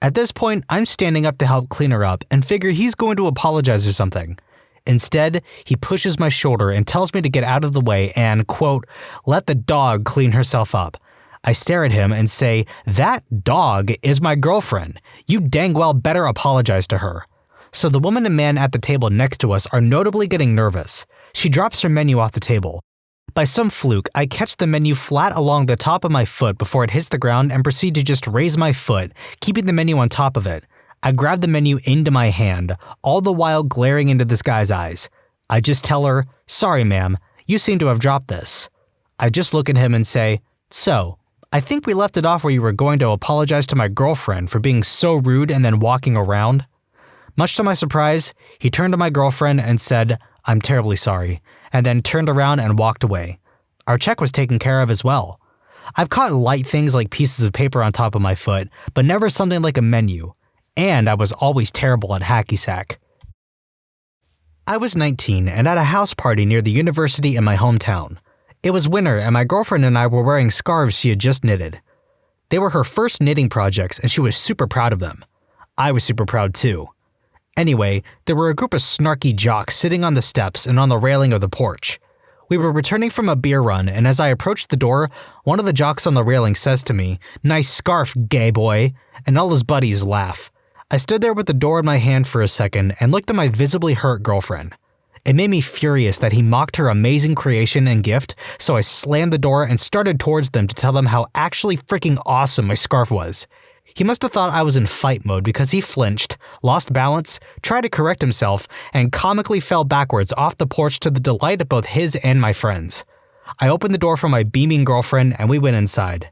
At this point, I'm standing up to help clean her up and figure he's going to apologize or something. Instead, he pushes my shoulder and tells me to get out of the way and, quote, "let the dog clean herself up." I stare at him and say, "That dog is my girlfriend. You dang well better apologize to her." So the woman and man at the table next to us are notably getting nervous. She drops her menu off the table. By some fluke, I catch the menu flat along the top of my foot before it hits the ground and proceed to just raise my foot, keeping the menu on top of it. I grab the menu into my hand, all the while glaring into this guy's eyes. I just tell her, "Sorry, ma'am, you seem to have dropped this." I just look at him and say, "So, I think we left it off where you were going to apologize to my girlfriend for being so rude and then walking around." Much to my surprise, he turned to my girlfriend and said, "I'm terribly sorry," and then turned around and walked away. Our check was taken care of as well. I've caught light things like pieces of paper on top of my foot, but never something like a menu. And I was always terrible at hacky sack. I was 19 and at a house party near the university in my hometown. It was winter and my girlfriend and I were wearing scarves she had just knitted. They were her first knitting projects and she was super proud of them. I was super proud too. Anyway, there were a group of snarky jocks sitting on the steps and on the railing of the porch. We were returning from a beer run, and as I approached the door, one of the jocks on the railing says to me, "Nice scarf, gay boy," and all his buddies laugh. I stood there with the door in my hand for a second and looked at my visibly hurt girlfriend. It made me furious that he mocked her amazing creation and gift, so I slammed the door and started towards them to tell them how actually freaking awesome my scarf was. He must have thought I was in fight mode because he flinched, lost balance, tried to correct himself, and comically fell backwards off the porch to the delight of both his and my friends. I opened the door for my beaming girlfriend and we went inside.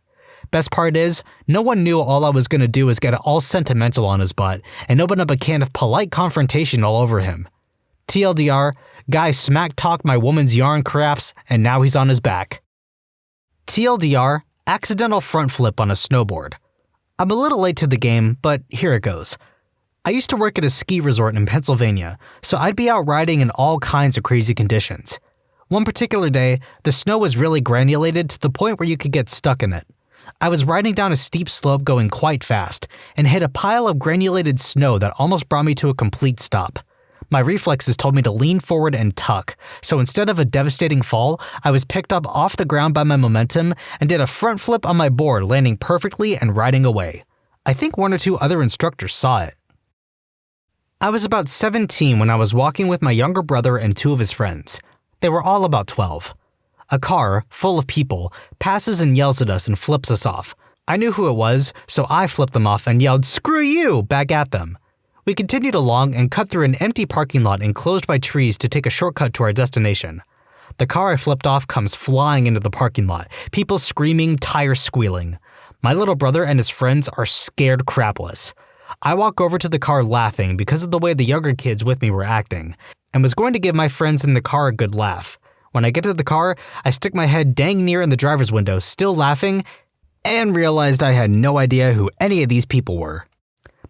Best part is, no one knew all I was going to do was get all sentimental on his butt and open up a can of polite confrontation all over him. TLDR, guy smack-talked my woman's yarn crafts and now he's on his back. TLDR, accidental front flip on a snowboard. I'm a little late to the game, but here it goes. I used to work at a ski resort in Pennsylvania, so I'd be out riding in all kinds of crazy conditions. One particular day, the snow was really granulated to the point where you could get stuck in it. I was riding down a steep slope going quite fast, and hit a pile of granulated snow that almost brought me to a complete stop. My reflexes told me to lean forward and tuck, so instead of a devastating fall, I was picked up off the ground by my momentum and did a front flip on my board, landing perfectly and riding away. I think 1 or 2 other instructors saw it. I was about 17 when I was walking with my younger brother and 2 of his friends. They were all about 12. A car, full of people, passes and yells at us and flips us off. I knew who it was, so I flipped them off and yelled, "Screw you!" back at them. We continued along and cut through an empty parking lot enclosed by trees to take a shortcut to our destination. The car I flipped off comes flying into the parking lot, people screaming, tires squealing. My little brother and his friends are scared crapless. I walk over to the car laughing because of the way the younger kids with me were acting, and was going to give my friends in the car a good laugh. When I get to the car, I stick my head dang near in the driver's window, still laughing, and realized I had no idea who any of these people were.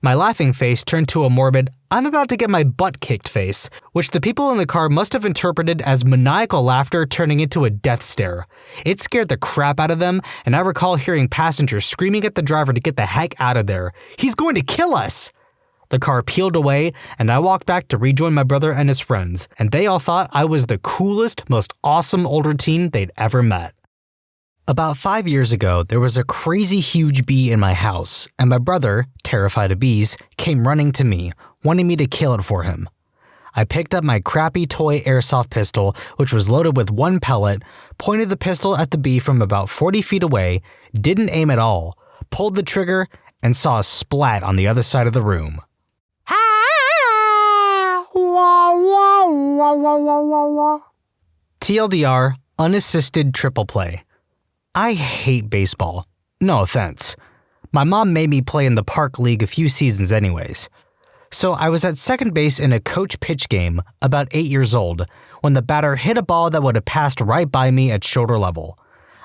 My laughing face turned to a morbid, I'm about to get my butt kicked face, which the people in the car must have interpreted as maniacal laughter turning into a death stare. It scared the crap out of them, and I recall hearing passengers screaming at the driver to get the heck out of there. He's going to kill us! The car peeled away, and I walked back to rejoin my brother and his friends, and they all thought I was the coolest, most awesome older teen they'd ever met. About 5 years ago, there was a crazy huge bee in my house, and my brother, terrified of bees, came running to me, wanting me to kill it for him. I picked up my crappy toy airsoft pistol, which was loaded with one pellet, pointed the pistol at the bee from about 40 feet away, didn't aim at all, pulled the trigger, and saw a splat on the other side of the room. TLDR, unassisted triple play. I hate baseball. No offense. My mom made me play in the park league a few seasons anyways. So I was at second base in a coach pitch game, about 8 years old, when the batter hit a ball that would have passed right by me at shoulder level.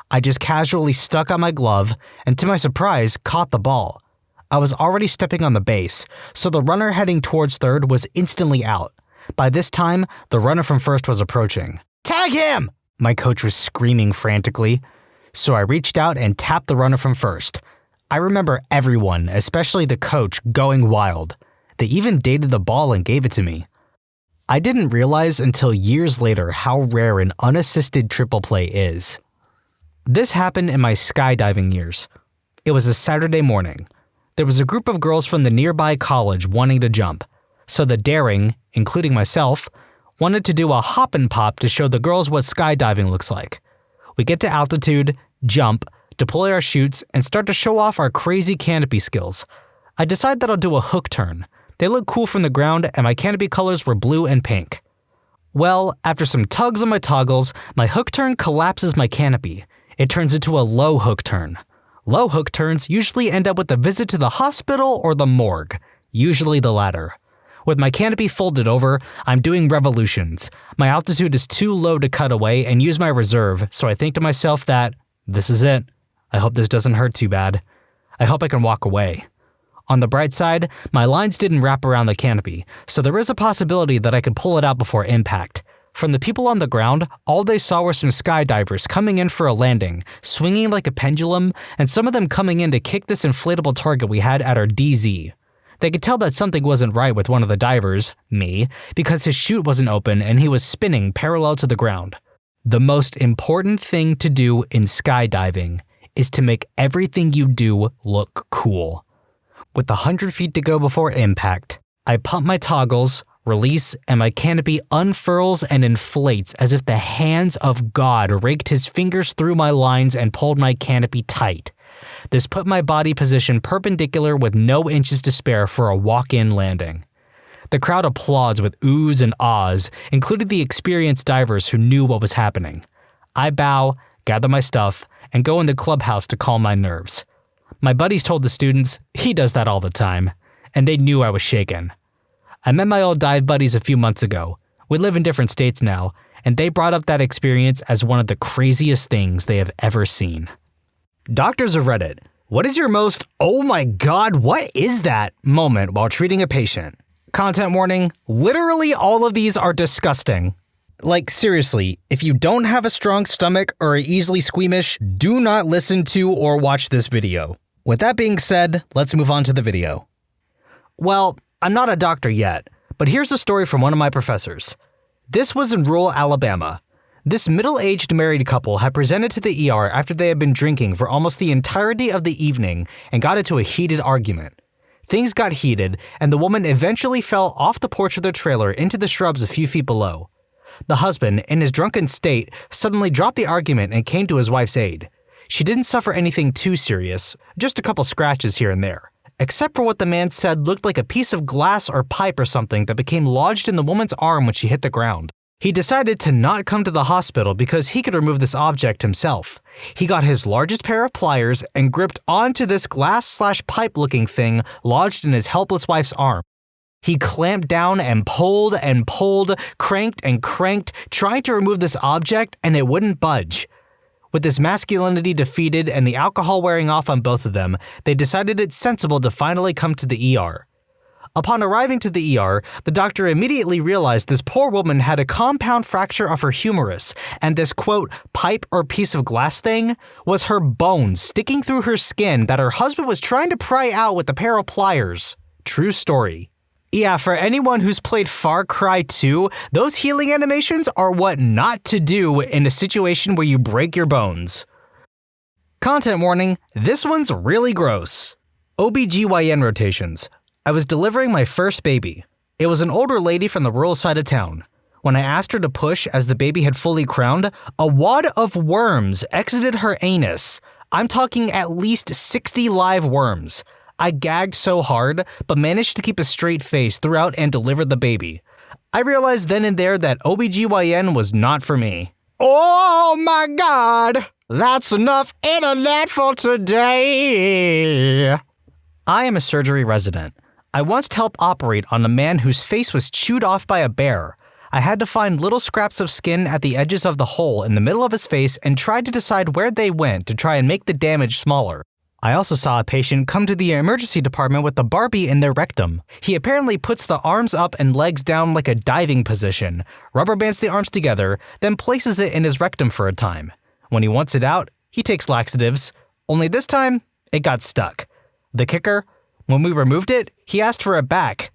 I just casually stuck on my glove and to my surprise caught the ball. I was already stepping on the base, so the runner heading towards third was instantly out. By this time, the runner from first was approaching. "Tag him!" my coach was screaming frantically. So I reached out and tapped the runner from first. I remember everyone, especially the coach, going wild. They even dated the ball and gave it to me. I didn't realize until years later how rare an unassisted triple play is. This happened in my skydiving years. It was a Saturday morning. There was a group of girls from the nearby college wanting to jump. So the daring, including myself, wanted to do a hop and pop to show the girls what skydiving looks like. We get to altitude, jump, deploy our chutes, and start to show off our crazy canopy skills. I decide that I'll do a hook turn. They look cool from the ground, and my canopy colors were blue and pink. Well, after some tugs on my toggles, my hook turn collapses my canopy. It turns into a low hook turn. Low hook turns usually end up with a visit to the hospital or the morgue, usually the latter. With my canopy folded over, I'm doing revolutions. My altitude is too low to cut away and use my reserve, so I think to myself that, this is it. I hope this doesn't hurt too bad. I hope I can walk away. On the bright side, my lines didn't wrap around the canopy, so there is a possibility that I could pull it out before impact. From the people on the ground, all they saw were some skydivers coming in for a landing, swinging like a pendulum, and some of them coming in to kick this inflatable target we had at our DZ. They could tell that something wasn't right with one of the divers, me, because his chute wasn't open and he was spinning parallel to the ground. The most important thing to do in skydiving is to make everything you do look cool. With 100 feet to go before impact, I pump my toggles, release, and my canopy unfurls and inflates as if the hands of God raked his fingers through my lines and pulled my canopy tight. This put my body position perpendicular with no inches to spare for a walk-in landing. The crowd applauds with oohs and ahs, including the experienced divers who knew what was happening. I bow, gather my stuff, and go in the clubhouse to calm my nerves. My buddies told the students, he does that all the time, and they knew I was shaken. I met my old dive buddies a few months ago. We live in different states now, and they brought up that experience as one of the craziest things they have ever seen. Doctors of Reddit, what is your most, oh my god, what is that moment while treating a patient? Content warning, literally all of these are disgusting. Like seriously, if you don't have a strong stomach or are easily squeamish, do not listen to or watch this video. With that being said, let's move on to the video. Well, I'm not a doctor yet, but here's a story from one of my professors. This was in rural Alabama. This middle-aged married couple had presented to the ER after they had been drinking for almost the entirety of the evening and got into a heated argument. Things got heated, and the woman eventually fell off the porch of their trailer into the shrubs a few feet below. The husband, in his drunken state, suddenly dropped the argument and came to his wife's aid. She didn't suffer anything too serious, just a couple scratches here and there, except for what the man said looked like a piece of glass or pipe or something that became lodged in the woman's arm when she hit the ground. He decided to not come to the hospital because he could remove this object himself. He got his largest pair of pliers and gripped onto this glass/pipe-looking thing lodged in his helpless wife's arm. He clamped down and pulled, cranked and cranked, trying to remove this object, and it wouldn't budge. With his masculinity defeated and the alcohol wearing off on both of them, they decided it's sensible to finally come to the ER. Upon arriving to the ER, the doctor immediately realized this poor woman had a compound fracture of her humerus, and this, quote, pipe or piece of glass thing was her bones sticking through her skin that her husband was trying to pry out with a pair of pliers. True story. Yeah, for anyone who's played Far Cry 2, those healing animations are what not to do in a situation where you break your bones. Content warning, this one's really gross. OBGYN rotations. I was delivering my first baby. It was an older lady from the rural side of town. When I asked her to push as the baby had fully crowned, a wad of worms exited her anus. I'm talking at least 60 live worms. I gagged so hard, but managed to keep a straight face throughout and delivered the baby. I realized then and there that OBGYN was not for me. Oh my God! That's enough internet for today! I am a surgery resident. I once helped operate on a man whose face was chewed off by a bear. I had to find little scraps of skin at the edges of the hole in the middle of his face and tried to decide where they went to try and make the damage smaller. I also saw a patient come to the emergency department with a Barbie in their rectum. He apparently puts the arms up and legs down like a diving position, rubber bands the arms together, then places it in his rectum for a time. When he wants it out, he takes laxatives, only this time, it got stuck. The kicker? When we removed it, he asked for it back.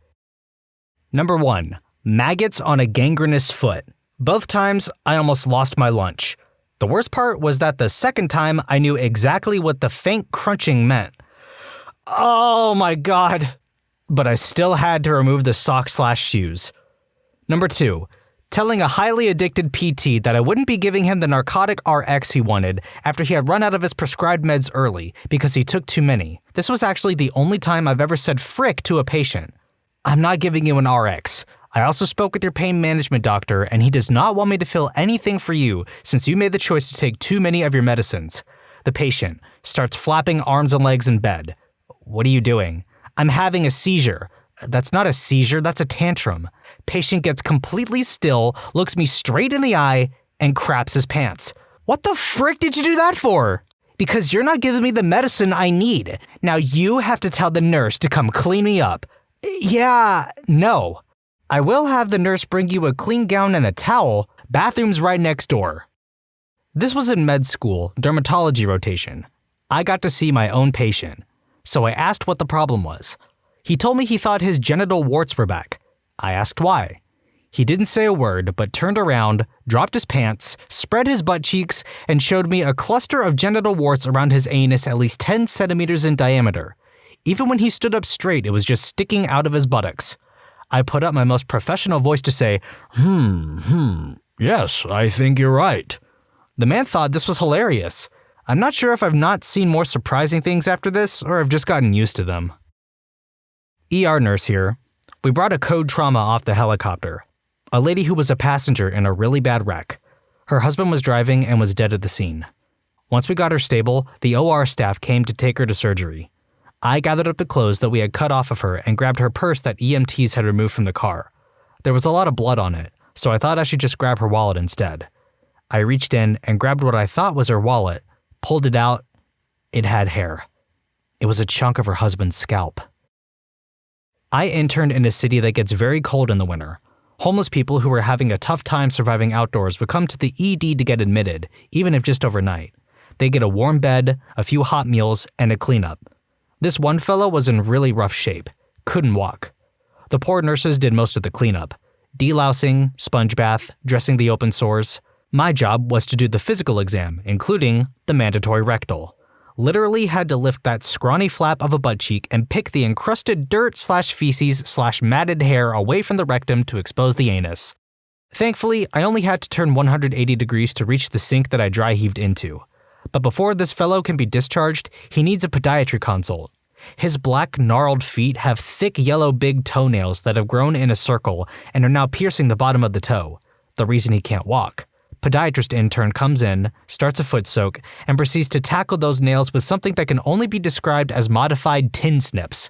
Number 1. Maggots on a gangrenous foot. Both times, I almost lost my lunch. The worst part was that the second time, I knew exactly what the faint crunching meant. Oh my God. But I still had to remove the sock/shoes. Number 2. Telling a highly addicted PT that I wouldn't be giving him the narcotic RX he wanted after he had run out of his prescribed meds early because he took too many. This was actually the only time I've ever said frick to a patient. I'm not giving you an RX. I also spoke with your pain management doctor and he does not want me to fill anything for you since you made the choice to take too many of your medicines. The patient starts flapping arms and legs in bed. What are you doing? I'm having a seizure. That's not a seizure, that's a tantrum. Patient gets completely still, looks me straight in the eye, and craps his pants. What the frick did you do that for? Because you're not giving me the medicine I need. Now you have to tell the nurse to come clean me up. Yeah, no. I will have the nurse bring you a clean gown and a towel. Bathroom's right next door. This was in med school, dermatology rotation. I got to see my own patient. So I asked what the problem was. He told me he thought his genital warts were back. I asked why. He didn't say a word, but turned around, dropped his pants, spread his butt cheeks, and showed me a cluster of genital warts around his anus at least 10 centimeters in diameter. Even when he stood up straight, it was just sticking out of his buttocks. I put up my most professional voice to say, yes, I think you're right. The man thought this was hilarious. I'm not sure if I've not seen more surprising things after this, or I've just gotten used to them. ER nurse here. We brought a code trauma off the helicopter. A lady who was a passenger in a really bad wreck. Her husband was driving and was dead at the scene. Once we got her stable, the OR staff came to take her to surgery. I gathered up the clothes that we had cut off of her and grabbed her purse that EMTs had removed from the car. There was a lot of blood on it, so I thought I should just grab her wallet instead. I reached in and grabbed what I thought was her wallet, pulled it out. It had hair. It was a chunk of her husband's scalp. I interned in a city that gets very cold in the winter. Homeless people who were having a tough time surviving outdoors would come to the ED to get admitted, even if just overnight. They get a warm bed, a few hot meals, and a cleanup. This one fellow was in really rough shape, couldn't walk. The poor nurses did most of the cleanup, delousing, sponge bath, dressing the open sores. My job was to do the physical exam, including the mandatory rectal. Literally had to lift that scrawny flap of a butt cheek and pick the encrusted dirt/feces/matted hair away from the rectum to expose the anus. Thankfully, I only had to turn 180 degrees to reach the sink that I dry heaved into. But before this fellow can be discharged, he needs a podiatry consult. His black, gnarled feet have thick yellow big toenails that have grown in a circle and are now piercing the bottom of the toe. the reason he can't walk. Podiatrist intern comes in, starts a foot soak, and proceeds to tackle those nails with something that can only be described as modified tin snips.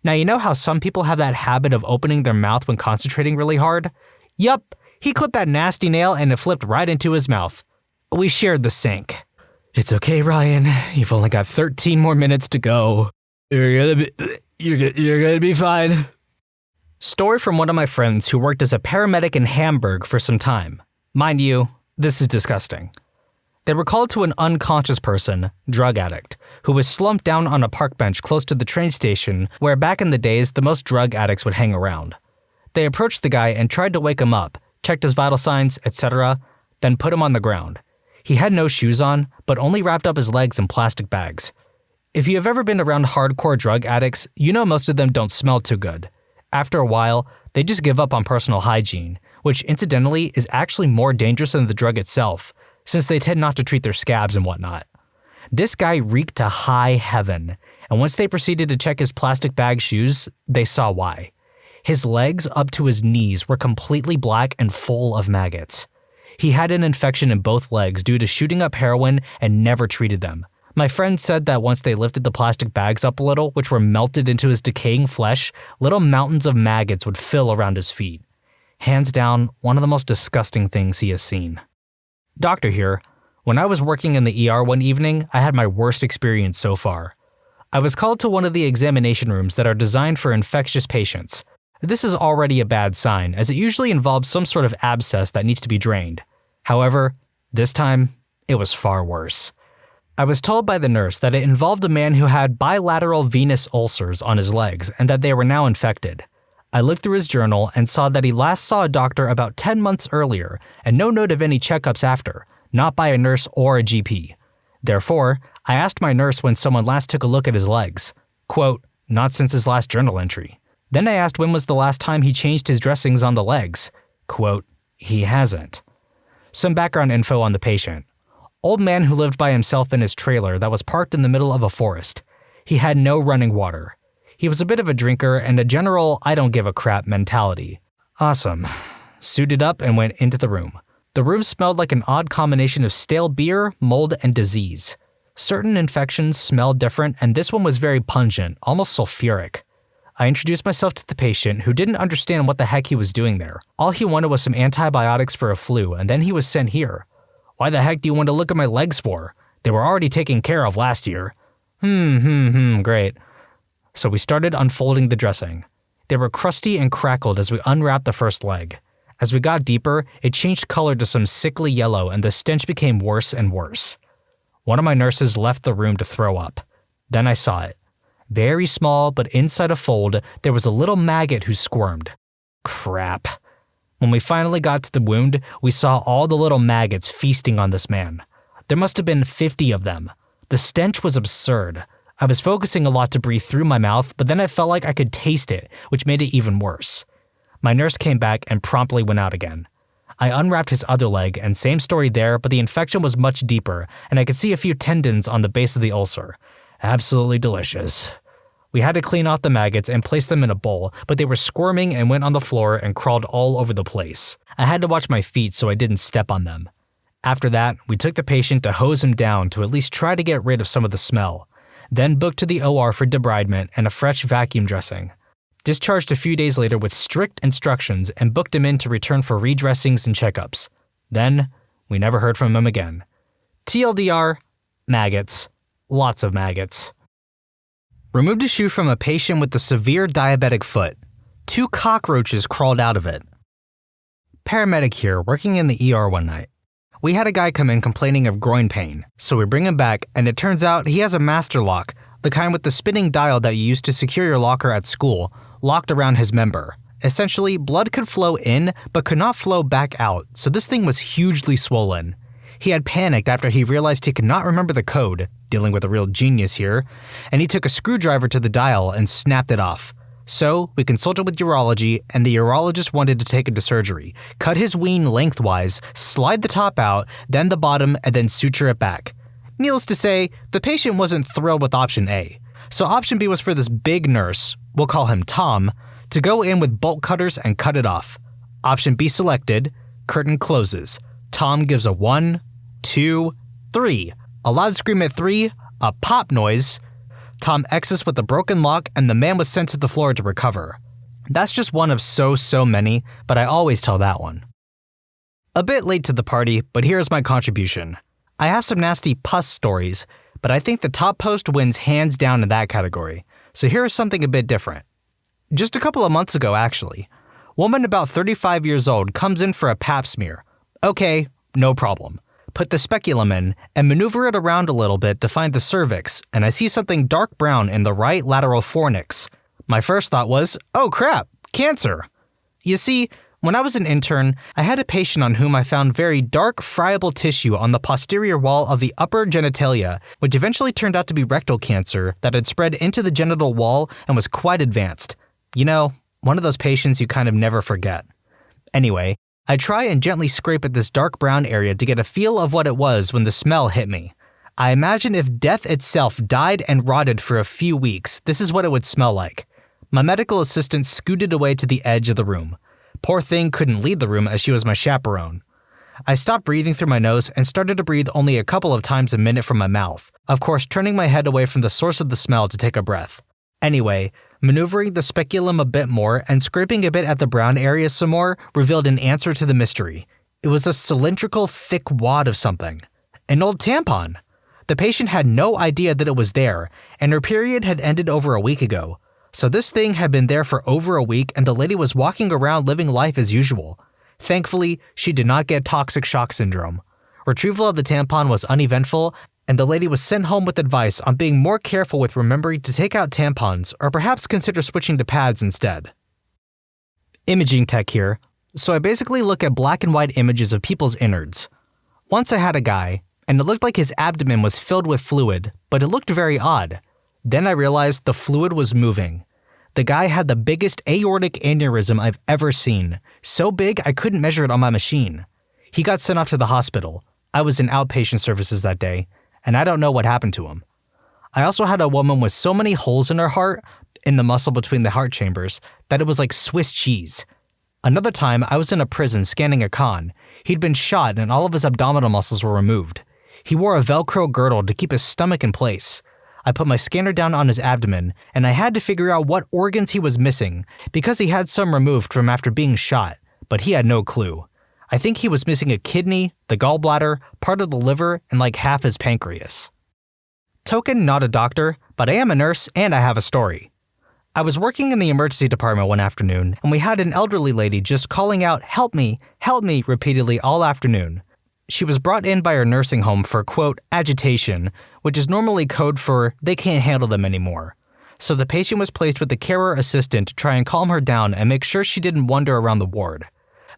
Now, you know how some people have that habit of opening their mouth when concentrating really hard? Yup, he clipped that nasty nail and it flipped right into his mouth. We shared the sink. It's okay, Ryan. You've only got 13 more minutes to go. You're gonna be fine. Story from one of my friends who worked as a paramedic in Hamburg for some time. Mind you, this is disgusting. They were called to an unconscious person, drug addict, who was slumped down on a park bench close to the train station where back in the days the most drug addicts would hang around. They approached the guy and tried to wake him up, checked his vital signs, etc., then put him on the ground. He had no shoes on, but only wrapped up his legs in plastic bags. If you have ever been around hardcore drug addicts, you know most of them don't smell too good. After a while, they just give up on personal hygiene, which incidentally is actually more dangerous than the drug itself, since they tend not to treat their scabs and whatnot. This guy reeked to high heaven, and once they proceeded to check his plastic bag shoes, they saw why. His legs up to his knees were completely black and full of maggots. He had an infection in both legs due to shooting up heroin and never treated them. My friend said that once they lifted the plastic bags up a little, which were melted into his decaying flesh, little mountains of maggots would fill around his feet. Hands down, one of the most disgusting things he has seen. Doctor here. When I was working in the ER one evening, I had my worst experience so far. I was called to one of the examination rooms that are designed for infectious patients. This is already a bad sign, as it usually involves some sort of abscess that needs to be drained. However, this time, it was far worse. I was told by the nurse that it involved a man who had bilateral venous ulcers on his legs and that they were now infected. I looked through his journal and saw that he last saw a doctor about 10 months earlier and no note of any checkups after, not by a nurse or a GP. Therefore, I asked my nurse when someone last took a look at his legs. Quote, not since his last journal entry. Then I asked when was the last time he changed his dressings on the legs. Quote, he hasn't. Some background info on the patient. Old man who lived by himself in his trailer that was parked in the middle of a forest. He had no running water. He was a bit of a drinker and a general I don't give a crap mentality. Awesome. Suited up and went into the room. The room smelled like an odd combination of stale beer, mold, and disease. Certain infections smelled different, and this one was very pungent, almost sulfuric. I introduced myself to the patient, who didn't understand what the heck he was doing there. All he wanted was some antibiotics for a flu, and then he was sent here. Why the heck do you want to look at my legs for? They were already taken care of last year. Great. So we started unfolding the dressing. They were crusty and crackled as we unwrapped the first leg. As we got deeper, it changed color to some sickly yellow and the stench became worse and worse. One of my nurses left the room to throw up. Then I saw it. Very small, but inside a fold, there was a little maggot who squirmed. Crap. When we finally got to the wound, we saw all the little maggots feasting on this man. There must have been 50 of them. The stench was absurd. I was focusing a lot to breathe through my mouth, but then I felt like I could taste it, which made it even worse. My nurse came back and promptly went out again. I unwrapped his other leg, and same story there, but the infection was much deeper, and I could see a few tendons on the base of the ulcer. Absolutely delicious. We had to clean off the maggots and place them in a bowl, but they were squirming and went on the floor and crawled all over the place. I had to watch my feet so I didn't step on them. After that, we took the patient to hose him down to at least try to get rid of some of the smell. Then booked to the OR for debridement and a fresh vacuum dressing. Discharged a few days later with strict instructions and booked him in to return for redressings and checkups. Then, we never heard from him again. TLDR, maggots. Lots of maggots. Removed a shoe from a patient with a severe diabetic foot. 2 cockroaches crawled out of it. Paramedic here, working in the ER one night. We had a guy come in complaining of groin pain, so we bring him back and it turns out he has a master lock, the kind with the spinning dial that you use to secure your locker at school, locked around his member. Essentially, blood could flow in but could not flow back out, so this thing was hugely swollen. He had panicked after he realized he could not remember the code, dealing with a real genius here, and he took a screwdriver to the dial and snapped it off. So, we consulted with urology, and the urologist wanted to take him to surgery, cut his ween lengthwise, slide the top out, then the bottom, and then suture it back. Needless to say, the patient wasn't thrilled with option A, so option B was for this big nurse, we'll call him Tom, to go in with bolt cutters and cut it off. Option B selected, Curtain closes. Tom gives a 1, 2, 3. A loud scream at 3, a pop noise. Tom exits with a broken lock and the man was sent to the floor to recover. That's just one of so many, but I always tell that one. A bit late to the party, but here's my contribution. I have some nasty pus stories, but I think the top post wins hands down in that category. So here's something a bit different. Just a couple of months ago, actually. Woman about 35 years old comes in for a pap smear. Okay, no problem. Put the speculum in and maneuver it around a little bit to find the cervix, and I see something dark brown in the right lateral fornix. My first thought was, oh crap, cancer. You see, when I was an intern, I had a patient on whom I found very dark, friable tissue on the posterior wall of the upper genitalia, which eventually turned out to be rectal cancer that had spread into the genital wall and was quite advanced. You know, one of those patients you kind of never forget. Anyway, I try and gently scrape at this dark brown area to get a feel of what it was when the smell hit me. I imagine if death itself died and rotted for a few weeks, this is what it would smell like. My medical assistant scooted away to the edge of the room. Poor thing couldn't leave the room as she was my chaperone. I stopped breathing through my nose and started to breathe only a couple of times a minute from my mouth, of course turning my head away from the source of the smell to take a breath. Anyway, maneuvering the speculum a bit more and scraping a bit at the brown area some more revealed an answer to the mystery. It was a cylindrical, thick wad of something. An old tampon. The patient had no idea that it was there, and her period had ended over a week ago. So this thing had been there for over a week and the lady was walking around living life as usual. Thankfully, she did not get toxic shock syndrome. Retrieval of the tampon was uneventful, and the lady was sent home with advice on being more careful with remembering to take out tampons or perhaps consider switching to pads instead. Imaging tech here, so I basically look at black and white images of people's innards. Once I had a guy, and it looked like his abdomen was filled with fluid, but it looked very odd. Then I realized the fluid was moving. The guy had the biggest aortic aneurysm I've ever seen, so big I couldn't measure it on my machine. He got sent off to the hospital. I was in outpatient services that day, and I don't know what happened to him. I also had a woman with so many holes in her heart, in the muscle between the heart chambers, that it was like Swiss cheese. Another time, I was in a prison scanning a con. He'd been shot and all of his abdominal muscles were removed. He wore a Velcro girdle to keep his stomach in place. I put my scanner down on his abdomen, and I had to figure out what organs he was missing, because he had some removed from after being shot, but he had no clue. I think he was missing a kidney, the gallbladder, part of the liver, and like half his pancreas. Token, not a doctor, but I am a nurse and I have a story. I was working in the emergency department one afternoon, and we had an elderly lady just calling out, help me, repeatedly all afternoon. She was brought in by her nursing home for, quote, agitation, which is normally code for they can't handle them anymore. So the patient was placed with the carer assistant to try and calm her down and make sure she didn't wander around the ward.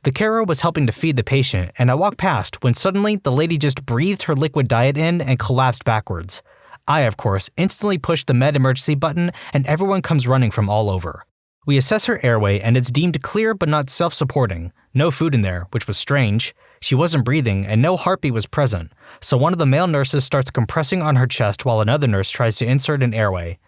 The carer was helping to feed the patient, and I walked past when suddenly the lady just breathed her liquid diet in and collapsed backwards. I, of course, instantly pushed the med emergency button and everyone comes running from all over. We assess her airway and it's deemed clear but not self-supporting. No food in there, which was strange. She wasn't breathing and no heartbeat was present, so one of the male nurses starts compressing on her chest while another nurse tries to insert an airway.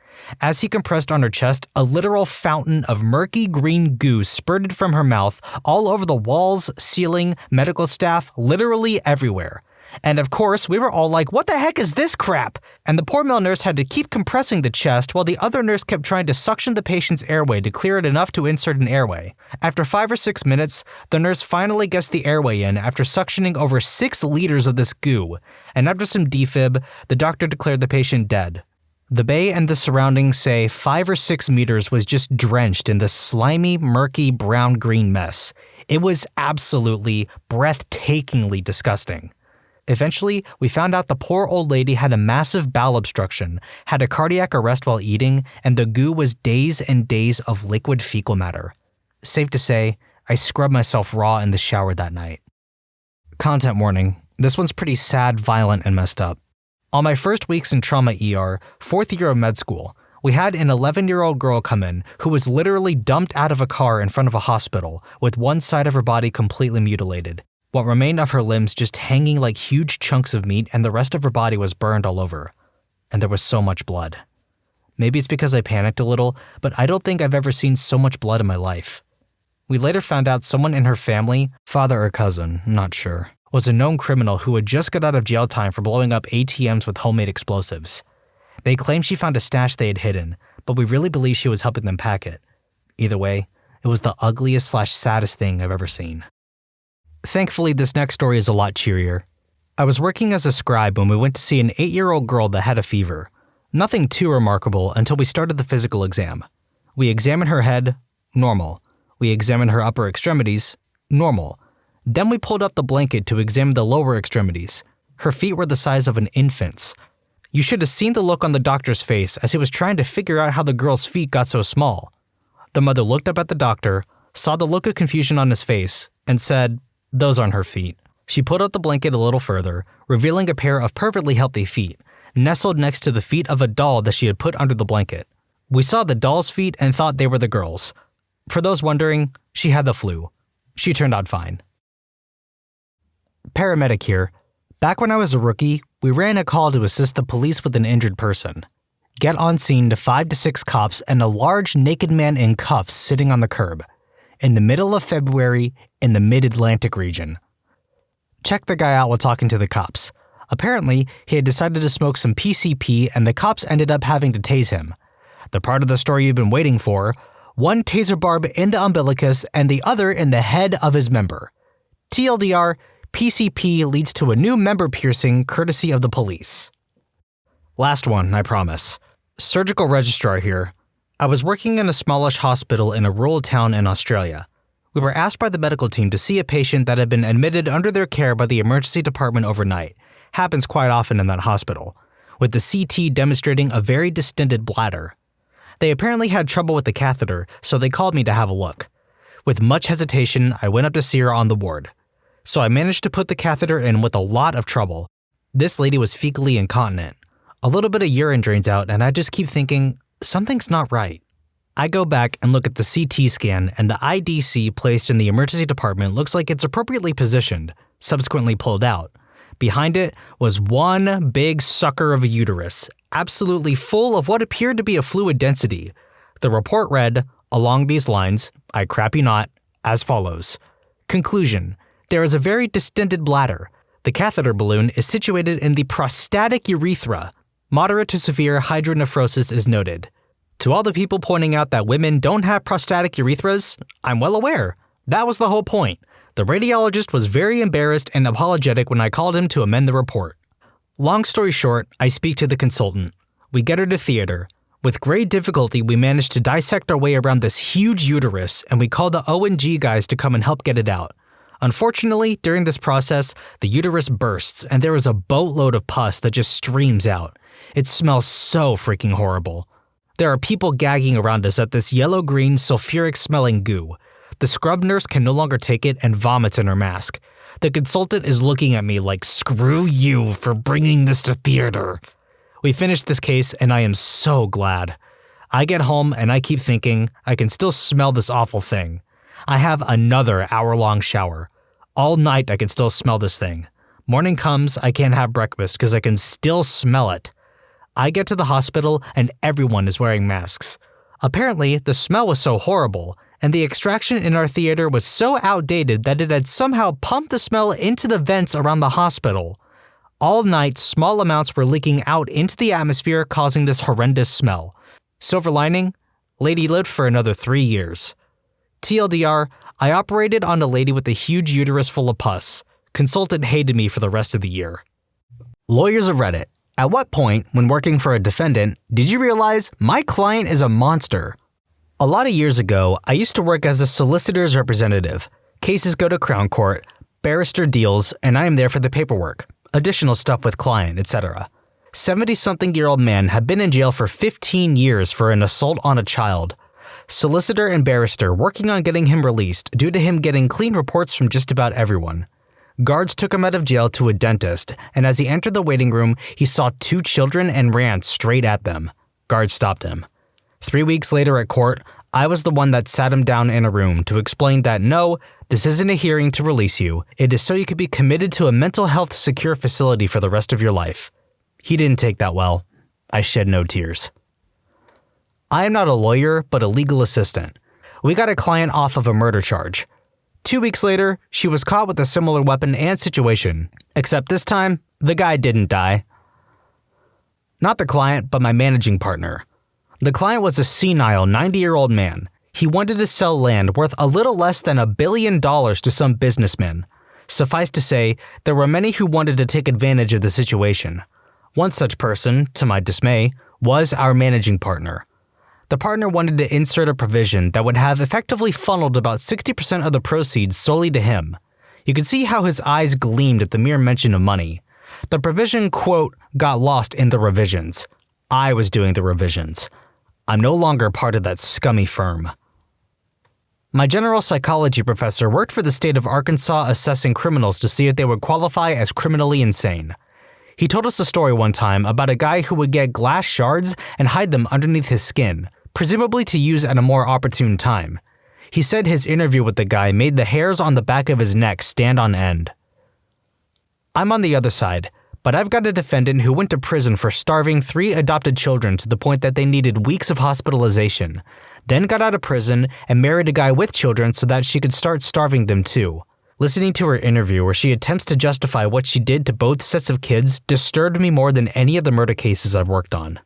As he compressed on her chest, a literal fountain of murky green goo spurted from her mouth all over the walls, ceiling, medical staff, literally everywhere. And of course, we were all like, what the heck is this crap? And the poor male nurse had to keep compressing the chest while the other nurse kept trying to suction the patient's airway to clear it enough to insert an airway. After 5 or 6 minutes, the nurse finally gets the airway in after suctioning over 6 liters of this goo. And after some defib, the doctor declared the patient dead. The bay and the surroundings say 5 or 6 meters was just drenched in this slimy, murky, brown-green mess. It was absolutely, breathtakingly disgusting. Eventually, we found out the poor old lady had a massive bowel obstruction, had a cardiac arrest while eating, and the goo was days and days of liquid fecal matter. Safe to say, I scrubbed myself raw in the shower that night. Content warning. This one's pretty sad, violent, and messed up. On my first weeks in trauma ER, 4th year of med school, we had an 11-year-old girl come in who was literally dumped out of a car in front of a hospital with one side of her body completely mutilated. What remained of her limbs just hanging like huge chunks of meat, and the rest of her body was burned all over. And there was so much blood. Maybe it's because I panicked a little, but I don't think I've ever seen so much blood in my life. We later found out someone in her family, father or cousin, not sure, was a known criminal who had just got out of jail time for blowing up ATMs with homemade explosives. They claimed she found a stash they had hidden, but we really believe she was helping them pack it. Either way, it was the ugliest/saddest thing I've ever seen. Thankfully, this next story is a lot cheerier. I was working as a scribe when we went to see an 8-year-old girl that had a fever. Nothing too remarkable until we started the physical exam. We examined her head, normal. We examined her upper extremities, normal. Then we pulled up the blanket to examine the lower extremities. Her feet were the size of an infant's. You should have seen the look on the doctor's face as he was trying to figure out how the girl's feet got so small. The mother looked up at the doctor, saw the look of confusion on his face, and said, "Those aren't her feet." She pulled up the blanket a little further, revealing a pair of perfectly healthy feet, nestled next to the feet of a doll that she had put under the blanket. We saw the doll's feet and thought they were the girl's. For those wondering, she had the flu. She turned out fine. Paramedic here. Back when I was a rookie, we ran a call to assist the police with an injured person. Get on scene to 5 to 6 cops and a large naked man in cuffs sitting on the curb. In the middle of February, in the mid-Atlantic region. Checked the guy out while talking to the cops. Apparently, he had decided to smoke some PCP and the cops ended up having to tase him. The part of the story you've been waiting for, one taser barb in the umbilicus and the other in the head of his member. TLDR, PCP leads to a new member piercing courtesy of the police. Last one, I promise. Surgical registrar here. I was working in a smallish hospital in a rural town in Australia. We were asked by the medical team to see a patient that had been admitted under their care by the emergency department overnight. Happens quite often in that hospital, with the CT demonstrating a very distended bladder. They apparently had trouble with the catheter, so they called me to have a look. With much hesitation, I went up to see her on the ward. So I managed to put the catheter in with a lot of trouble. This lady was fecally incontinent. A little bit of urine drains out and I just keep thinking, something's not right. I go back and look at the CT scan and the IDC placed in the emergency department looks like it's appropriately positioned, subsequently pulled out. Behind it was one big sucker of a uterus, absolutely full of what appeared to be a fluid density. The report read, along these lines, I crap you not, as follows. Conclusion. There is a very distended bladder. The catheter balloon is situated in the prostatic urethra. Moderate to severe hydronephrosis is noted. To all the people pointing out that women don't have prostatic urethras, I'm well aware. That was the whole point. The radiologist was very embarrassed and apologetic when I called him to amend the report. Long story short, I speak to the consultant. We get her to theater. With great difficulty, we manage to dissect our way around this huge uterus and we call the O&G guys to come and help get it out. Unfortunately, during this process, the uterus bursts and there is a boatload of pus that just streams out. It smells so freaking horrible. There are people gagging around us at this yellow-green, sulfuric-smelling goo. The scrub nurse can no longer take it and vomits in her mask. The consultant is looking at me like, screw you for bringing this to theater. We finished this case and I am so glad. I get home and I keep thinking, I can still smell this awful thing. I have another hour-long shower. All night I can still smell this thing. Morning comes, I can't have breakfast because I can still smell it. I get to the hospital and everyone is wearing masks. Apparently, the smell was so horrible, and the extraction in our theater was so outdated that it had somehow pumped the smell into the vents around the hospital. All night, small amounts were leaking out into the atmosphere, causing this horrendous smell. Silver lining? Lady lived for another 3 years. TLDR, I operated on a lady with a huge uterus full of pus. Consultant hated me for the rest of the year. Lawyers of Reddit. At what point, when working for a defendant, did you realize my client is a monster? A lot of years ago, I used to work as a solicitor's representative. Cases go to Crown Court, barrister deals, and I am there for the paperwork, additional stuff with client, etc. 70-something-year-old man had been in jail for 15 years for an assault on a child. Solicitor and barrister working on getting him released due to him getting clean reports from just about everyone. Guards took him out of jail to a dentist, and as he entered the waiting room, he saw 2 children and ran straight at them. Guards stopped him. 3 weeks later at court, I was the one that sat him down in a room to explain that no, this isn't a hearing to release you. It is so you could be committed to a mental health secure facility for the rest of your life. He didn't take that well. I shed no tears. I am not a lawyer, but a legal assistant. We got a client off of a murder charge. 2 weeks later, she was caught with a similar weapon and situation, except this time, the guy didn't die. Not the client, but my managing partner. The client was a senile 90-year-old man. He wanted to sell land worth a little less than $1 billion to some businessmen. Suffice to say, there were many who wanted to take advantage of the situation. One such person, to my dismay, was our managing partner. The partner wanted to insert a provision that would have effectively funneled about 60% of the proceeds solely to him. You could see how his eyes gleamed at the mere mention of money. The provision, quote, got lost in the revisions. I was doing the revisions. I'm no longer part of that scummy firm. My general psychology professor worked for the state of Arkansas assessing criminals to see if they would qualify as criminally insane. He told us a story one time about a guy who would get glass shards and hide them underneath his skin, presumably to use at a more opportune time. He said his interview with the guy made the hairs on the back of his neck stand on end. I'm on the other side, but I've got a defendant who went to prison for starving 3 adopted children to the point that they needed weeks of hospitalization, then got out of prison and married a guy with children so that she could start starving them too. Listening to her interview where she attempts to justify what she did to both sets of kids disturbed me more than any of the murder cases I've worked on.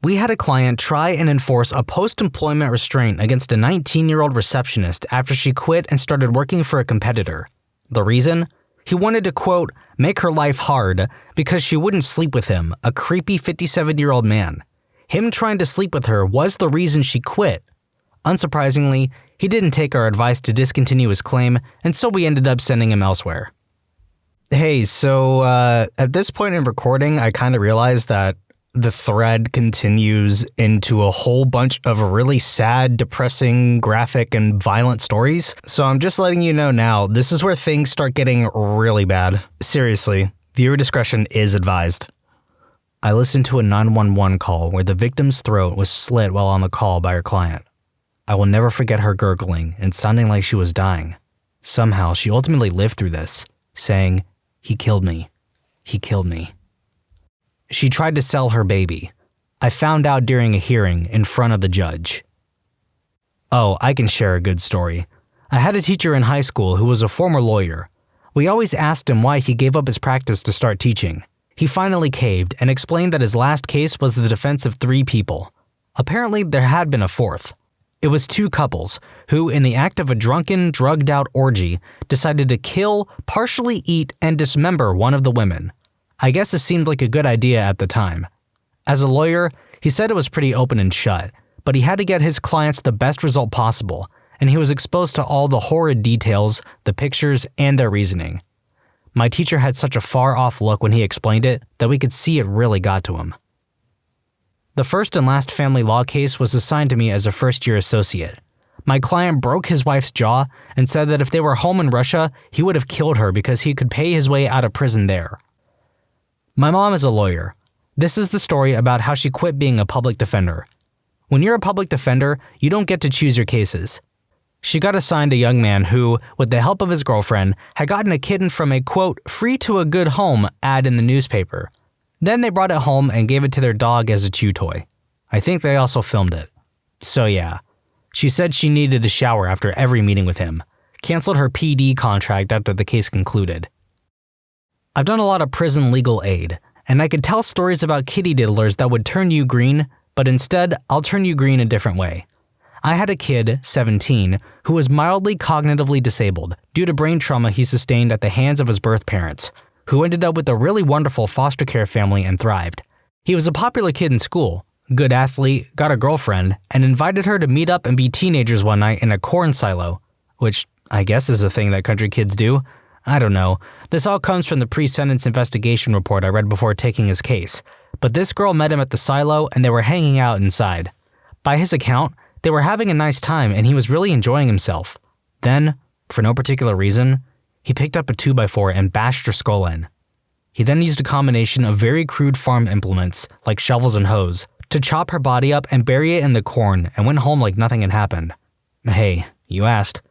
We had a client try and enforce a post-employment restraint against a 19-year-old receptionist after she quit and started working for a competitor. The reason? He wanted to, quote, make her life hard because she wouldn't sleep with him, a creepy 57-year-old man. Him trying to sleep with her was the reason she quit. Unsurprisingly, he didn't take our advice to discontinue his claim, and so we ended up sending him elsewhere. Hey, so at this point in recording, I kind of realized that the thread continues into a whole bunch of really sad, depressing, graphic, and violent stories. So I'm just letting you know now, this is where things start getting really bad. Seriously, viewer discretion is advised. I listened to a 911 call where the victim's throat was slit while on the call by her client. I will never forget her gurgling and sounding like she was dying. Somehow, she ultimately lived through this, saying, "He killed me. He killed me." She tried to sell her baby. I found out during a hearing in front of the judge. Oh, I can share a good story. I had a teacher in high school who was a former lawyer. We always asked him why he gave up his practice to start teaching. He finally caved and explained that his last case was the defense of 3 people. Apparently, there had been a 4th. It was 2 couples who, in the act of a drunken, drugged-out orgy, decided to kill, partially eat, and dismember one of the women. I guess it seemed like a good idea at the time. As a lawyer, he said it was pretty open and shut, but he had to get his clients the best result possible, and he was exposed to all the horrid details, the pictures, and their reasoning. My teacher had such a far-off look when he explained it that we could see it really got to him. The first and last family law case was assigned to me as a first-year associate. My client broke his wife's jaw and said that if they were home in Russia, he would have killed her because he could pay his way out of prison there. My mom is a lawyer. This is the story about how she quit being a public defender. When you're a public defender, you don't get to choose your cases. She got assigned a young man who, with the help of his girlfriend, had gotten a kitten from a, quote, free to a good home ad in the newspaper. Then they brought it home and gave it to their dog as a chew toy. I think they also filmed it. So yeah, she said she needed a shower after every meeting with him, canceled her PD contract after the case concluded. I've done a lot of prison legal aid, and I could tell stories about kitty diddlers that would turn you green, but instead, I'll turn you green a different way. I had a kid, 17, who was mildly cognitively disabled due to brain trauma he sustained at the hands of his birth parents, who ended up with a really wonderful foster care family and thrived. He was a popular kid in school, good athlete, got a girlfriend, and invited her to meet up and be teenagers one night in a corn silo, which I guess is a thing that country kids do. I don't know. This all comes from the pre-sentence investigation report I read before taking his case, but this girl met him at the silo and they were hanging out inside. By his account, they were having a nice time and he was really enjoying himself. Then, for no particular reason, he picked up a 2x4 and bashed her skull in. He then used a combination of very crude farm implements, like shovels and hoes, to chop her body up and bury it in the corn and went home like nothing had happened. Hey, you asked.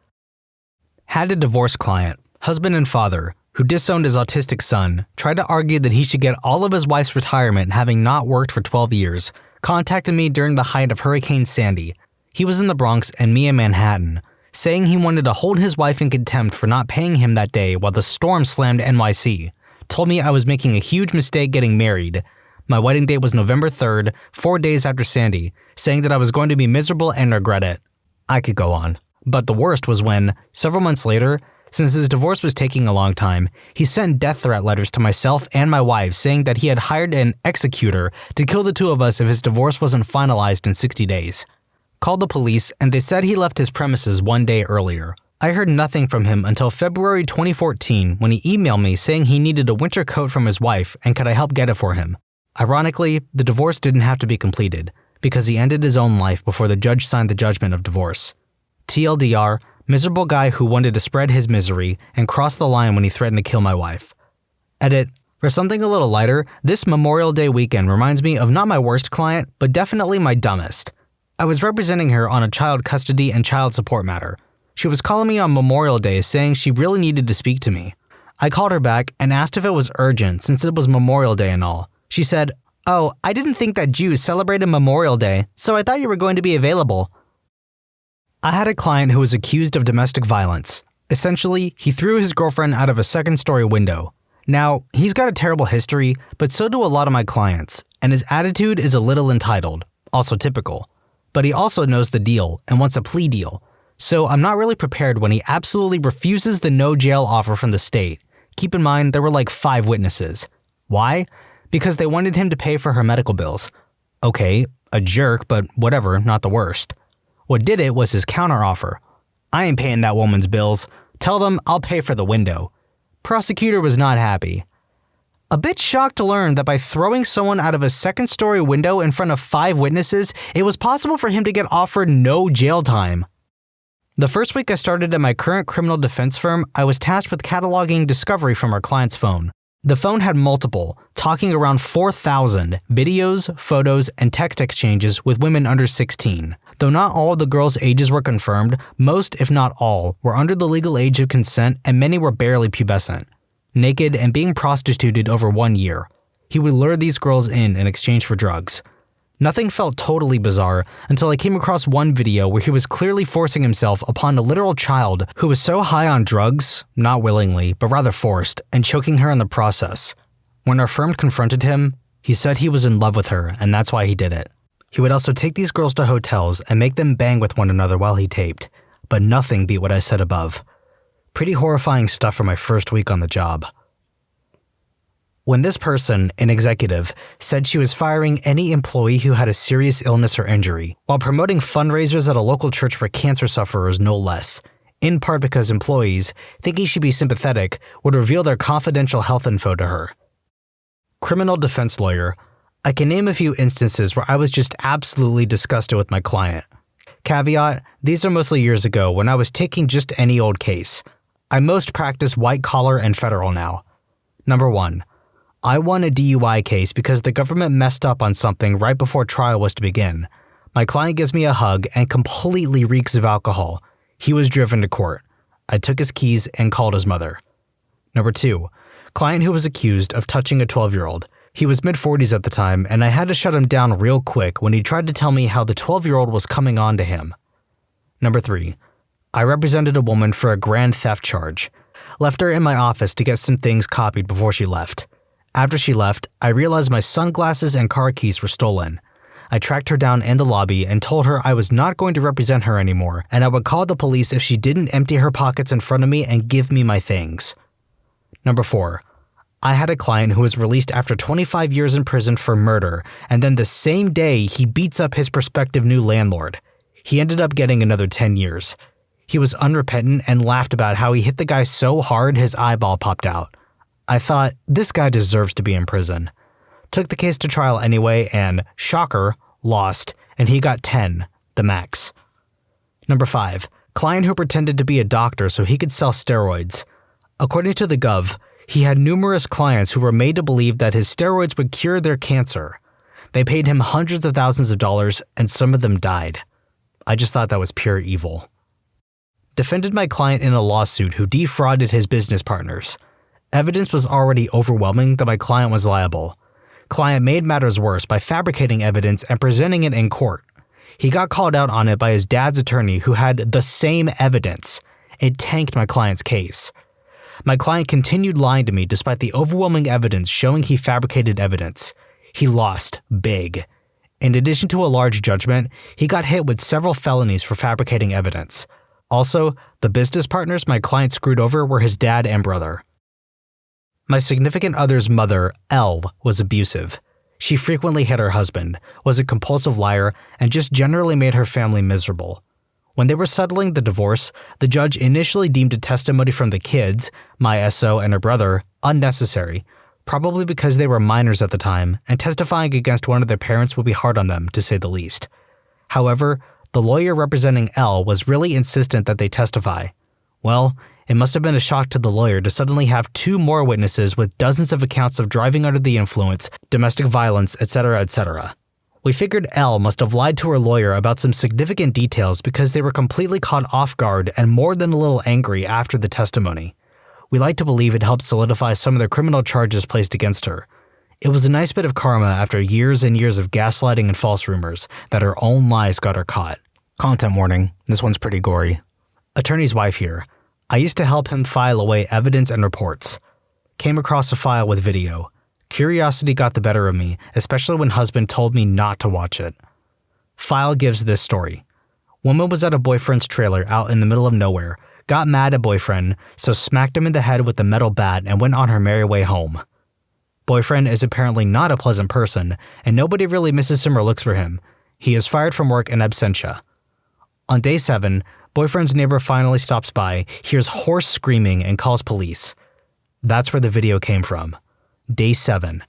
Had a divorce client, husband and father, who disowned his autistic son, tried to argue that he should get all of his wife's retirement having not worked for 12 years, contacted me during the height of Hurricane Sandy. He was in the Bronx and me in Manhattan, saying he wanted to hold his wife in contempt for not paying him that day while the storm slammed NYC. Told me I was making a huge mistake getting married. My wedding date was November 3rd, 4 days after Sandy, saying that I was going to be miserable and regret it. I could go on. But the worst was when, several months later, since his divorce was taking a long time, he sent death threat letters to myself and my wife saying that he had hired an executor to kill the two of us if his divorce wasn't finalized in 60 days. Called the police and they said he left his premises 1 day earlier. I heard nothing from him until February 2014 when he emailed me saying he needed a winter coat from his wife and could I help get it for him. Ironically, the divorce didn't have to be completed because he ended his own life before the judge signed the judgment of divorce. TLDR, miserable guy who wanted to spread his misery and crossed the line when he threatened to kill my wife. Edit. For something a little lighter, this Memorial Day weekend reminds me of not my worst client, but definitely my dumbest. I was representing her on a child custody and child support matter. She was calling me on Memorial Day saying she really needed to speak to me. I called her back and asked if it was urgent since it was Memorial Day and all. She said, "Oh, I didn't think that Jews celebrated Memorial Day, so I thought you were going to be available." I had a client who was accused of domestic violence. Essentially, he threw his girlfriend out of a second-story window. Now, he's got a terrible history, but so do a lot of my clients, and his attitude is a little entitled, also typical. But he also knows the deal and wants a plea deal, so I'm not really prepared when he absolutely refuses the no jail offer from the state. Keep in mind, there were like 5 witnesses. Why? Because they wanted him to pay for her medical bills. Okay, a jerk, but whatever, not the worst. What did it was his counteroffer. "I ain't paying that woman's bills. Tell them I'll pay for the window." Prosecutor was not happy. A bit shocked to learn that by throwing someone out of a second-story window in front of 5 witnesses, it was possible for him to get offered no jail time. The first week I started at my current criminal defense firm, I was tasked with cataloging discovery from our client's phone. The phone had multiple, talking around 4,000, videos, photos, and text exchanges with women under 16. Though not all of the girls' ages were confirmed, most, if not all, were under the legal age of consent and many were barely pubescent. Naked and being prostituted over 1 year. He would lure these girls in exchange for drugs. Nothing felt totally bizarre until I came across one video where he was clearly forcing himself upon a literal child who was so high on drugs, not willingly, but rather forced, and choking her in the process. When our firm confronted him, he said he was in love with her and that's why he did it. He would also take these girls to hotels and make them bang with one another while he taped, but nothing beat what I said above. Pretty horrifying stuff for my first week on the job. When this person, an executive, said she was firing any employee who had a serious illness or injury, while promoting fundraisers at a local church for cancer sufferers no less, in part because employees, thinking she'd be sympathetic, would reveal their confidential health info to her. Criminal defense lawyer. I can name a few instances where I was just absolutely disgusted with my client. Caveat, these are mostly years ago when I was taking just any old case. I most practice white collar and federal now. Number 1. I won a DUI case because the government messed up on something right before trial was to begin. My client gives me a hug and completely reeks of alcohol. He was driven to court. I took his keys and called his mother. Number 2. Client who was accused of touching a 12-year-old. He was mid-40s at the time, and I had to shut him down real quick when he tried to tell me how the 12-year-old was coming on to him. Number 3. I represented a woman for a grand theft charge. Left her in my office to get some things copied before she left. After she left, I realized my sunglasses and car keys were stolen. I tracked her down in the lobby and told her I was not going to represent her anymore, and I would call the police if she didn't empty her pockets in front of me and give me my things. Number 4. I had a client who was released after 25 years in prison for murder, and then the same day he beats up his prospective new landlord. He ended up getting another 10 years. He was unrepentant and laughed about how he hit the guy so hard his eyeball popped out. I thought, this guy deserves to be in prison. Took the case to trial anyway and, shocker, lost, and he got 10, the max. Number 5. Client who pretended to be a doctor so he could sell steroids. According to the Gov, he had numerous clients who were made to believe that his steroids would cure their cancer. They paid him hundreds of thousands of dollars and some of them died. I just thought that was pure evil. Defended my client in a lawsuit who defrauded his business partners. Evidence was already overwhelming that my client was liable. Client made matters worse by fabricating evidence and presenting it in court. He got called out on it by his dad's attorney who had the same evidence. It tanked my client's case. My client continued lying to me despite the overwhelming evidence showing he fabricated evidence. He lost big. In addition to a large judgment, he got hit with several felonies for fabricating evidence. Also, the business partners my client screwed over were his dad and brother. My significant other's mother, L, was abusive. She frequently hit her husband, was a compulsive liar, and just generally made her family miserable. When they were settling the divorce, the judge initially deemed a testimony from the kids, my SO and her brother, unnecessary, probably because they were minors at the time, and testifying against one of their parents would be hard on them, to say the least. However, the lawyer representing L was really insistent that they testify. Well, it must have been a shock to the lawyer to suddenly have 2 more witnesses with dozens of accounts of driving under the influence, domestic violence, etc., etc. We figured L must have lied to her lawyer about some significant details because they were completely caught off guard and more than a little angry after the testimony. We like to believe it helped solidify some of the criminal charges placed against her. It was a nice bit of karma after years and years of gaslighting and false rumors that her own lies got her caught. Content warning, this one's pretty gory. Attorney's wife here. I used to help him file away evidence and reports. Came across a file with video. Curiosity got the better of me, especially when husband told me not to watch it. File gives this story. Woman was at a boyfriend's trailer out in the middle of nowhere, got mad at boyfriend, so smacked him in the head with a metal bat and went on her merry way home. Boyfriend is apparently not a pleasant person, and nobody really misses him or looks for him. He is fired from work in absentia. On day 7, boyfriend's neighbor finally stops by, hears hoarse screaming, and calls police. That's where the video came from. Day 7.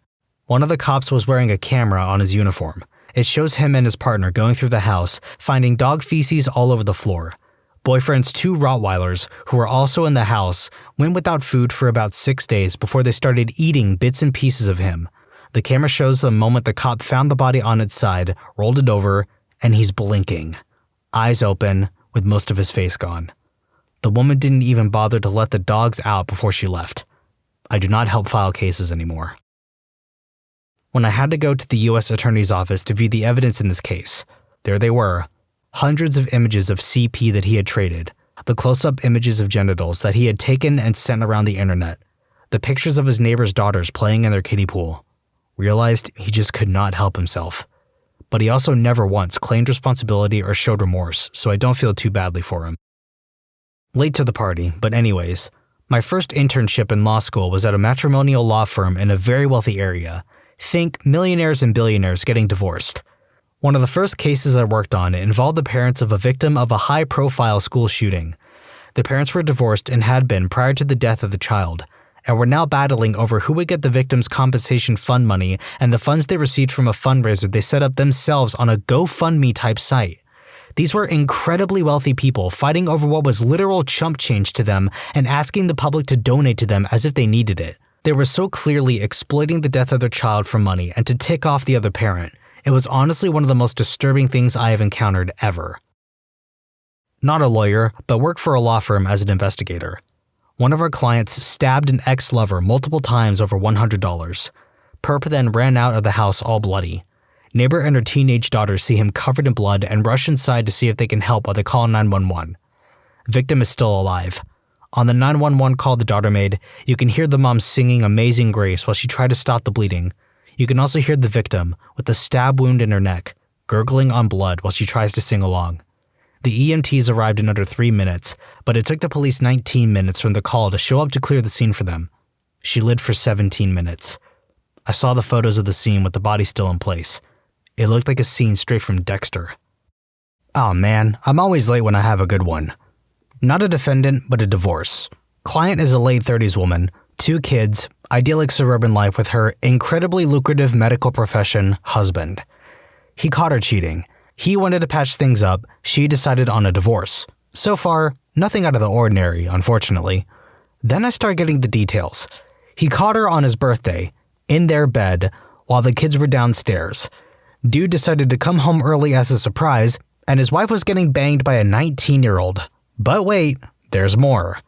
One of the cops was wearing a camera on his uniform. It shows him and his partner going through the house, finding dog feces all over the floor. Boyfriend's 2 Rottweilers, who were also in the house, went without food for about 6 days before they started eating bits and pieces of him. The camera shows the moment the cop found the body on its side, rolled it over, and he's blinking. Eyes open, with most of his face gone. The woman didn't even bother to let the dogs out before she left. I do not help file cases anymore. When I had to go to the U.S. Attorney's Office to view the evidence in this case, there they were. Hundreds of images of CP that he had traded, the close-up images of genitals that he had taken and sent around the internet, the pictures of his neighbor's daughters playing in their kiddie pool. Realized he just could not help himself. But he also never once claimed responsibility or showed remorse, so I don't feel too badly for him. Late to the party, but anyways, my first internship in law school was at a matrimonial law firm in a very wealthy area. Think millionaires and billionaires getting divorced. One of the first cases I worked on involved the parents of a victim of a high-profile school shooting. The parents were divorced and had been prior to the death of the child, and were now battling over who would get the victim's compensation fund money and the funds they received from a fundraiser they set up themselves on a GoFundMe-type site. These were incredibly wealthy people fighting over what was literal chump change to them and asking the public to donate to them as if they needed it. They were so clearly exploiting the death of their child for money and to tick off the other parent. It was honestly one of the most disturbing things I have encountered ever. Not a lawyer, but worked for a law firm as an investigator. One of our clients stabbed an ex-lover multiple times over $100. Perp then ran out of the house all bloody. Neighbor and her teenage daughter see him covered in blood and rush inside to see if they can help while they call 911. Victim is still alive. On the 911 call the daughter made, you can hear the mom singing Amazing Grace while she tried to stop the bleeding. You can also hear the victim, with a stab wound in her neck, gurgling on blood while she tries to sing along. The EMTs arrived in under 3 minutes, but it took the police 19 minutes from the call to show up to clear the scene for them. She lived for 17 minutes. I saw the photos of the scene with the body still in place. It looked like a scene straight from Dexter. Oh man, I'm always late when I have a good one. Not a defendant, but a divorce. Client is a late 30s woman, 2 kids, idyllic suburban life with her incredibly lucrative medical profession husband. He caught her cheating. He wanted to patch things up, she decided on a divorce. So far, nothing out of the ordinary, unfortunately. Then I start getting the details. He caught her on his birthday, in their bed, while the kids were downstairs. Dude decided to come home early as a surprise, and his wife was getting banged by a 19-year-old. But wait, there's more.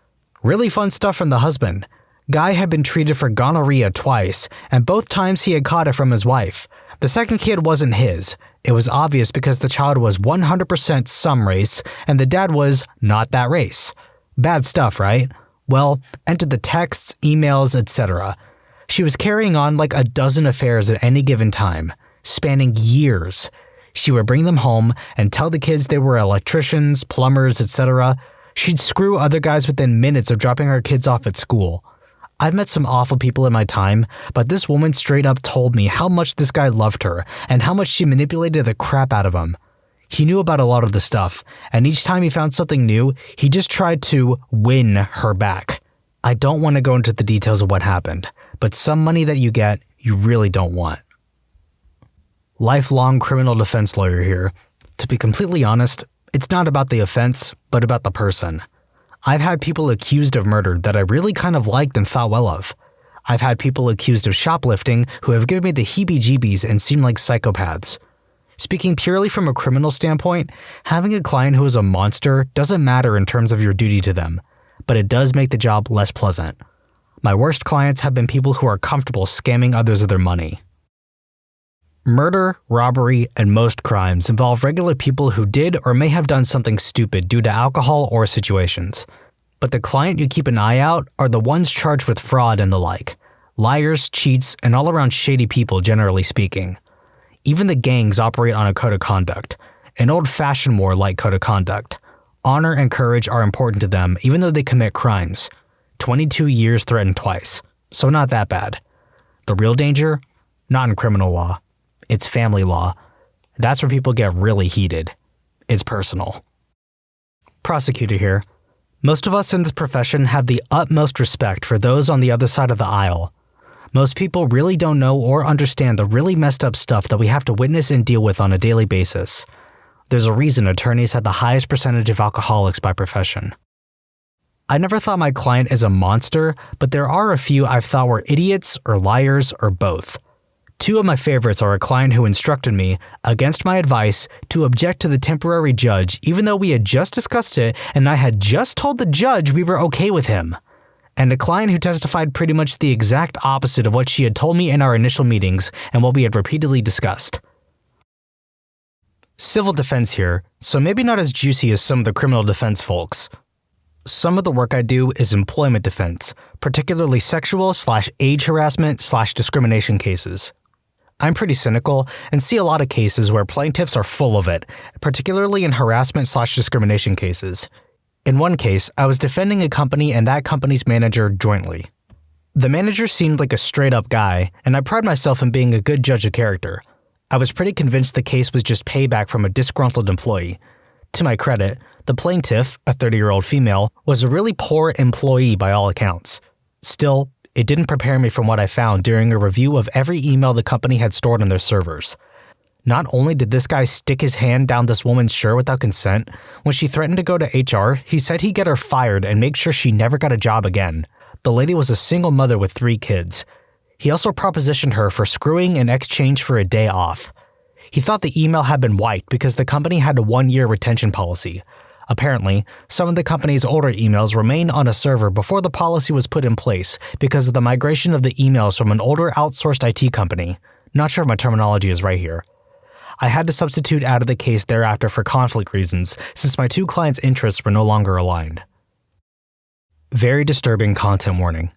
Really fun stuff from the husband. Guy had been treated for gonorrhea twice, and both times he had caught it from his wife. The second kid wasn't his. It was obvious because the child was 100% some race and the dad was not that race. Bad stuff, right? Well, enter the texts, emails, etc. She was carrying on like a dozen affairs at any given time, spanning years. She would bring them home and tell the kids they were electricians, plumbers, etc. She'd screw other guys within minutes of dropping her kids off at school. I've met some awful people in my time, but this woman straight up told me how much this guy loved her and how much she manipulated the crap out of him. He knew about a lot of the stuff, and each time he found something new, he just tried to win her back. I don't want to go into the details of what happened, but some money that you get, you really don't want. Lifelong criminal defense lawyer here. To be completely honest, it's not about the offense, but about the person. I've had people accused of murder that I really kind of liked and thought well of. I've had people accused of shoplifting who have given me the heebie-jeebies and seem like psychopaths. Speaking purely from a criminal standpoint, having a client who is a monster doesn't matter in terms of your duty to them, but it does make the job less pleasant. My worst clients have been people who are comfortable scamming others of their money. Murder, robbery, and most crimes involve regular people who did or may have done something stupid due to alcohol or situations. But the client you keep an eye out are the ones charged with fraud and the like. Liars, cheats, and all-around shady people, generally speaking. Even the gangs operate on a code of conduct, an old-fashioned war-like code of conduct. Honor and courage are important to them even though they commit crimes. 22 years threatened twice, so not that bad. The real danger? Not in criminal law. It's family law. That's where people get really heated. It's personal. Prosecutor here. Most of us in this profession have the utmost respect for those on the other side of the aisle. Most people really don't know or understand the really messed up stuff that we have to witness and deal with on a daily basis. There's a reason attorneys have the highest percentage of alcoholics by profession. I never thought my client is a monster, but there are a few I've thought were idiots or liars or both. Two of my favorites are a client who instructed me, against my advice, to object to the temporary judge even though we had just discussed it and I had just told the judge we were okay with him. And a client who testified pretty much the exact opposite of what she had told me in our initial meetings and what we had repeatedly discussed. Civil defense here, so maybe not as juicy as some of the criminal defense folks. Some of the work I do is employment defense, particularly sexual/age harassment/discrimination cases. I'm pretty cynical and see a lot of cases where plaintiffs are full of it, particularly in harassment/discrimination cases. In one case, I was defending a company and that company's manager jointly. The manager seemed like a straight-up guy, and I pride myself in being a good judge of character. I was pretty convinced the case was just payback from a disgruntled employee. To my credit, the plaintiff, a 30-year-old female, was a really poor employee by all accounts. Still, it didn't prepare me from what I found during a review of every email the company had stored on their servers. Not only did this guy stick his hand down this woman's shirt without consent, when she threatened to go to HR, he said he'd get her fired and make sure she never got a job again. The lady was a single mother with 3 kids. He also propositioned her for screwing in exchange for a day off. He thought the email had been wiped because the company had a 1-year retention policy. Apparently, some of the company's older emails remained on a server before the policy was put in place because of the migration of the emails from an older outsourced IT company. Not sure if my terminology is right here. I had to substitute out of the case thereafter for conflict reasons, since my 2 clients' interests were no longer aligned. Very disturbing content warning.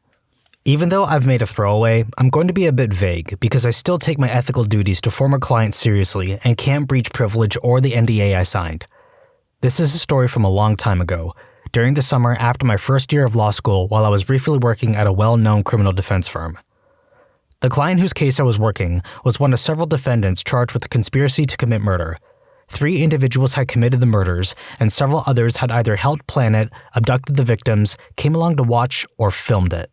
Even though I've made a throwaway, I'm going to be a bit vague because I still take my ethical duties to former clients seriously and can't breach privilege or the NDA I signed. This is a story from a long time ago, during the summer after my first year of law school while I was briefly working at a well-known criminal defense firm. The client whose case I was working was one of several defendants charged with a conspiracy to commit murder. 3 individuals had committed the murders, and several others had either helped plan it, abducted the victims, came along to watch, or filmed it.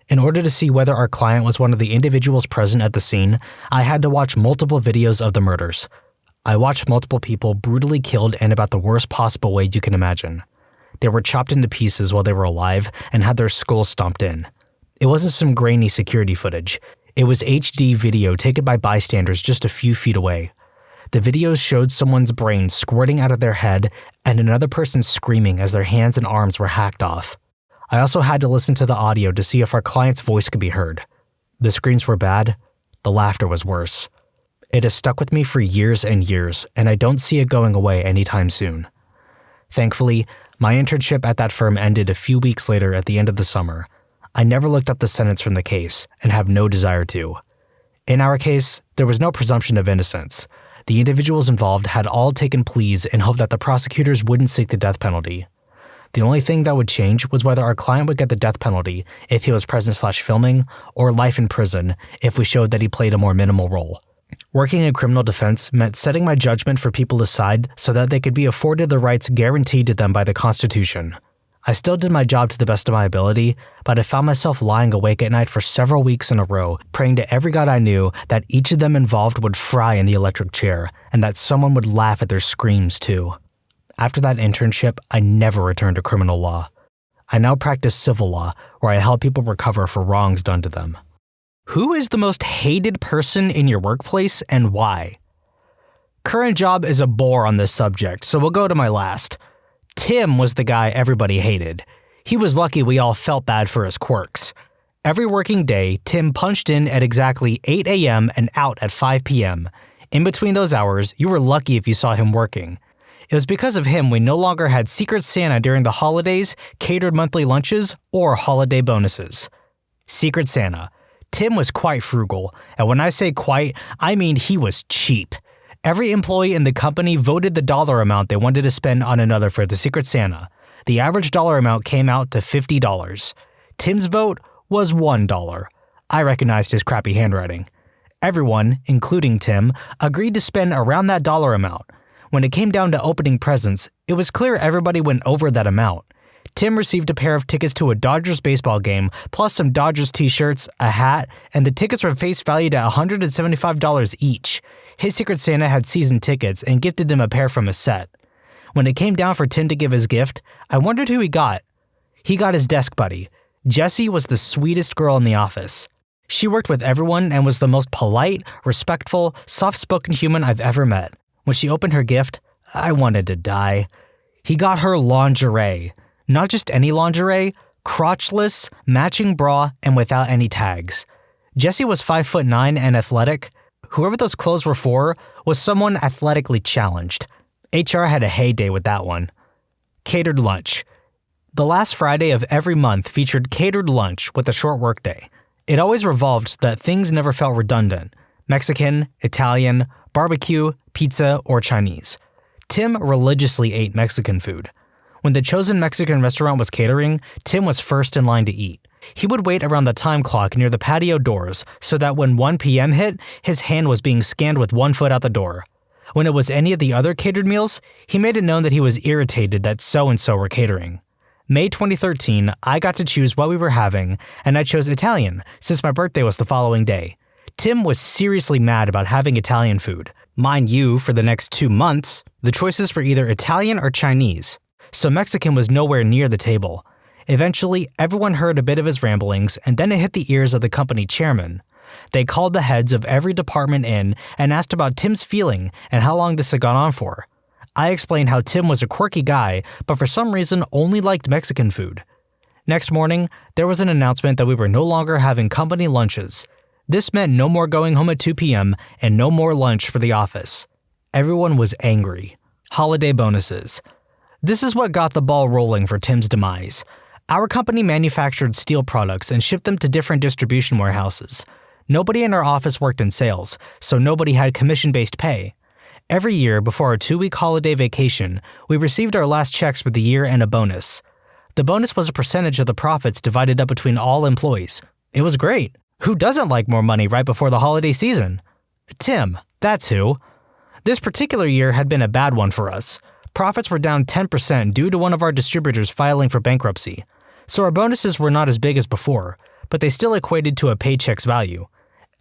In order to see whether our client was one of the individuals present at the scene, I had to watch multiple videos of the murders. I watched multiple people brutally killed in about the worst possible way you can imagine. They were chopped into pieces while they were alive and had their skulls stomped in. It wasn't some grainy security footage. It was HD video taken by bystanders just a few feet away. The videos showed someone's brain squirting out of their head and another person screaming as their hands and arms were hacked off. I also had to listen to the audio to see if our client's voice could be heard. The screams were bad. The laughter was worse. It has stuck with me for years and years, and I don't see it going away anytime soon. Thankfully, my internship at that firm ended a few weeks later at the end of the summer. I never looked up the sentence from the case and have no desire to. In our case, there was no presumption of innocence. The individuals involved had all taken pleas in hope that the prosecutors wouldn't seek the death penalty. The only thing that would change was whether our client would get the death penalty if he was present/filming, or life in prison if we showed that he played a more minimal role. Working in criminal defense meant setting my judgment for people aside so that they could be afforded the rights guaranteed to them by the Constitution. I still did my job to the best of my ability, but I found myself lying awake at night for several weeks in a row, praying to every god I knew that each of them involved would fry in the electric chair, and that someone would laugh at their screams too. After that internship, I never returned to criminal law. I now practice civil law, where I help people recover for wrongs done to them. Who is the most hated person in your workplace and why? Current job is a bore on this subject, so we'll go to my last. Tim was the guy everybody hated. He was lucky we all felt bad for his quirks. Every working day, Tim punched in at exactly 8 a.m. and out at 5 p.m. In between those hours, you were lucky if you saw him working. It was because of him we no longer had Secret Santa during the holidays, catered monthly lunches, or holiday bonuses. Secret Santa. Tim was quite frugal, and when I say quite, I mean he was cheap. Every employee in the company voted the dollar amount they wanted to spend on another for the Secret Santa. The average dollar amount came out to $50. Tim's vote was $1. I recognized his crappy handwriting. Everyone, including Tim, agreed to spend around that dollar amount. When it came down to opening presents, it was clear everybody went over that amount. Tim received a pair of tickets to a Dodgers baseball game, plus some Dodgers t-shirts, a hat, and the tickets were face valued at $175 each. His Secret Santa had season tickets and gifted him a pair from a set. When it came down for Tim to give his gift, I wondered who he got. He got his desk buddy. Jessie was the sweetest girl in the office. She worked with everyone and was the most polite, respectful, soft-spoken human I've ever met. When she opened her gift, I wanted to die. He got her lingerie. Not just any lingerie, crotchless, matching bra, and without any tags. Jessie was 5'9" and athletic. Whoever those clothes were for was someone athletically challenged. HR had a heyday with that one. Catered lunch. The last Friday of every month featured catered lunch with a short workday. It always revolved so that things never felt redundant. Mexican, Italian, barbecue, pizza, or Chinese. Tim religiously ate Mexican food. When the chosen Mexican restaurant was catering, Tim was first in line to eat. He would wait around the time clock near the patio doors so that when 1 p.m. hit, his hand was being scanned with 1 foot out the door. When it was any of the other catered meals, he made it known that he was irritated that so-and-so were catering. May 2013, I got to choose what we were having, and I chose Italian, since my birthday was the following day. Tim was seriously mad about having Italian food. Mind you, for the next 2 months, the choices were either Italian or Chinese, so Mexican was nowhere near the table. Eventually, everyone heard a bit of his ramblings, and then it hit the ears of the company chairman. They called the heads of every department in and asked about Tim's feeling and how long this had gone on for. I explained how Tim was a quirky guy, but for some reason only liked Mexican food. Next morning, there was an announcement that we were no longer having company lunches. This meant no more going home at 2 p.m. and no more lunch for the office. Everyone was angry. Holiday bonuses. This is what got the ball rolling for Tim's demise. Our company manufactured steel products and shipped them to different distribution warehouses. Nobody in our office worked in sales, so nobody had commission-based pay. Every year, before our 2-week holiday vacation, we received our last checks for the year and a bonus. The bonus was a percentage of the profits divided up between all employees. It was great. Who doesn't like more money right before the holiday season? Tim, that's who. This particular year had been a bad one for us. Profits were down 10% due to one of our distributors filing for bankruptcy. So our bonuses were not as big as before, but they still equated to a paycheck's value.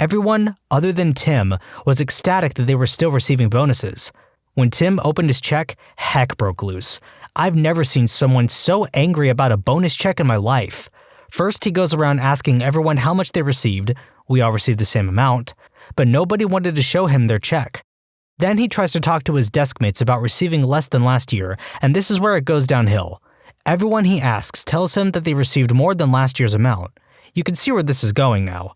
Everyone, other than Tim, was ecstatic that they were still receiving bonuses. When Tim opened his check, heck broke loose. I've never seen someone so angry about a bonus check in my life. First, he goes around asking everyone how much they received. We all received the same amount, but nobody wanted to show him their check. Then he tries to talk to his desk mates about receiving less than last year, and this is where it goes downhill. Everyone he asks tells him that they received more than last year's amount. You can see where this is going now.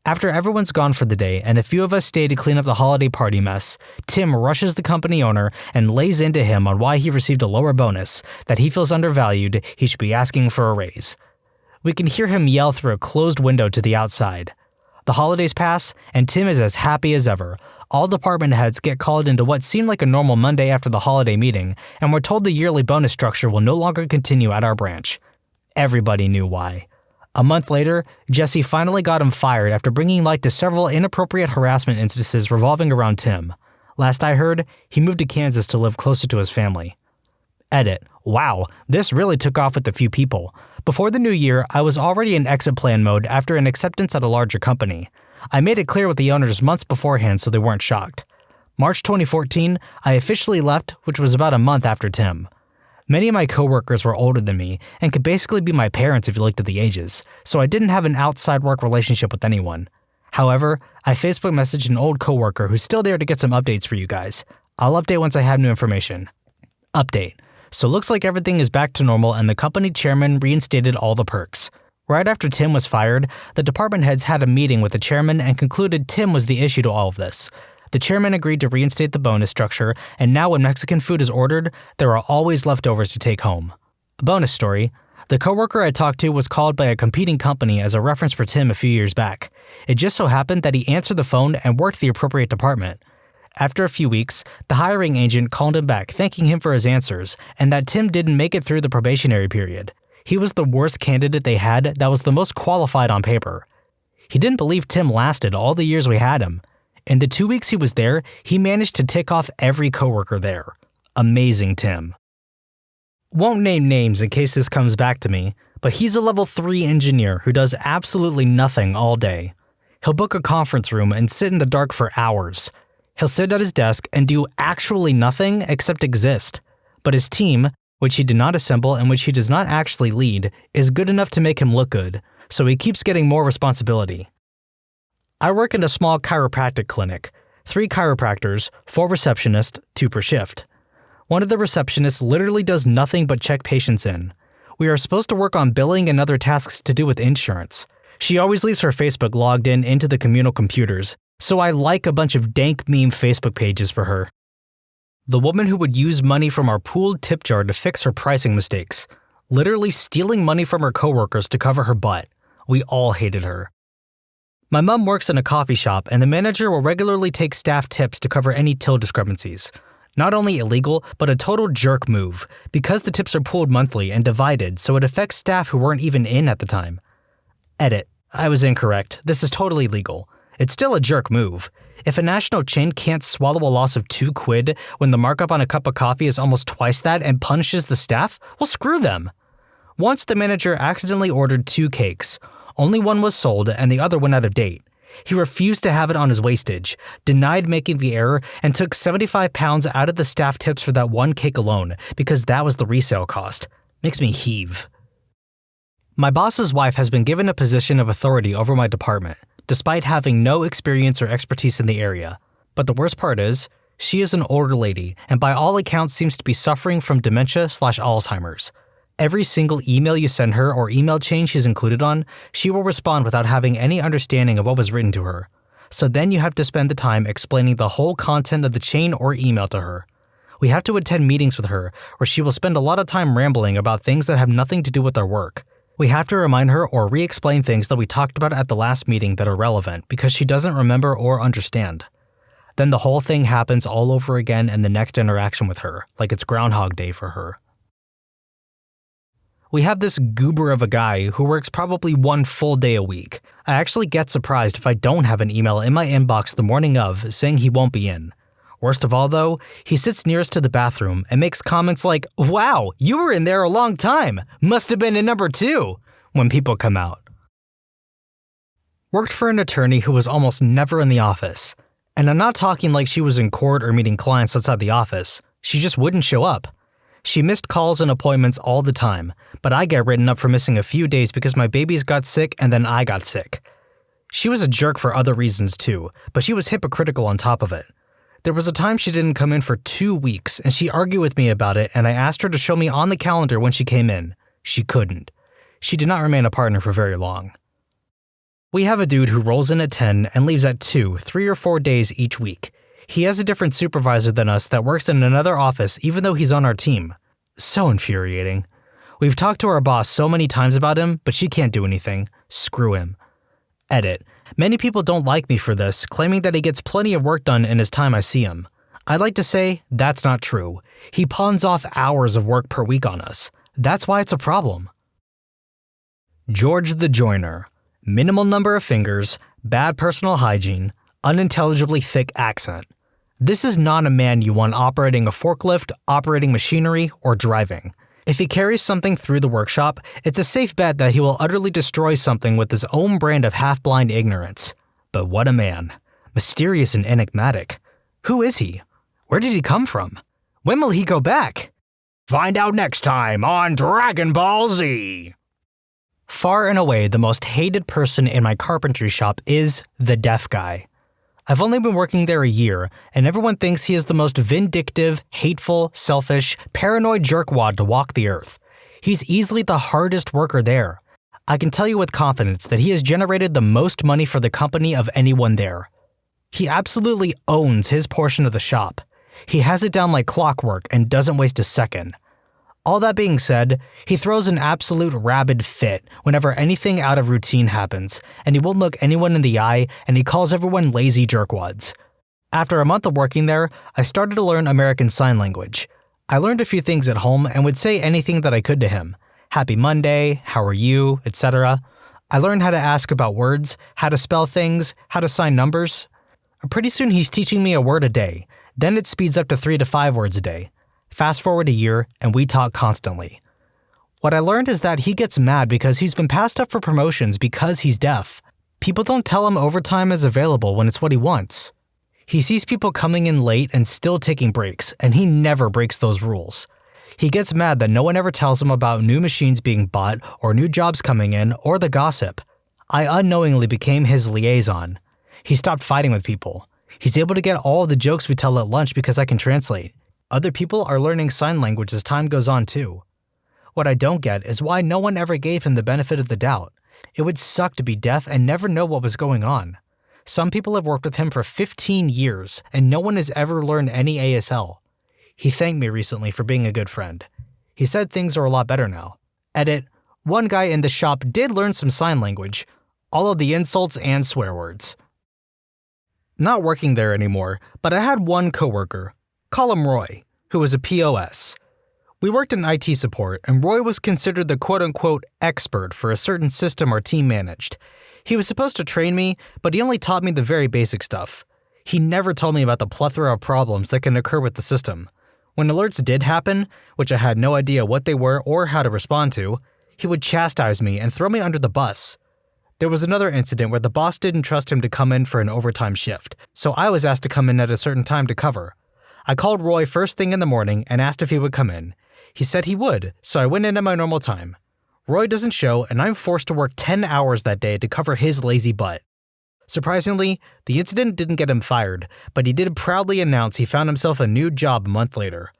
After everyone's gone for the day and a few of us stay to clean up the holiday party mess, Tim rushes the company owner and lays into him on why he received a lower bonus, that he feels undervalued, he should be asking for a raise. We can hear him yell through a closed window to the outside. The holidays pass, and Tim is as happy as ever. All department heads get called into what seemed like a normal Monday after the holiday meeting, and we're told the yearly bonus structure will no longer continue at our branch. Everybody knew why. A month later, Jesse finally got him fired after bringing light to several inappropriate harassment instances revolving around Tim. Last I heard, he moved to Kansas to live closer to his family. Edit. Wow, this really took off with a few people. Before the new year, I was already in exit plan mode after an acceptance at a larger company. I made it clear with the owners months beforehand so they weren't shocked. March 2014, I officially left, which was about a month after Tim. Many of my coworkers were older than me and could basically be my parents if you looked at the ages, so I didn't have an outside work relationship with anyone. However, I Facebook messaged an old coworker who's still there to get some updates for you guys. I'll update once I have new information. Update. So looks like everything is back to normal and the company chairman reinstated all the perks. Right after Tim was fired, the department heads had a meeting with the chairman and concluded Tim was the issue to all of this. The chairman agreed to reinstate the bonus structure, and now when Mexican food is ordered, there are always leftovers to take home. A bonus story. The coworker I talked to was called by a competing company as a reference for Tim a few years back. It just so happened that he answered the phone and worked the appropriate department. After a few weeks, the hiring agent called him back thanking him for his answers and that Tim didn't make it through the probationary period. He was the worst candidate they had that was the most qualified on paper. He didn't believe Tim lasted all the years we had him. In the 2 weeks he was there, he managed to tick off every coworker there. Amazing Tim. Won't name names in case this comes back to me, but he's a level 3 engineer who does absolutely nothing all day. He'll book a conference room and sit in the dark for hours. He'll sit at his desk and do actually nothing except exist. But his team, which he did not assemble and which he does not actually lead, is good enough to make him look good, so he keeps getting more responsibility. I work in a small chiropractic clinic. 3 chiropractors, 4 receptionists, 2 per shift. One of the receptionists literally does nothing but check patients in. We are supposed to work on billing and other tasks to do with insurance. She always leaves her Facebook logged in into the communal computers, so I like a bunch of dank meme Facebook pages for her. The woman who would use money from our pooled tip jar to fix her pricing mistakes, literally stealing money from her coworkers to cover her butt. We all hated her. My mom works in a coffee shop and the manager will regularly take staff tips to cover any till discrepancies. Not only illegal, but a total jerk move, because the tips are pooled monthly and divided so it affects staff who weren't even in at the time. Edit. I was incorrect. This is totally legal. It's still a jerk move. If a national chain can't swallow a loss of £2 when the markup on a cup of coffee is almost twice that and punishes the staff, well, screw them. Once the manager accidentally ordered 2 cakes. Only one was sold and the other went out of date. He refused to have it on his wastage, denied making the error, and took £75 out of the staff tips for that one cake alone because that was the resale cost. Makes me heave. My boss's wife has been given a position of authority over my department, despite having no experience or expertise in the area. But the worst part is, she is an older lady and by all accounts seems to be suffering from dementia/Alzheimer's. Every single email you send her or email chain she's included on, she will respond without having any understanding of what was written to her. So then you have to spend the time explaining the whole content of the chain or email to her. We have to attend meetings with her where she will spend a lot of time rambling about things that have nothing to do with our work. We have to remind her or re-explain things that we talked about at the last meeting that are relevant because she doesn't remember or understand. Then the whole thing happens all over again in the next interaction with her, like it's Groundhog Day for her. We have this goober of a guy who works probably 1 full day a week. I actually get surprised if I don't have an email in my inbox the morning of saying he won't be in. Worst of all though, he sits nearest to the bathroom and makes comments like, "Wow, you were in there a long time. Must have been in number 2, when people come out. Worked for an attorney who was almost never in the office. And I'm not talking like she was in court or meeting clients outside the office. She just wouldn't show up. She missed calls and appointments all the time, but I get written up for missing a few days because my babies got sick and then I got sick. She was a jerk for other reasons too, but she was hypocritical on top of it. There was a time she didn't come in for 2 weeks and she argued with me about it and I asked her to show me on the calendar when she came in. She couldn't. She did not remain a partner for very long. We have a dude who rolls in at 10 and leaves at 2, 3 or 4 days each week. He has a different supervisor than us that works in another office even though he's on our team. So infuriating. We've talked to our boss so many times about him, but she can't do anything. Screw him. Edit. Many people don't like me for this, claiming that he gets plenty of work done in his time I see him. I'd like to say that's not true. He pawns off hours of work per week on us. That's why it's a problem. George the Joiner. Minimal number of fingers, bad personal hygiene, unintelligibly thick accent. This is not a man you want operating a forklift, operating machinery, or driving. If he carries something through the workshop, it's a safe bet that he will utterly destroy something with his own brand of half-blind ignorance. But what a man. Mysterious and enigmatic. Who is he? Where did he come from? When will he go back? Find out next time on Dragon Ball Z! Far and away, the most hated person in my carpentry shop is the deaf guy. I've only been working there a year, and everyone thinks he is the most vindictive, hateful, selfish, paranoid jerkwad to walk the earth. He's easily the hardest worker there. I can tell you with confidence that he has generated the most money for the company of anyone there. He absolutely owns his portion of the shop. He has it down like clockwork and doesn't waste a second. All that being said, he throws an absolute rabid fit whenever anything out of routine happens, and he won't look anyone in the eye, and he calls everyone lazy jerkwads. After a month of working there, I started to learn American Sign Language. I learned a few things at home and would say anything that I could to him. Happy Monday, how are you, etc. I learned how to ask about words, how to spell things, how to sign numbers. Pretty soon he's teaching me a word a day, then it speeds up to 3 to 5 words a day. Fast forward a year, and we talk constantly. What I learned is that he gets mad because he's been passed up for promotions because he's deaf. People don't tell him overtime is available when it's what he wants. He sees people coming in late and still taking breaks, and he never breaks those rules. He gets mad that no one ever tells him about new machines being bought or new jobs coming in or the gossip. I unknowingly became his liaison. He stopped fighting with people. He's able to get all of the jokes we tell at lunch because I can translate. Other people are learning sign language as time goes on too. What I don't get is why no one ever gave him the benefit of the doubt. It would suck to be deaf and never know what was going on. Some people have worked with him for 15 years and no one has ever learned any ASL. He thanked me recently for being a good friend. He said things are a lot better now. Edit, one guy in the shop did learn some sign language, all of the insults and swear words. Not working there anymore, but I had one coworker. Call him Roy, who was a POS. We worked in IT support, and Roy was considered the quote-unquote expert for a certain system our team managed. He was supposed to train me, but he only taught me the very basic stuff. He never told me about the plethora of problems that can occur with the system. When alerts did happen, which I had no idea what they were or how to respond to, he would chastise me and throw me under the bus. There was another incident where the boss didn't trust him to come in for an overtime shift, so I was asked to come in at a certain time to cover. I called Roy first thing in the morning and asked if he would come in. He said he would, so I went in at my normal time. Roy doesn't show, and I'm forced to work 10 hours that day to cover his lazy butt. Surprisingly, the incident didn't get him fired, but he did proudly announce he found himself a new job a month later.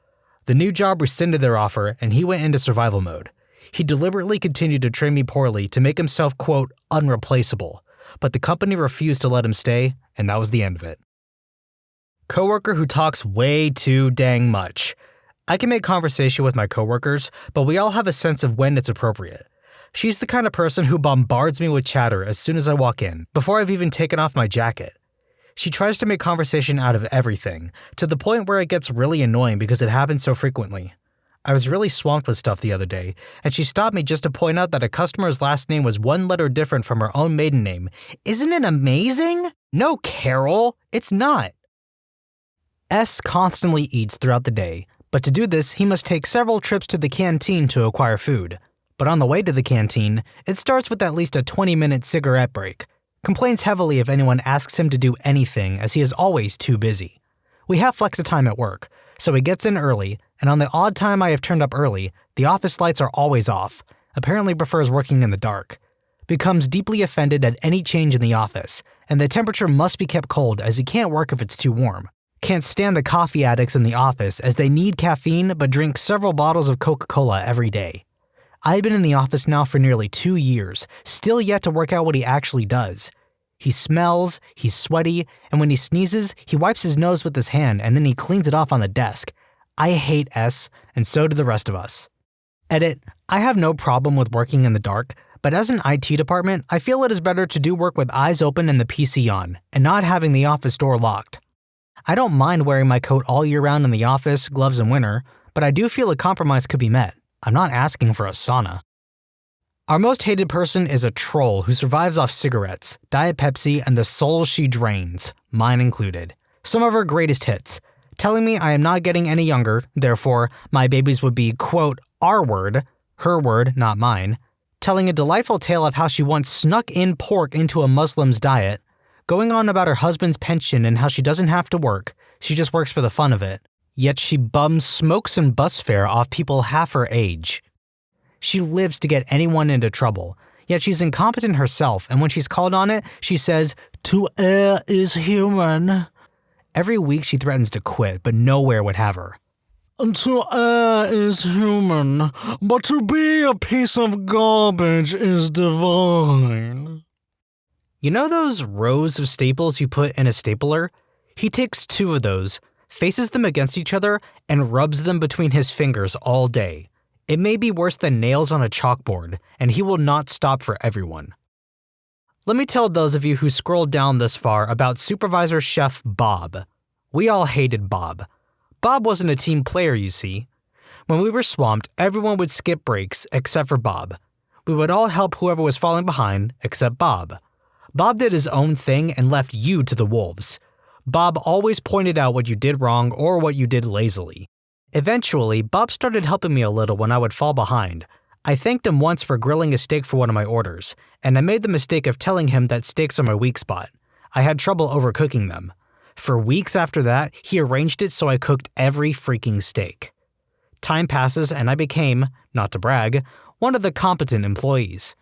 The new job rescinded their offer, and he went into survival mode. He deliberately continued to train me poorly to make himself, quote, unreplaceable, but the company refused to let him stay, and that was the end of it. Coworker who talks way too dang much. I can make conversation with my coworkers, but we all have a sense of when it's appropriate. She's the kind of person who bombards me with chatter as soon as I walk in, before I've even taken off my jacket. She tries to make conversation out of everything, to the point where it gets really annoying because it happens so frequently. I was really swamped with stuff the other day, and she stopped me just to point out that a customer's last name was one letter different from her own maiden name. Isn't it amazing? No, Carol, it's not. S constantly eats throughout the day, but to do this, he must take several trips to the canteen to acquire food. But on the way to the canteen, it starts with at least a 20-minute cigarette break. Complains heavily if anyone asks him to do anything, as he is always too busy. We have flexi-time at work, so he gets in early, and on the odd time I have turned up early, the office lights are always off. Apparently prefers working in the dark. Becomes deeply offended at any change in the office, and the temperature must be kept cold as he can't work if it's too warm. Can't stand the coffee addicts in the office as they need caffeine but drink several bottles of Coca-Cola every day. I've been in the office now for nearly 2 years, still yet to work out what he actually does. He smells, he's sweaty, and when he sneezes, he wipes his nose with his hand and then he cleans it off on the desk. I hate S, and so do the rest of us. Edit, I have no problem with working in the dark, but as an IT department, I feel it is better to do work with eyes open and the PC on, and not having the office door locked. I don't mind wearing my coat all year round in the office, gloves in winter, but I do feel a compromise could be met. I'm not asking for a sauna. Our most hated person is a troll who survives off cigarettes, Diet Pepsi, and the souls she drains, mine included. Some of her greatest hits, telling me I am not getting any younger, therefore my babies would be, quote, our word, her word, not mine, telling a delightful tale of how she once snuck in pork into a Muslim's diet, going on about her husband's pension and how she doesn't have to work, she just works for the fun of it, yet she bums smokes and bus fare off people half her age. She lives to get anyone into trouble, yet she's incompetent herself, and when she's called on it, she says, to err is human. Every week she threatens to quit, but nowhere would have her. To err is human, but to be a piece of garbage is divine. You know those rows of staples you put in a stapler? He takes 2 of those, faces them against each other, and rubs them between his fingers all day. It may be worse than nails on a chalkboard, and he will not stop for everyone. Let me tell those of you who scrolled down this far about Supervisor Chef Bob. We all hated Bob. Bob wasn't a team player, you see. When we were swamped, everyone would skip breaks except for Bob. We would all help whoever was falling behind except Bob. Bob did his own thing and left you to the wolves. Bob always pointed out what you did wrong or what you did lazily. Eventually, Bob started helping me a little when I would fall behind. I thanked him once for grilling a steak for one of my orders, and I made the mistake of telling him that steaks are my weak spot. I had trouble overcooking them. For weeks after that, he arranged it so I cooked every freaking steak. Time passes and I became, not to brag, one of the competent employees.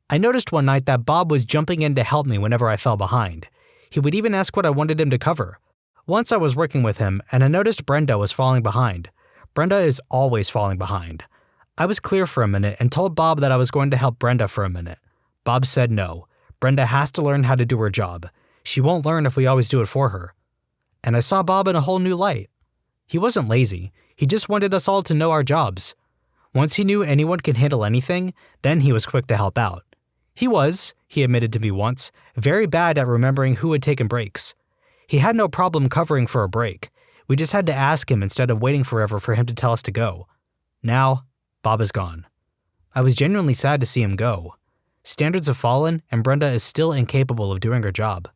I noticed one night that Bob was jumping in to help me whenever I fell behind. He would even ask what I wanted him to cover. Once I was working with him and I noticed Brenda was falling behind. Brenda is always falling behind. I was clear for a minute and told Bob that I was going to help Brenda for a minute. Bob said no. Brenda has to learn how to do her job. She won't learn if we always do it for her. And I saw Bob in a whole new light. He wasn't lazy. He just wanted us all to know our jobs. Once he knew anyone could handle anything, then he was quick to help out. He was, he admitted to me once, very bad at remembering who had taken breaks. He had no problem covering for a break. We just had to ask him instead of waiting forever for him to tell us to go. Now, Bob is gone. I was genuinely sad to see him go. Standards have fallen, and Brenda is still incapable of doing her job.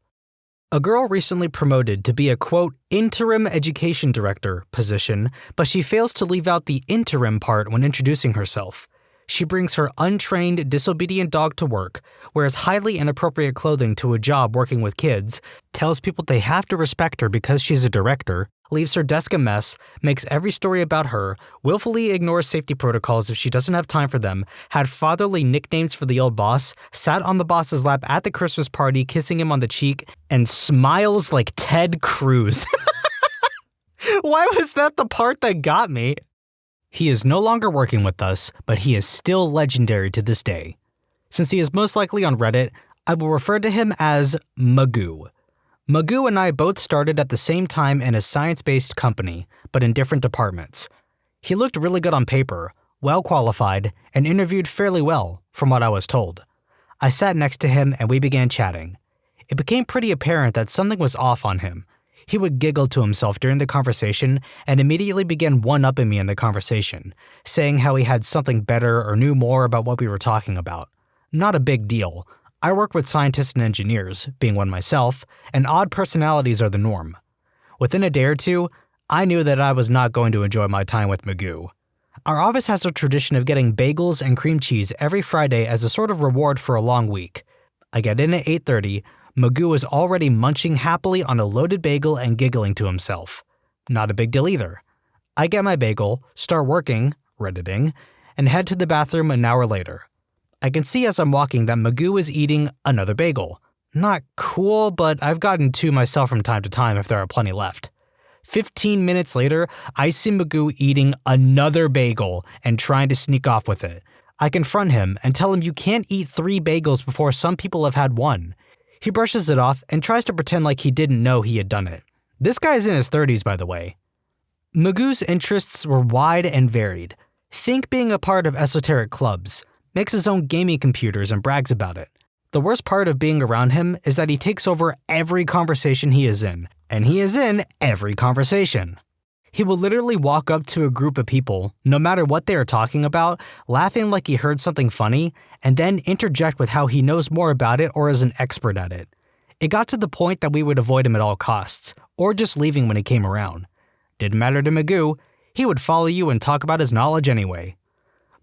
A girl recently promoted to be a, quote, interim education director position, but she fails to leave out the interim part when introducing herself. She brings her untrained, disobedient dog to work, wears highly inappropriate clothing to a job working with kids, tells people they have to respect her because she's a director, leaves her desk a mess, makes every story about her, willfully ignores safety protocols if she doesn't have time for them, had fatherly nicknames for the old boss, sat on the boss's lap at the Christmas party kissing him on the cheek, and smiles like Ted Cruz. Why was that the part that got me? He is no longer working with us, but he is still legendary to this day. Since he is most likely on Reddit, I will refer to him as Magoo. Magoo and I both started at the same time in a science-based company, but in different departments. He looked really good on paper, well qualified, and interviewed fairly well, from what I was told. I sat next to him and we began chatting. It became pretty apparent that something was off on him. He would giggle to himself during the conversation and immediately began one-upping me in the conversation, saying how he had something better or knew more about what we were talking about. Not a big deal. I work with scientists and engineers, being one myself, and odd personalities are the norm. Within a day or two, I knew that I was not going to enjoy my time with Magoo. Our office has a tradition of getting bagels and cream cheese every Friday as a sort of reward for a long week. I get in at 8:30, Magoo is already munching happily on a loaded bagel and giggling to himself. Not a big deal either. I get my bagel, start working, Redditing, and head to the bathroom an hour later. I can see as I'm walking that Magoo is eating another bagel. Not cool, but I've gotten two myself from time to time if there are plenty left. 15 minutes later, I see Magoo eating another bagel and trying to sneak off with it. I confront him and tell him you can't eat 3 bagels before some people have had 1. He brushes it off and tries to pretend like he didn't know he had done it. This guy is in his 30s, by the way. Magoo's interests were wide and varied. Think being a part of esoteric clubs, makes his own gaming computers and brags about it. The worst part of being around him is that he takes over every conversation he is in, and he is in every conversation. He will literally walk up to a group of people, no matter what they are talking about, laughing like he heard something funny, and then interject with how he knows more about it or is an expert at it. It got to the point that we would avoid him at all costs, or just leaving when he came around. Didn't matter to Magoo, he would follow you and talk about his knowledge anyway.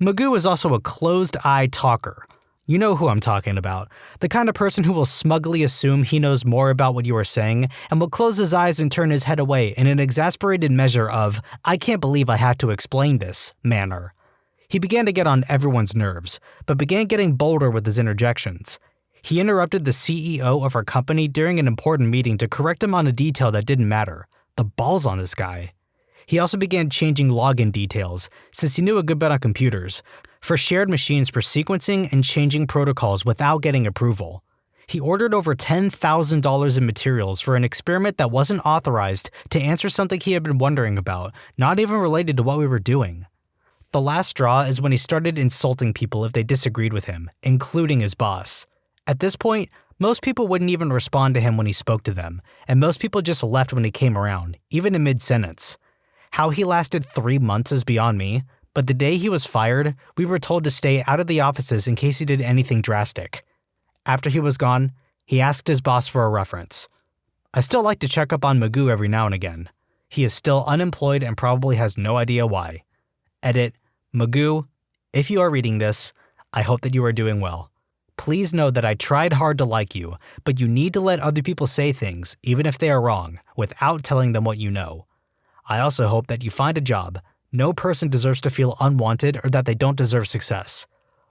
Magoo is also a closed-eye talker. You know who I'm talking about. The kind of person who will smugly assume he knows more about what you are saying and will close his eyes and turn his head away in an exasperated measure of, "I can't believe I have to explain this," manner. He began to get on everyone's nerves, but began getting bolder with his interjections. He interrupted the CEO of our company during an important meeting to correct him on a detail that didn't matter. The balls on this guy. He also began changing login details, since he knew a good bit on computers, for shared machines for sequencing and changing protocols without getting approval. He ordered over $10,000 in materials for an experiment that wasn't authorized to answer something he had been wondering about, not even related to what we were doing. The last straw is when he started insulting people if they disagreed with him, including his boss. At this point, most people wouldn't even respond to him when he spoke to them, and most people just left when he came around, even in mid-sentence. How he lasted 3 months is beyond me, but the day he was fired, we were told to stay out of the offices in case he did anything drastic. After he was gone, he asked his boss for a reference. I still like to check up on Magoo every now and again. He is still unemployed and probably has no idea why. Edit, Magoo, if you are reading this, I hope that you are doing well. Please know that I tried hard to like you, but you need to let other people say things, even if they are wrong, without telling them what you know. I also hope that you find a job. No person deserves to feel unwanted or that they don't deserve success.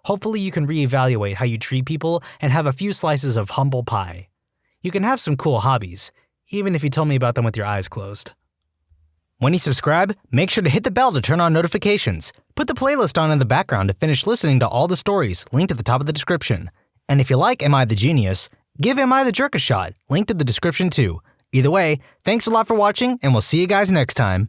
Hopefully you can reevaluate how you treat people and have a few slices of humble pie. You can have some cool hobbies, even if you tell me about them with your eyes closed. When you subscribe, make sure to hit the bell to turn on notifications. Put the playlist on in the background to finish listening to all the stories, linked at the top of the description. And if you like Am I the Genius, give Am I the Jerk a shot, linked in the description too. Either way, thanks a lot for watching, and we'll see you guys next time.